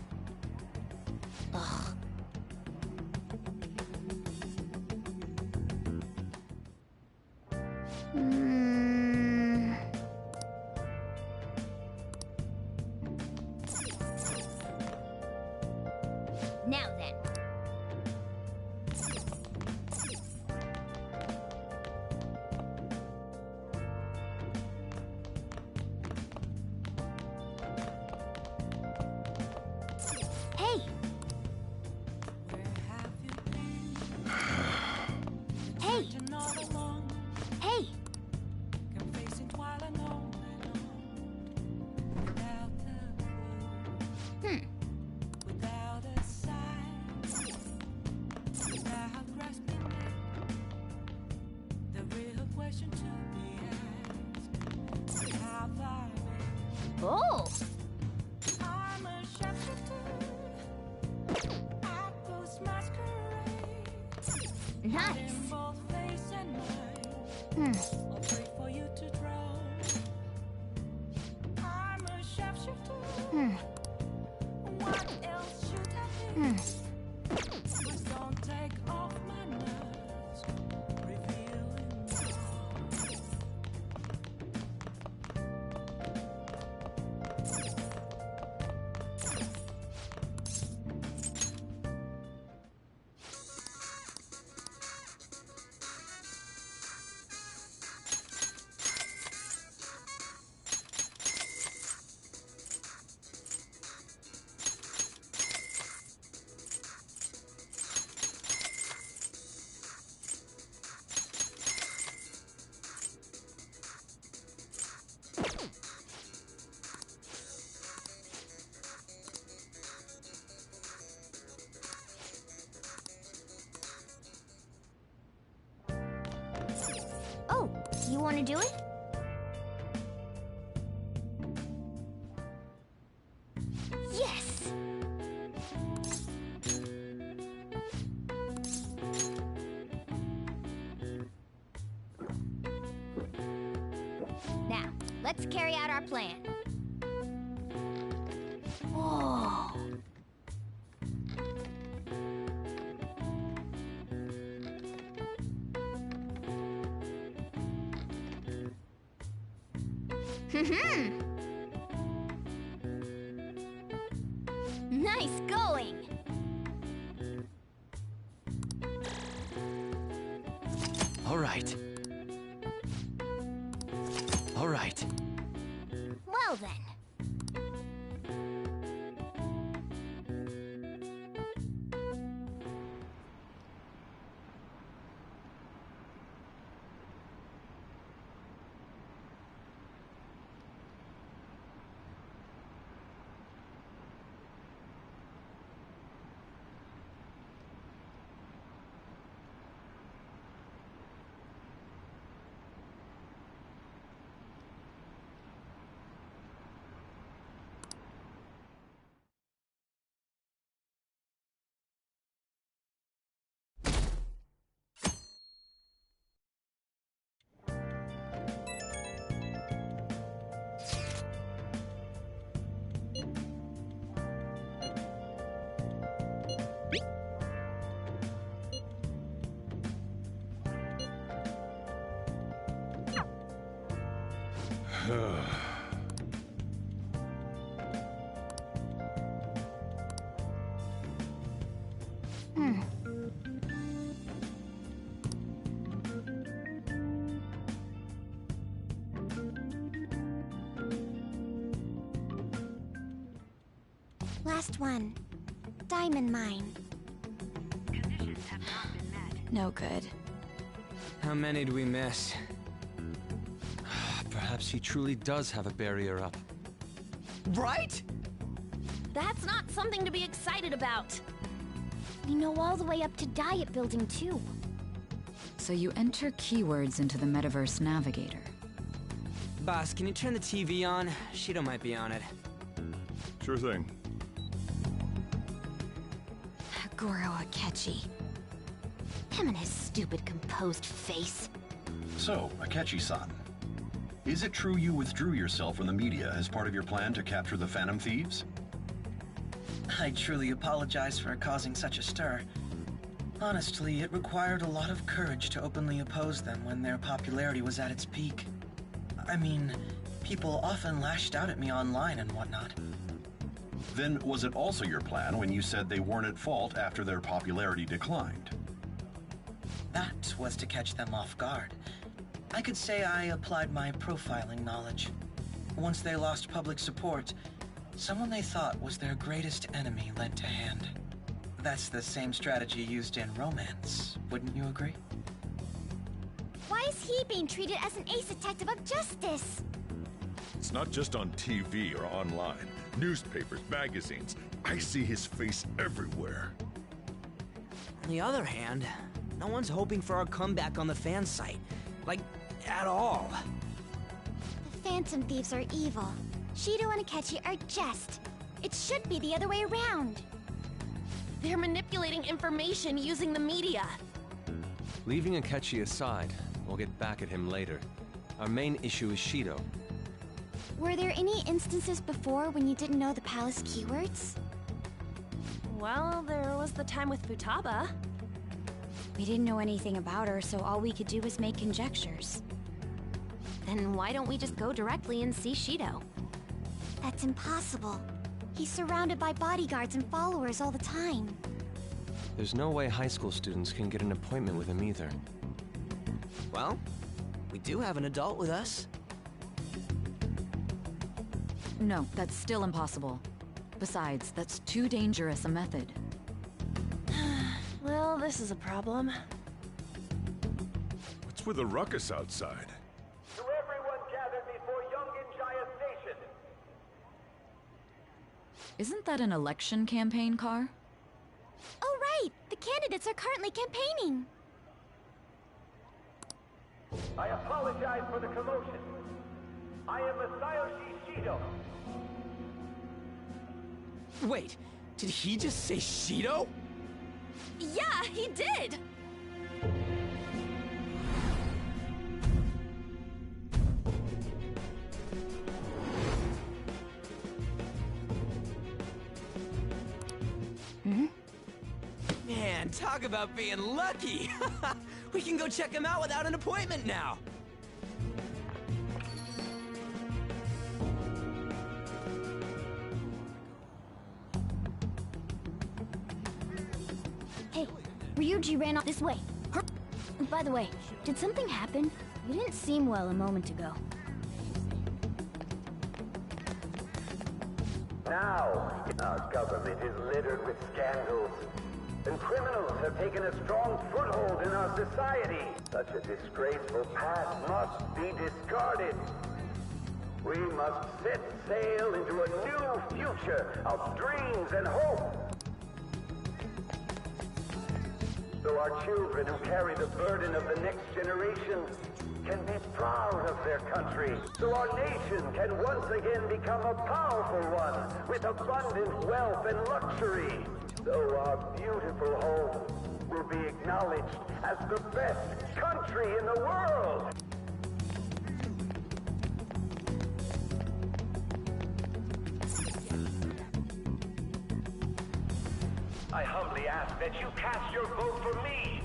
Ugh. Now then. Hey! Hey! Hey! Hmm. Oh! Nice. Hmm. Hmm. Hmm. Oh, you want to do it? Yes! Now, let's carry out our plan. Whoa! Nice going! All right. All right. Well then. Last one. Diamond mine. No good. How many do we miss? Perhaps he truly does have a barrier up. Right? That's not something to be excited about. We know all the way up to Diet Building, too. So you enter keywords into the Metaverse Navigator. Boss, can you turn the TV on? Shido might be on it. Sure thing. Goro Akechi. Him and his stupid composed face. So, Akechi-san, Is it true you withdrew yourself from the media as part of your plan to capture the Phantom Thieves? I truly apologize for causing such a stir. Honestly, it required a lot of courage to openly oppose them when their popularity was at its peak. I mean, people often lashed out at me online and whatnot. Then was it also your plan when you said they weren't at fault after their popularity declined? That was to catch them off guard. I could say I applied my profiling knowledge. Once they lost public support, someone they thought was their greatest enemy lent a hand. That's the same strategy used in romance, wouldn't you agree? Why is he being treated as an ace detective of justice? It's not just on TV or online. Newspapers, magazines. I see his face everywhere. On the other hand, no one's hoping for our comeback on the fan site. Like, at all. The Phantom Thieves are evil. Shido and Akechi are just. It should be the other way around. They're manipulating information using the media. Leaving Akechi aside, we'll get back at him later. Our main issue is Shido. Were there any instances before when you didn't know the palace keywords? Well, there was the time with Futaba. We didn't know anything about her, so all we could do was make conjectures. Then why don't we just go directly and see Shido? That's impossible. He's surrounded by bodyguards and followers all the time. There's no way high school students can get an appointment with him either. Well, we do have an adult with us. No, that's still impossible. Besides, that's too dangerous a method. Well, this is a problem. What's with the ruckus outside? To everyone gathered before Yongen-Jaya Station. Isn't that an election campaign car? Oh, right! The candidates are currently campaigning. I apologize for the commotion. I am Masayoshi Shido. Wait, did he just say Shido? Yeah, he did! Man, talk about being lucky! We can go check him out without an appointment now! Hey, Ryuji ran off this way. By the way, did something happen? You didn't seem well a moment ago. Now, our government is littered with scandals, and criminals have taken a strong foothold in our society. Such a disgraceful past must be discarded. We must set sail into a new future of dreams and hope. So our children who carry the burden of the next generation can be proud of their country. So our nation can once again become a powerful one with abundant wealth and luxury. So our beautiful home will be acknowledged as the best country in the world. I humbly ask that you cast your vote for me,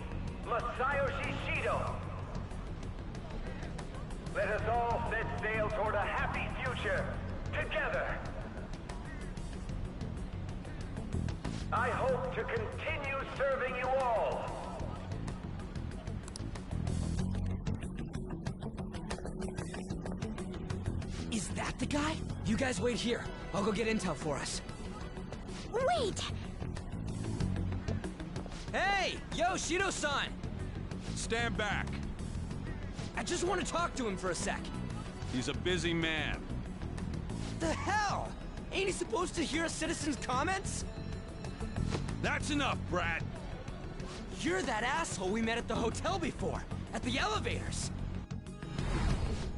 Masayoshi Shido. Let us all set sail toward a happy future, together. I hope to continue serving you all. Is that the guy? You guys wait here. I'll go get intel for us. Wait! Hey! Yo, Shido-san! Stand back. I just want to talk to him for a sec. He's a busy man. The hell? Ain't he supposed to hear a citizen's comments? That's enough, Brad. You're that asshole we met at the hotel before, at the elevators.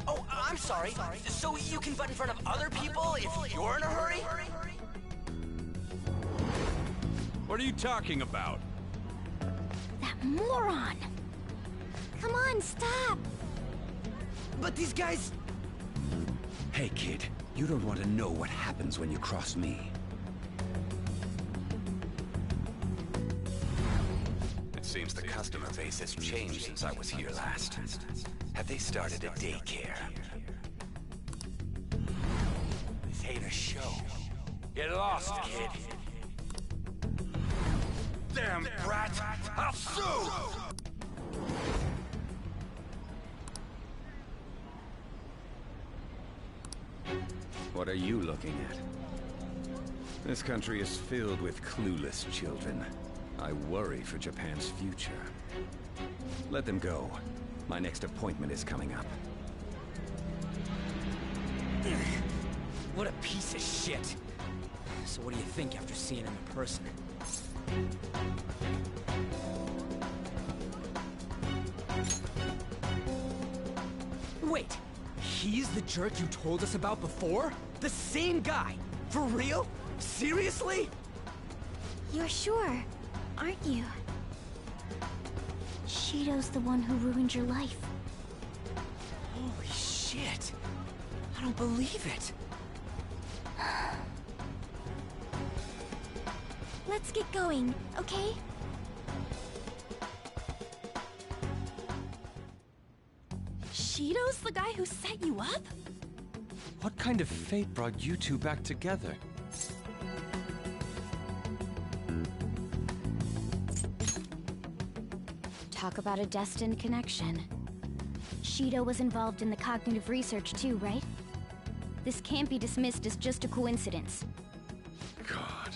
Oh, I'm sorry. So you can butt in front of other people if you're in a hurry? What are you talking about? That moron! Come on, stop! But these guys... Hey, kid, you don't want to know what happens when you cross me. It seems the customer base has changed since I was here last. Have they started a daycare? This ain't a show. Get lost, kid. Damn brat! I'll sue! What are you looking at? This country is filled with clueless children. I worry for Japan's future. Let them go. My next appointment is coming up. What a piece of shit. So what do you think after seeing him in person? Wait, he's the jerk you told us about before? The same guy? For real? Seriously? You're sure, aren't you? Shido's the one who ruined your life. Holy shit. I don't believe it. Let's get going, okay? Shido's the guy who set you up? What kind of fate brought you two back together? Talk about a destined connection. Shido was involved in the cognitive research too, right? This can't be dismissed as just a coincidence. God,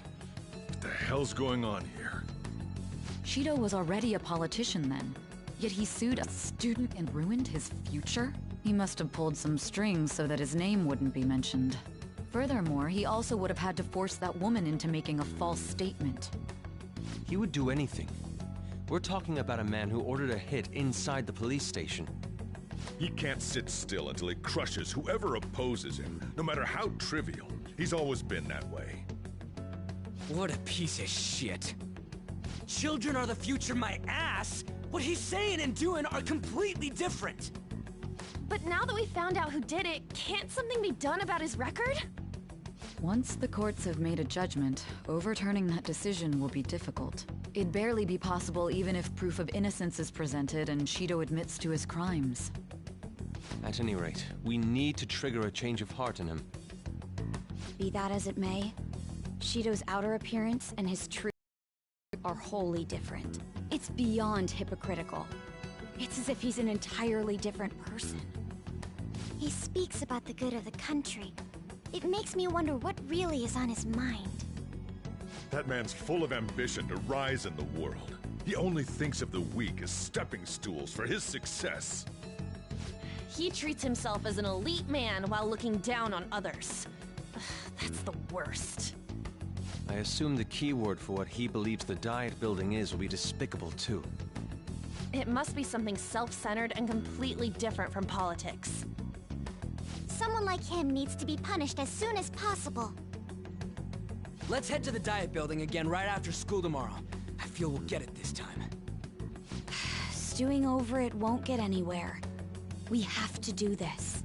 what the hell's going on here? Shido was already a politician then, yet he sued a student and ruined his future? He must have pulled some strings so that his name wouldn't be mentioned. Furthermore, he also would have had to force that woman into making a false statement. He would do anything. We're talking about a man who ordered a hit inside the police station. He can't sit still until he crushes whoever opposes him, no matter how trivial. He's always been that way. What a piece of shit. Children are the future, my ass! What he's saying and doing are completely different! But now that we found out who did it, can't something be done about his record? Once the courts have made a judgment, overturning that decision will be difficult. It'd barely be possible even if proof of innocence is presented and Shido admits to his crimes. At any rate, we need to trigger a change of heart in him. Be that as it may, Shido's outer appearance and his true are wholly different. It's beyond hypocritical. It's as if he's an entirely different person. He speaks about the good of the country. It makes me wonder what really is on his mind. That man's full of ambition to rise in the world. He only thinks of the weak as stepping stools for his success. He treats himself as an elite man while looking down on others. That's the worst. I assume the key word for what he believes the Diet building is will be despicable too. It must be something self-centered and completely different from politics. Someone like him needs to be punished as soon as possible. Let's head to the Diet building again right after school tomorrow. I feel we'll get it this time. Stewing over it won't get anywhere. We have to do this.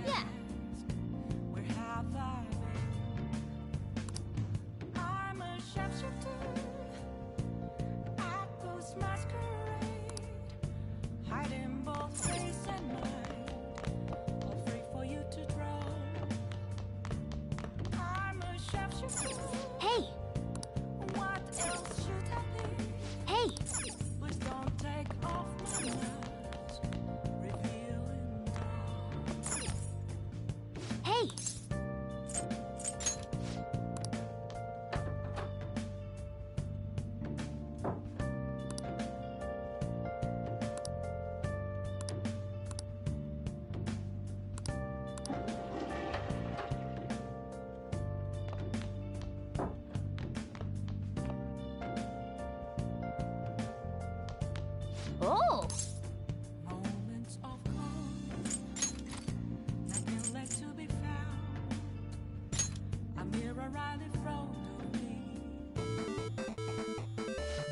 Yeah. Where have I been? I'm a sharpshooter at Ghost Masquerade, hiding both face and mind, afraid for you to draw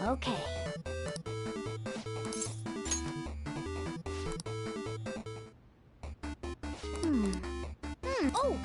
Okay. Oh!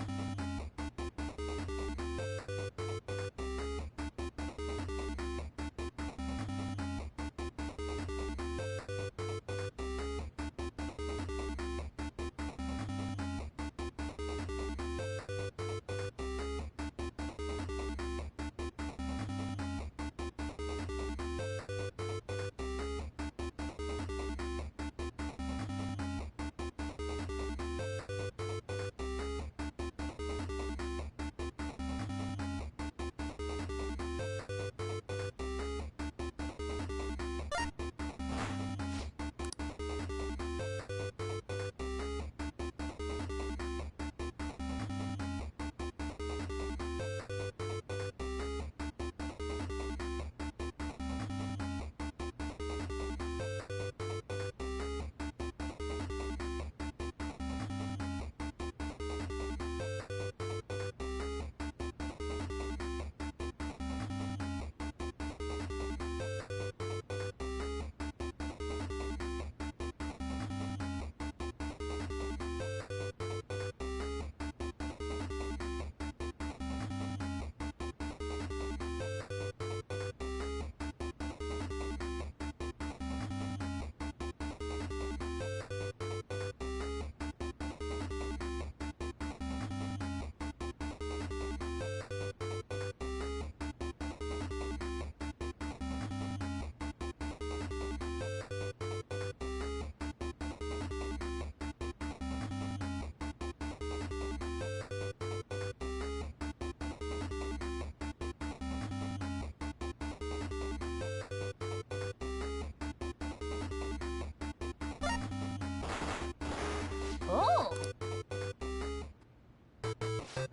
Oh!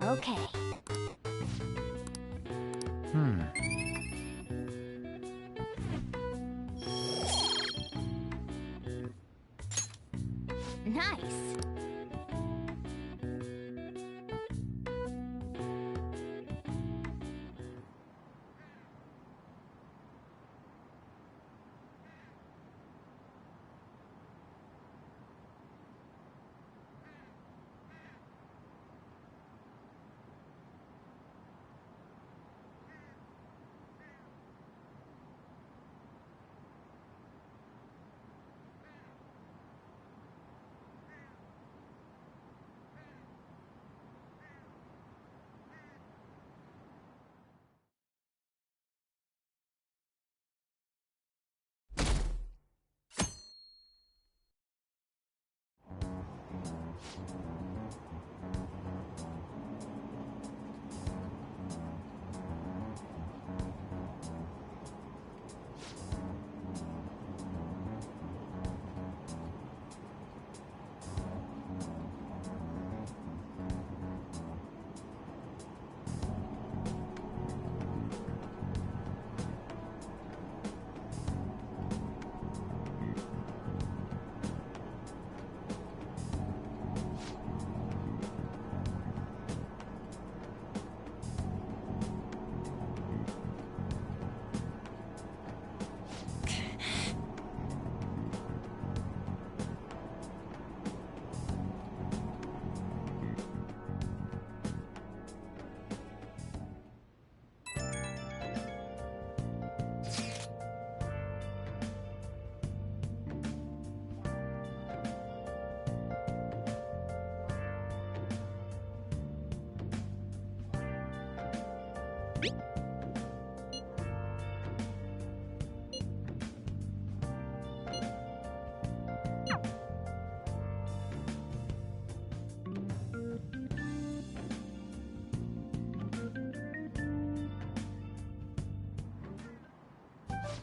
Okay. Nice.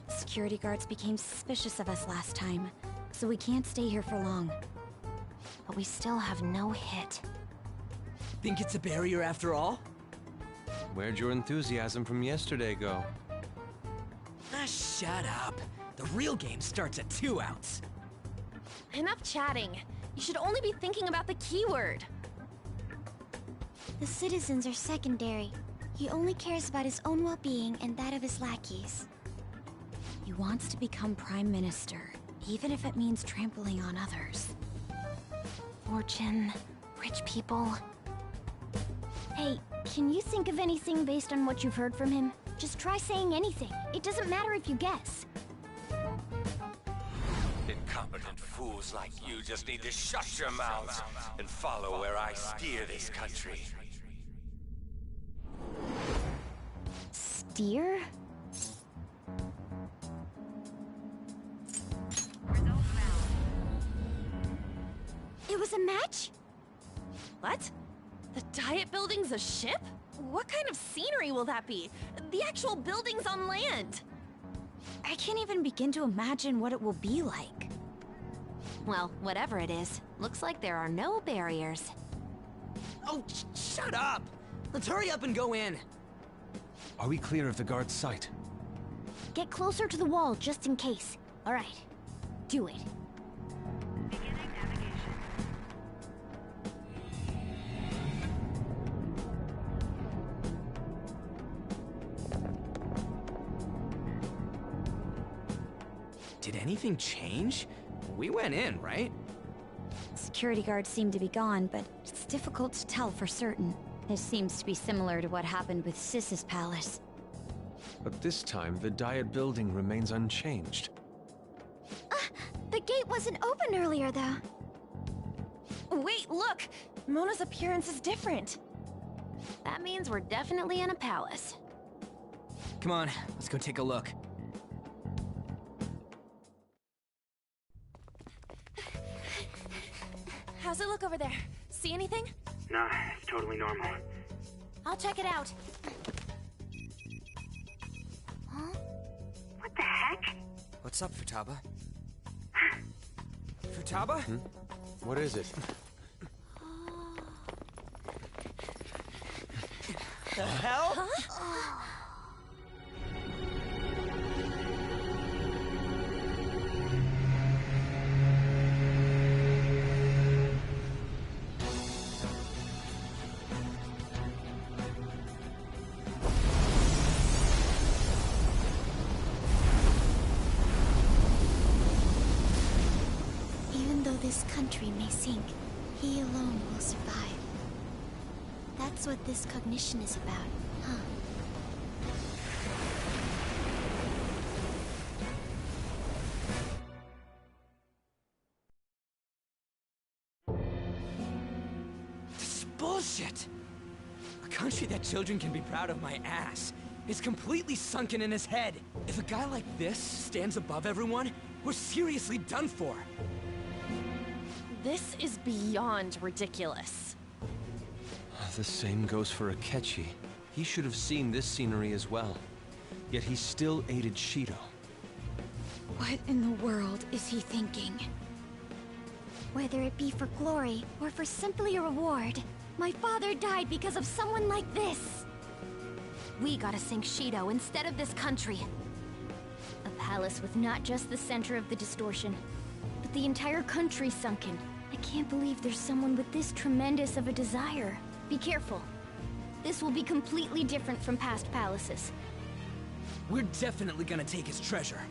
Security guards became suspicious of us last time, so we can't stay here for long. But we still have no hit. Think it's a barrier after all? Where'd your enthusiasm from yesterday go? Ah, shut up. The real game starts at 2 outs. Enough chatting. You should only be thinking about the keyword. The citizens are secondary. He only cares about his own well-being and that of his lackeys. He wants to become Prime Minister, even if it means trampling on others. Fortune, rich people. Hey, can you think of anything based on what you've heard from him? Just try saying anything. It doesn't matter if you guess. Incompetent fools like you just need to shut your mouths and follow where I steer this country. Steer? It was a match? What? The Diet Building's a ship? What kind of scenery will that be? The actual building's on land. I can't even begin to imagine what it will be like. Well, whatever it is, looks like there are no barriers. Oh, shut up! Let's hurry up and go in. Are we clear of the guard's sight? Get closer to the wall just in case. All right, do it. Did anything change? We went in, right? Security guards seem to be gone, but it's difficult to tell for certain. This seems to be similar to what happened with Sis's palace. But this time, the Diet Building remains unchanged. The gate wasn't open earlier, though. Wait, look! Mona's appearance is different. That means we're definitely in a palace. Come on, let's go take a look. How's it look over there? See anything? Nah, it's totally normal. I'll check it out. Huh? What the heck? What's up, Futaba? Futaba? What is it? The hell? Huh? Even though this country may sink, he alone will survive. That's what this cognition is about, huh? This is bullshit! A country that children can be proud of my ass is completely sunken in his head. If a guy like this stands above everyone, we're seriously done for. This is beyond ridiculous. The same goes for Akechi. He should have seen this scenery as well. Yet he still aided Shido. What in the world is he thinking? Whether it be for glory or for simply a reward, my father died because of someone like this. We gotta sink Shido instead of this country. A palace with not just the center of the distortion, but the entire country sunken. I can't believe there's someone with this tremendous of a desire. Be careful. This will be completely different from past palaces. We're definitely gonna take his treasure.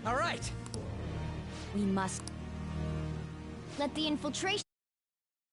All right. We must... Let the infiltration...